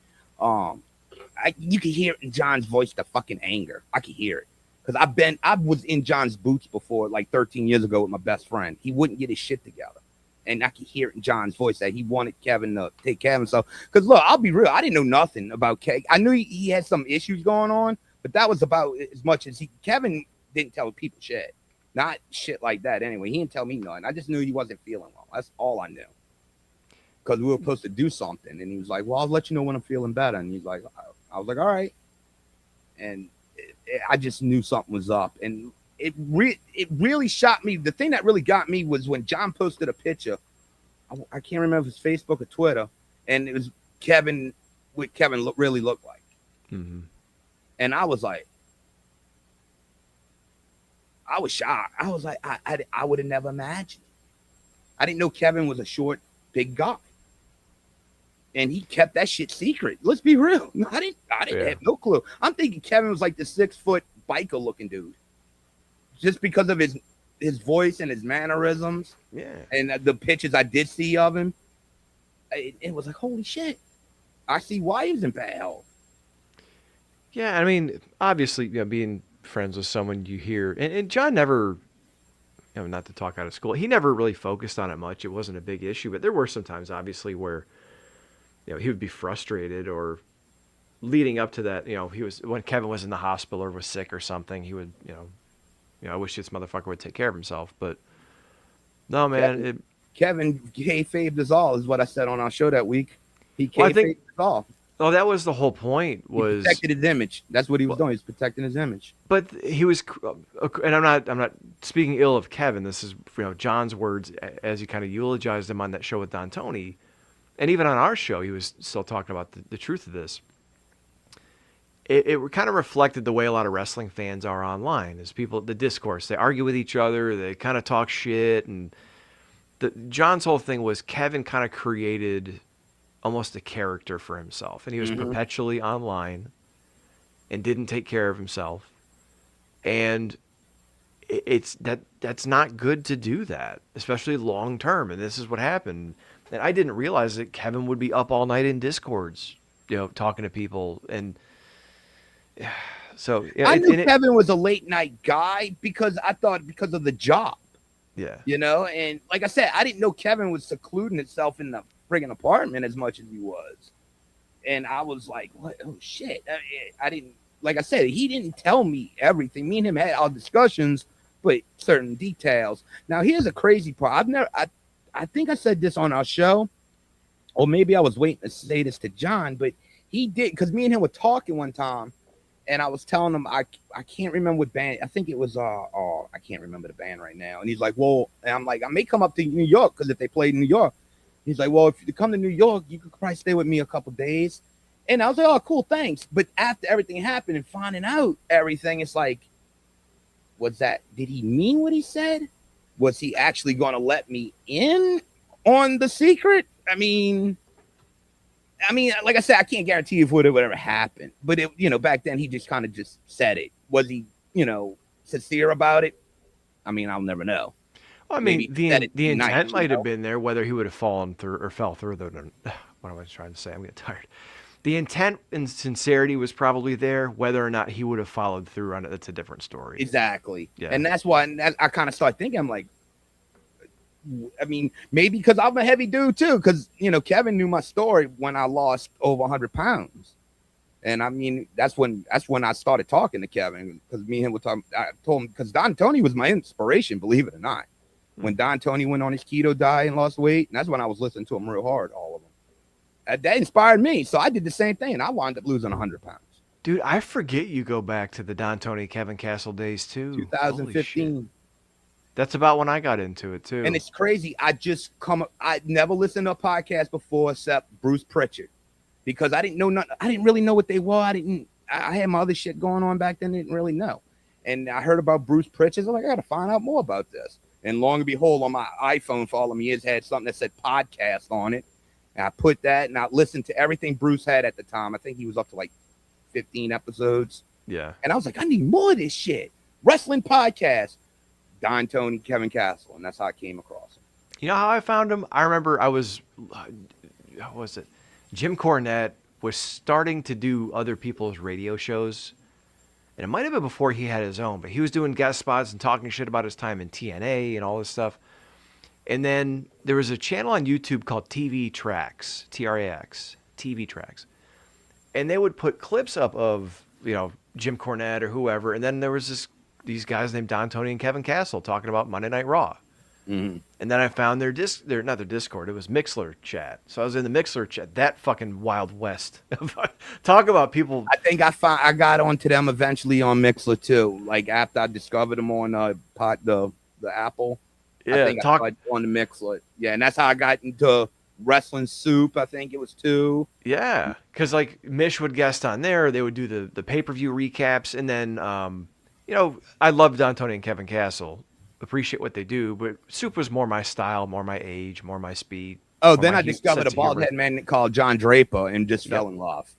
You can hear it in John's voice the fucking anger. I can hear it because I was in John's boots before, like 13 years ago with my best friend. He wouldn't get his shit together, and I could hear it in John's voice that he wanted Kevin to take care of himself. Because look, I'll be real, I didn't know nothing about Kevin. I knew he had some issues going on, but that was about as much as Kevin didn't tell people shit, not shit like that. Anyway, he didn't tell me nothing. I just knew he wasn't feeling well. That's all I knew. Because we were supposed to do something, and he was like, "Well, I'll let you know when I'm feeling better." And he's like, "I was like, all right." And I just knew something was up, and it really shocked me. The thing that really got me was when John posted a picture. I can't remember if it was Facebook or Twitter, and it was Kevin. What Kevin really looked like, and I was like, I was shocked. I was like, I would have never imagined. I didn't know Kevin was a short, big guy. And he kept that shit secret. Let's be real. I didn't have no clue. I'm thinking Kevin was like the 6 foot biker looking dude, just because of his voice and his mannerisms. Yeah. And the pictures I did see of him, it was like, holy shit. I see why he's in bad health. Yeah, I mean, obviously, being friends with someone you hear, and John never, not to talk out of school, he never really focused on it much. It wasn't a big issue, but there were some times, obviously, where he would be frustrated, or leading up to that, he was, when Kevin was in the hospital or was sick or something, he would, I wish this motherfucker would take care of himself. But no, man, Kevin kayfabed us all, is what I said on our show that week. He kayfabed us all. Oh, that was the whole point. Was he protected his image. That's what he was doing. He's protecting his image. But he was, and I'm not speaking ill of Kevin. This is John's words as he kind of eulogized him on that show with Don Tony. And even on our show, he was still talking about the truth of this. It kind of reflected the way a lot of wrestling fans are online. As people, the discourse, they argue with each other, they kind of talk shit. And John's whole thing was Kevin kind of created almost a character for himself. And he was perpetually online and didn't take care of himself. And that's not good to do that, especially long term. And this is what happened. And I didn't realize that Kevin would be up all night in Discords, talking to people. And so I knew Kevin was a late night guy because I thought because of the job. Yeah. And like I said, I didn't know Kevin was secluding himself in the friggin' apartment as much as he was. And I was like, what? Oh, shit. I didn't, like I said, he didn't tell me everything. Me and him had our discussions, but certain details. Now, here's a crazy part. I think I said this on our show, or maybe I was waiting to say this to John, but he did, because me and him were talking one time, and I was telling him, I can't remember what band, I think it was, I can't remember the band right now. And he's like, well, and I'm like, I may come up to New York, because if they played in New York, he's like, well, if you come to New York, you could probably stay with me a couple days. And I was like, oh, cool, thanks. But after everything happened and finding out everything, it's like, did he mean what he said? Was he actually going to let me in on the secret? I mean, like I said, I can't guarantee if it would ever happen. But back then he just kind of just said it. Was he, sincere about it? I mean, I'll never know. Well, I mean, the intent might have been there, whether he would have fallen through or fell through. What am I trying to say? I'm getting tired. The intent and sincerity was probably there. Whether or not he would have followed through on it, that's a different story. Exactly. Yeah. And that's why I kind of started thinking, I'm like, I mean, maybe because I'm a heavy dude too. Because Kevin knew my story when I lost over 100 pounds, and I mean that's when I started talking to Kevin, because me and him were talking. I told him, because Don Tony was my inspiration, believe it or not. When Don Tony went on his keto diet and lost weight, and that's when I was listening to him real hard, all of them. That inspired me, so I did the same thing, and I wound up losing 100 pounds. Dude, I forget you go back to the Don Tony, Kevin Castle days too. 2015. That's about when I got into it too. And it's crazy. I never listened to a podcast before except Bruce Pritchard, because I didn't know nothing. I didn't really know what they were. I had my other shit going on back then. Didn't really know. And I heard about Bruce Pritchard. I was like, I got to find out more about this. And long and behold, on my iPhone, for all of me, had something that said podcast on it. And I put that and I listened to everything Bruce had at the time. I think he was up to like 15 episodes. Yeah. And I was like, I need more of this shit. Wrestling podcast. Don Tony, Kevin Castle. And that's how I came across him. You know how I found him? I remember I was, how was it? Jim Cornette was starting to do other people's radio shows. And it might have been before he had his own, but he was doing guest spots and talking shit about his time in TNA and all this stuff. And then there was a channel on YouTube called TV Tracks, T-R-A-X, TV Tracks. And they would put clips up of, Jim Cornette or whoever. And then there was these guys named Don Tony and Kevin Castle talking about Monday Night Raw. Mm-hmm. And then I found not their Discord, it was Mixler chat. So I was in the Mixler chat, that fucking Wild West. Talk about people. I think I got onto them eventually on Mixler too. Like after I discovered them on the Apple. Yeah, I think I got on the Mixler. Yeah, and that's how I got into Wrestling Soup. I think it was too. Yeah, because like Mish would guest on there. They would do the pay-per-view recaps. And then, I love Don Tony and Kevin Castle. Appreciate what they do, but Soup was more my style, more my age, more my speed. Oh, then I discovered a bald head man called John Draper and just fell in love.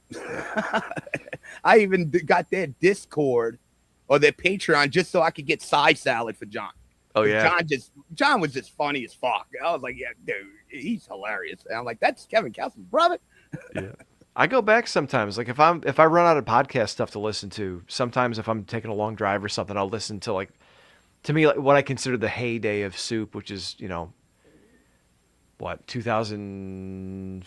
I even got their Discord or their Patreon just so I could get side salad for John. Oh yeah, John was just funny as fuck. I was like, yeah, dude, he's hilarious. And I'm like, that's Kevin Castle's brother. Yeah, I go back sometimes. Like if I run out of podcast stuff to listen to, sometimes if I'm taking a long drive or something, I'll listen to like. To me, like, what I consider the heyday of Soup, which is, 2013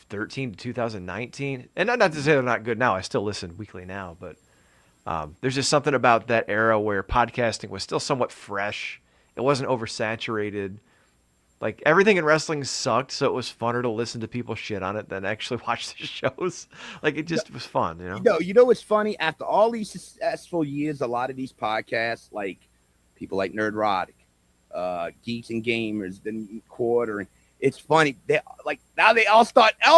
to 2019. And not to say they're not good now. I still listen weekly now. But there's just something about that era where podcasting was still somewhat fresh. It wasn't oversaturated. Like, everything in wrestling sucked, so it was funner to listen to people shit on it than actually watch the shows. Like, it just was fun, You know what's funny? After all these successful years, a lot of these podcasts, like, people like Nerdrotic, Geeks and Gamers, then Quarter. And it's funny. They like now they all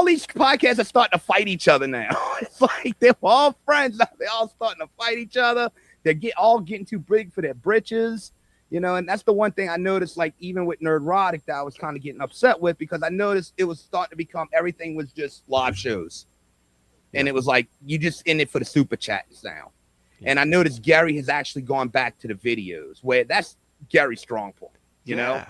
these podcasts are starting to fight each other now. It's like they're all friends. Now they're all starting to fight each other. They're all getting too big for their britches, and that's the one thing I noticed, like even with Nerdrotic that I was kind of getting upset with because I noticed it was starting to become everything was just live shows. And it was like you just in it for the super chats now. And I noticed Gary has actually gone back to the videos where that's Gary's strong point, you know?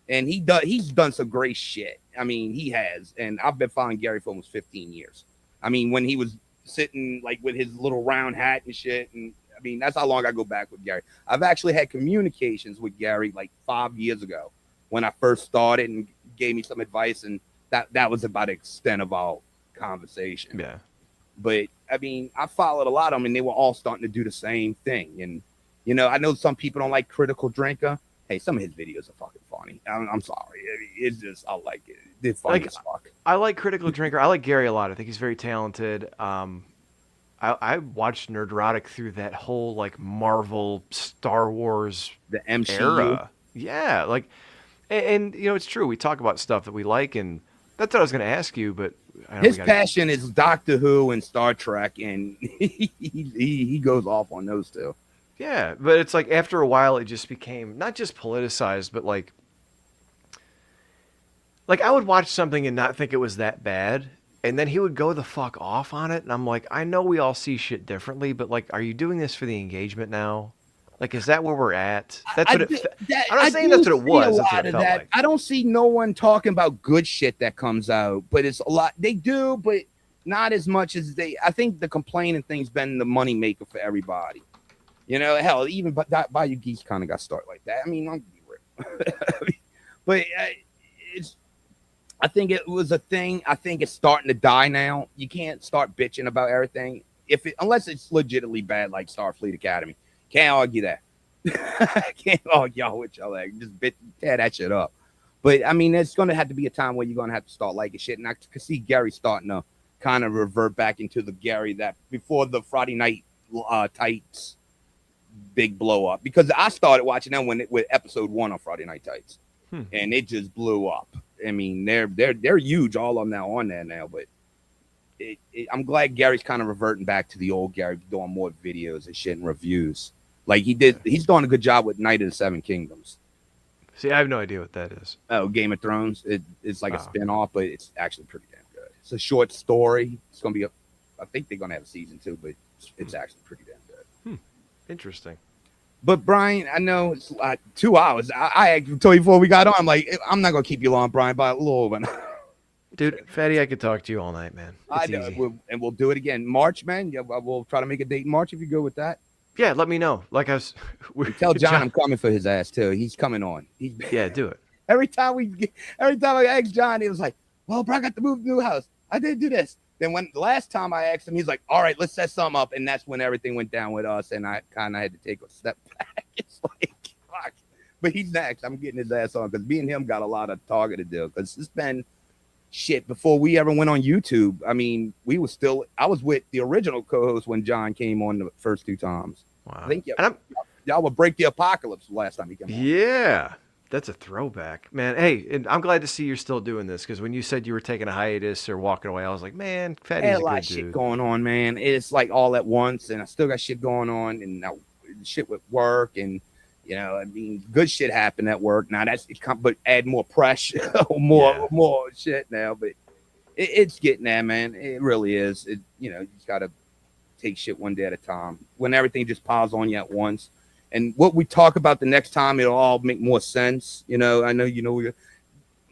And he's done some great shit. I mean, he has. And I've been following Gary for almost 15 years. I mean, when he was sitting like with his little round hat and shit. And I mean, that's how long I go back with Gary. I've actually had communications with Gary like 5 years ago when I first started and gave me some advice. And that was about the extent of our conversation. Yeah. But I mean, I followed a lot of them and they were all starting to do the same thing. And, I know some people don't like Critical Drinker. Hey, some of his videos are fucking funny. I'm sorry. It's just, I like it. They're funny as fuck. I like Critical Drinker. I like Gary a lot. I think he's very talented. I watched Nerdrotic through that whole like Marvel, Star Wars, the MCU era. Yeah. Like, and it's true. We talk about stuff that we like and that's what I was going to ask you, but his passion is Doctor Who and Star Trek, and he goes off on those two. Yeah, but it's like after a while, it just became not just politicized, but like I would watch something and not think it was that bad, and then he would go the fuck off on it, and I'm like, I know we all see shit differently, but like, are you doing this for the engagement now? Like, is that where we're at? That's what I'm not saying that's what it was. That's what it felt like. I don't see no one talking about good shit that comes out, but it's a lot. They do, but not as much as I think the complaining thing's been the money maker for everybody. Hell, even Bayou Geeks kind of got started like that. I mean, I'm gonna be real. But I think it was a thing. I think it's starting to die now. You can't start bitching about everything unless it's legitimately bad, like Starfleet Academy. Can't argue that. Can't argue with y'all. Like, just tear that shit up. But I mean, there's gonna have to be a time where you're gonna have to start liking shit. And I could see Gary starting to kind of revert back into the Gary that before the Friday Night Tights big blow up. Because I started watching them with episode 1 on Friday Night Tights, and it just blew up. I mean, they're huge, all of them now on there now. But I'm glad Gary's kind of reverting back to the old Gary, doing more videos and shit and reviews. Like he's doing a good job with Night of the Seven Kingdoms. See, I have no idea what that is. Oh, Game of Thrones. It's like a Oh. spin-off, but it's actually pretty damn good. It's a short story. It's gonna be I think they're gonna have a season 2, but it's actually pretty damn good. Interesting. But Brian, I know it's like 2 hours. I told you before we got on. I'm like, I'm not gonna keep you long, Brian, by a little over. Dude, Fatty, I could talk to you all night, man. It's easy. We'll do it again. March, man. Yeah, we'll try to make a date in March if you go with that. Yeah, let me know. Like I was, Tell John I'm coming for his ass too. He's coming on. Yeah, do it. Every time I asked John, he was like, "Well, bro, I got to move to the new house. I did do this." Then when the last time I asked him, he's like, "All right, let's set something up." And that's when everything went down with us, and I kind of had to take a step back. It's like, fuck. But he's next. I'm getting his ass on because me and him got a lot of talking to do because it's been shit before we ever went on YouTube. I mean, I was with the original co-host when John came on the first 2 times. Wow. I think y'all would break the apocalypse last time he came on. Yeah, that's a throwback, man. Hey, and I'm glad to see you're still doing this because when you said you were taking a hiatus or walking away, I was like, man, Fatty's Had a a lot good of shit dude. going on, man. It's like all at once, and I still got shit going on, and now shit with work, and I mean, good shit happened at work. Now but add more pressure, more shit now. But it's getting there, man. It really is. You just gotta take shit one day at a time. When everything just piles on you at once, and what we talk about the next time, it'll all make more sense. I know.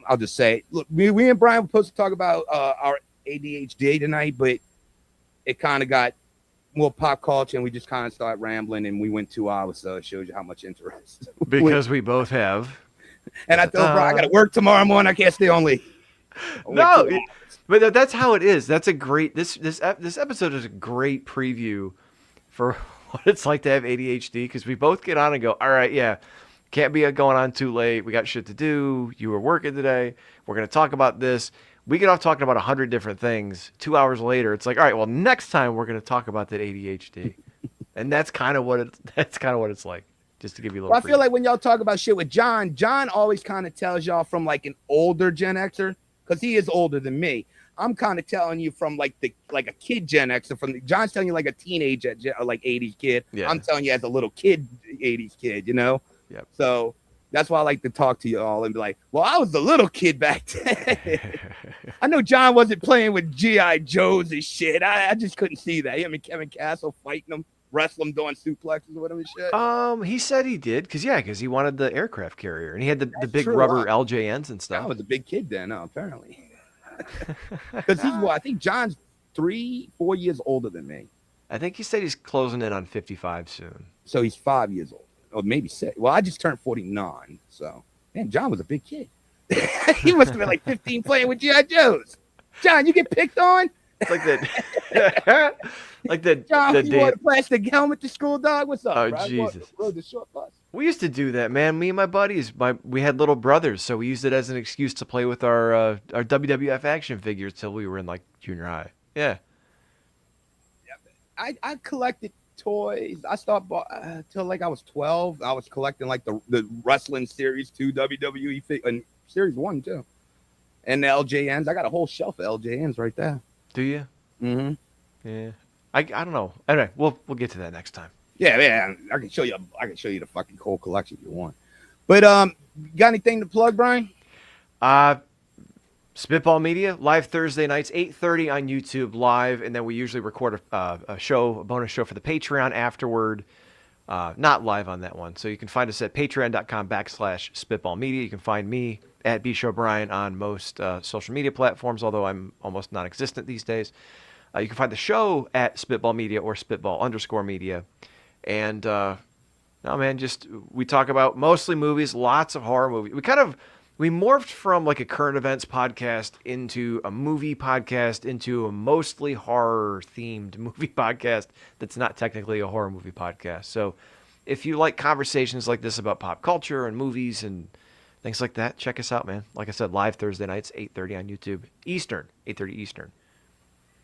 I'll just say, look, we and Brian were supposed to talk about our ADHD tonight, but it kind of got more pop culture, and we just kind of started rambling, and we went 2 hours, so it shows you how much interest. Because we both have. And I told Brian, I got to work tomorrow morning. I can't stay only. No, but that's how it is. That's a great this episode is a great preview for what it's like to have ADHD because we both get on and go, all right, yeah, can't be going on too late. We got shit to do. You were working today. We're gonna talk about this. We get off talking about 100 different things. 2 hours later, it's like, all right, well, next time we're gonna talk about that ADHD, and that's kind of what it's like. Just to give you a little. Well, I feel like when y'all talk about shit with John always kind of tells y'all from like an older Gen Xer because he is older than me. I'm kind of telling you from like a kid Gen Xer. John's telling you like a teenage like 80s kid. Yeah. I'm telling you as a little kid 80s kid. Yep. So that's why I like to talk to you all and be like, well, I was the little kid back then. I know John wasn't playing with G.I. Joes and shit. I just couldn't see that. Him and Kevin Castle fighting them, wrestling, doing suplexes or whatever shit. He said he did because he wanted the aircraft carrier and he had the big true. rubber LJNs and stuff. I was a big kid then, apparently. Because I think John's 3-4 years older than me. I think he said he's closing in on 55 soon. So he's 5 years old. Or maybe 6. Well, I just turned 49. So, man, John was a big kid. He must have been like 15 playing with G.I. Joes. John, you get picked on? It's like that. Like that. John, you wore a plastic helmet to school, dog? What's up, Oh, bro? Jesus. Rode the short bus. We used to do that, man. Me and my buddies, we had little brothers, so we used it as an excuse to play with our WWF action figures till we were in like junior high. Yeah. I collected toys. I stopped till like I was 12. I was collecting like the wrestling series 2 WWE and series 1 too, and the LJNs. I got a whole shelf of LJNs right there. Do you? Mm-hmm. Yeah. I don't know. Anyway, we'll get to that next time. Yeah. I can show you the fucking whole collection if you want. But got anything to plug, Brian? Spitball Media live Thursday nights, 8:30 on YouTube live, and then we usually record a bonus show for the Patreon afterward. Not live on that one, so you can find us at patreon.com/Spitball Media. You can find me at bshowbrian on most social media platforms, although I'm almost non-existent these days. You can find the show at Spitball Media or Spitball_Media. And no, man, we talk about mostly movies, lots of horror movies. We morphed from like a current events podcast into a movie podcast into a mostly horror themed movie podcast that's not technically a horror movie podcast. So if you like conversations like this about pop culture and movies and things like that, check us out, man. Like I said, live Thursday nights, 8:30 on YouTube Eastern, 8:30 Eastern.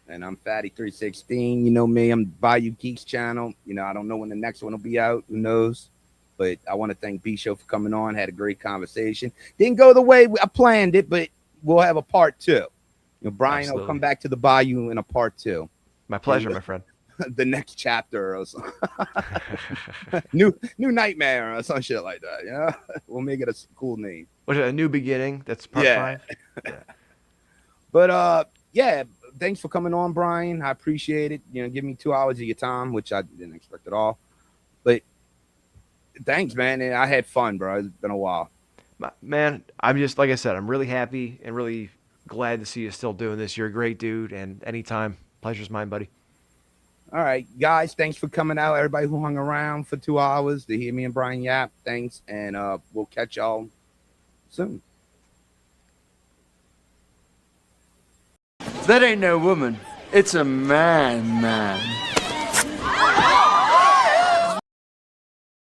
And I'm Fatty316. You know me. I'm Bayou Geeks channel. I don't know when the next one will be out. Who knows? But I want to thank B Show for coming on. Had a great conversation. Didn't go the way I planned it, but we'll have a part 2. Brian Absolutely. will come back to the Bayou in a part 2. My pleasure, my friend. the next chapter or something. new nightmare or some shit like that. Yeah, we'll make it a cool name. Was it A New Beginning? That's part 5. Yeah. But yeah, thanks for coming on, Brian. I appreciate it. You know, give me 2 hours of your time, which I didn't expect at all. But thanks, man. And I had fun, bro. It's been a while. Man, I'm just, like I said, I'm really happy and really glad to see you still doing this. You're a great dude, and anytime, pleasure's mine, buddy. All right, guys, thanks for coming out. Everybody who hung around for 2 hours to hear me and Brian yap, thanks. And we'll catch y'all soon. That ain't no woman. It's a man.